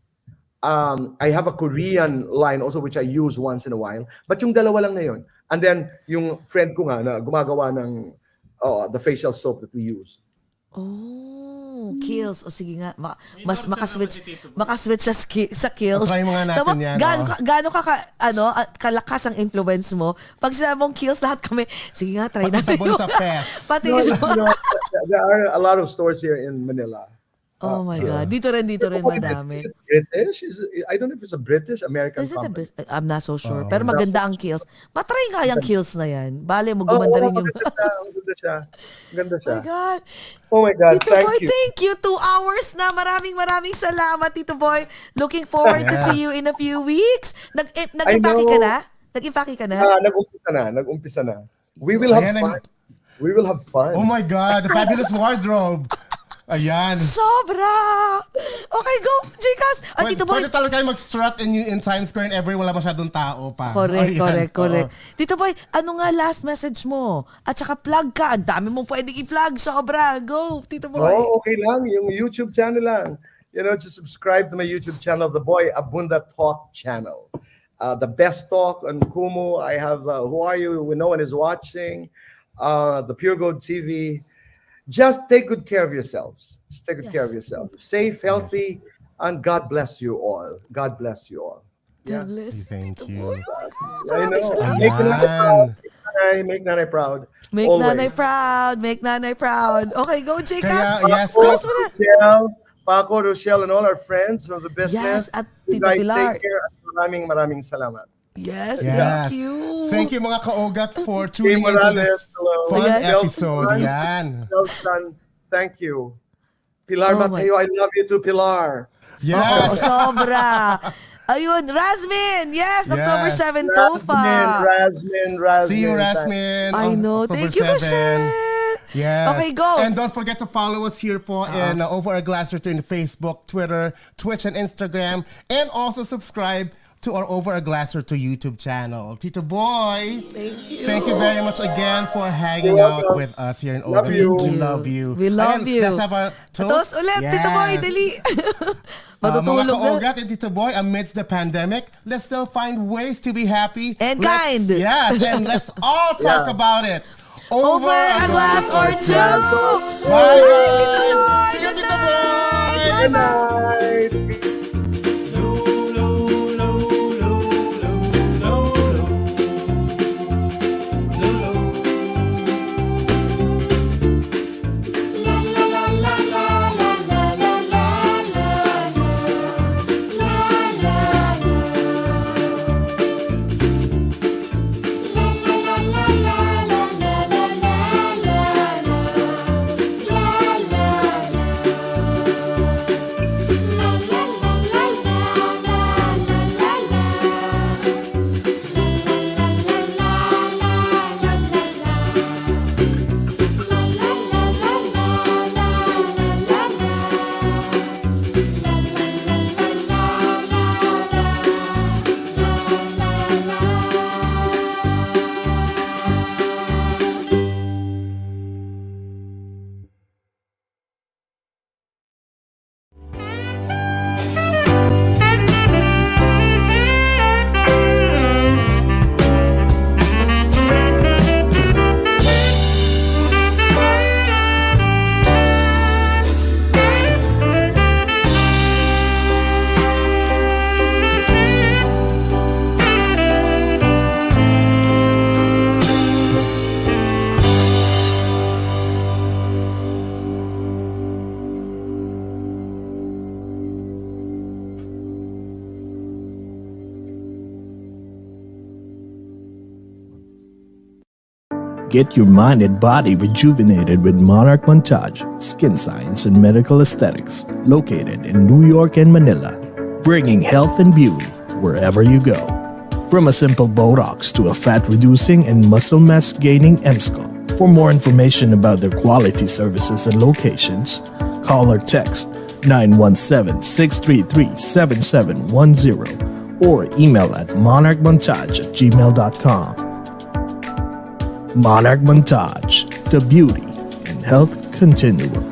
I have a Korean line also which I use once in a while. But yung dalawa lang na yun. And then, yung friend ko nga na gumagawa ng the facial soap that we use. Oh, Kiehl's. O sige nga, mas makaswitch sa Kiehl's. Try mo nga natin yan. Gaano kalakas ang influence mo? Pag sinabi mong Kiehl's, lahat kami, sige nga, try natin. Sabon sa pest. Pati There are a lot of stores here in Manila. Oh my God. Dito rin madami. Is it British? I don't know if it's a British, American Is it company. I'm not so sure. Pero maganda ang Kiehl's. Matry nga yung Kiehl's na yan. Bale mo, gumanda rin yung... Ganda siya. Oh my God. Oh my God, Tito thank Boy, you. thank you. 2 hours na. Maraming salamat, Tito Boy. Looking forward to see you in a few weeks. Nag-impake ka na? Nag-impake ka na? Nag-umpisa na. We will have fun. We will have fun. Oh my God, the fabulous wardrobe. Ayan. Sobra! Okay, go, Jcas! Tito Boy. Pwede talaga kayo mag-strut in Times Square and everywhere wala masyadong tao pa. Correct. Tito Boy, ano nga last message mo? At saka plug ka. Ang dami mong pwedeng i-plug. Sobra. Go, Tito Boy. Okay lang. Yung YouTube channel lang. Just subscribe to my YouTube channel, The Boy Abunda Talk channel. The best talk on Kumu. I have Who Are You When No One Is Watching. The Pure Gold TV. Just take good care of yourselves. Just take good care of yourselves. Safe, healthy, and God bless you all. God bless you all. God bless you, Thank Tito you. Boy. I know. Make Nanay proud. Make Always. Nanay proud. Make Nanay proud. Okay, go, Jcas. Kaya, yes, Close mo na. Paco, Rochelle, and all our friends from the Yes, business. at You Tito guys Pilar. take care. Maraming salamat. Yes, Yes. thank you. Thank you mga ka-OGOT for tuning into Morales, this hello. fun Yes. episode. Yan. Nelson, thank you. Pilar Oh Mateo, I love you too, Pilar. Oo, Yes. sobra. Ayun, Rasmin. Yes, October 7, Tofa. Rasmin. See you, Rasmin. I know. October Thank you, 7. Michelle. Yes. Okay, go. And don't forget to follow us here po in Over a Glass or in Facebook, Twitter, Twitch, and Instagram. And also subscribe to our Over a Glass or to YouTube channel. Tito Boy, thank you very much again for hanging out with us here in Over. you. We love you. We love you. Let's have a toast. Toast ulit, Tito Boy. Dali. Matutulog mga na. ka-OGOT and Tito Boy, amidst the pandemic, let's still find ways to be happy. And kind. Yes, and let's all talk about it. Over a glass or two. Bye, Tito guys. Boy. See you, Good Tito Boy. night. Good night. Get your mind and body rejuvenated with Monarch Montage, Skin Science and Medical Aesthetics, located in New York and Manila, bringing health and beauty wherever you go. From a simple Botox to a fat-reducing and muscle mass gaining MSCO. For more information about their quality services and locations, call or text 917-633-7710 or email at monarchmontage@gmail.com. Monarch Montage, the beauty and health continuum.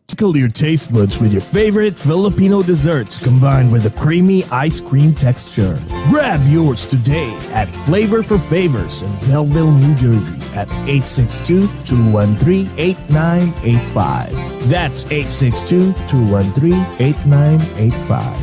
Tickle your taste buds with your favorite Filipino desserts combined with a creamy ice cream texture. Grab yours today at Flavor for Favors in Belleville, New Jersey at 862-213-8985. That's 862-213-8985.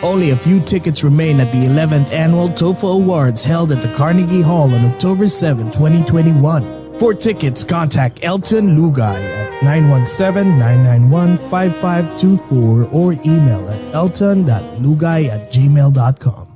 Only a few tickets remain at the 11th Annual TOEFL Awards held at the Carnegie Hall on October 7, 2021. For tickets, contact Elton Lugay at 917-991-5524 or email at elton.lugay@gmail.com.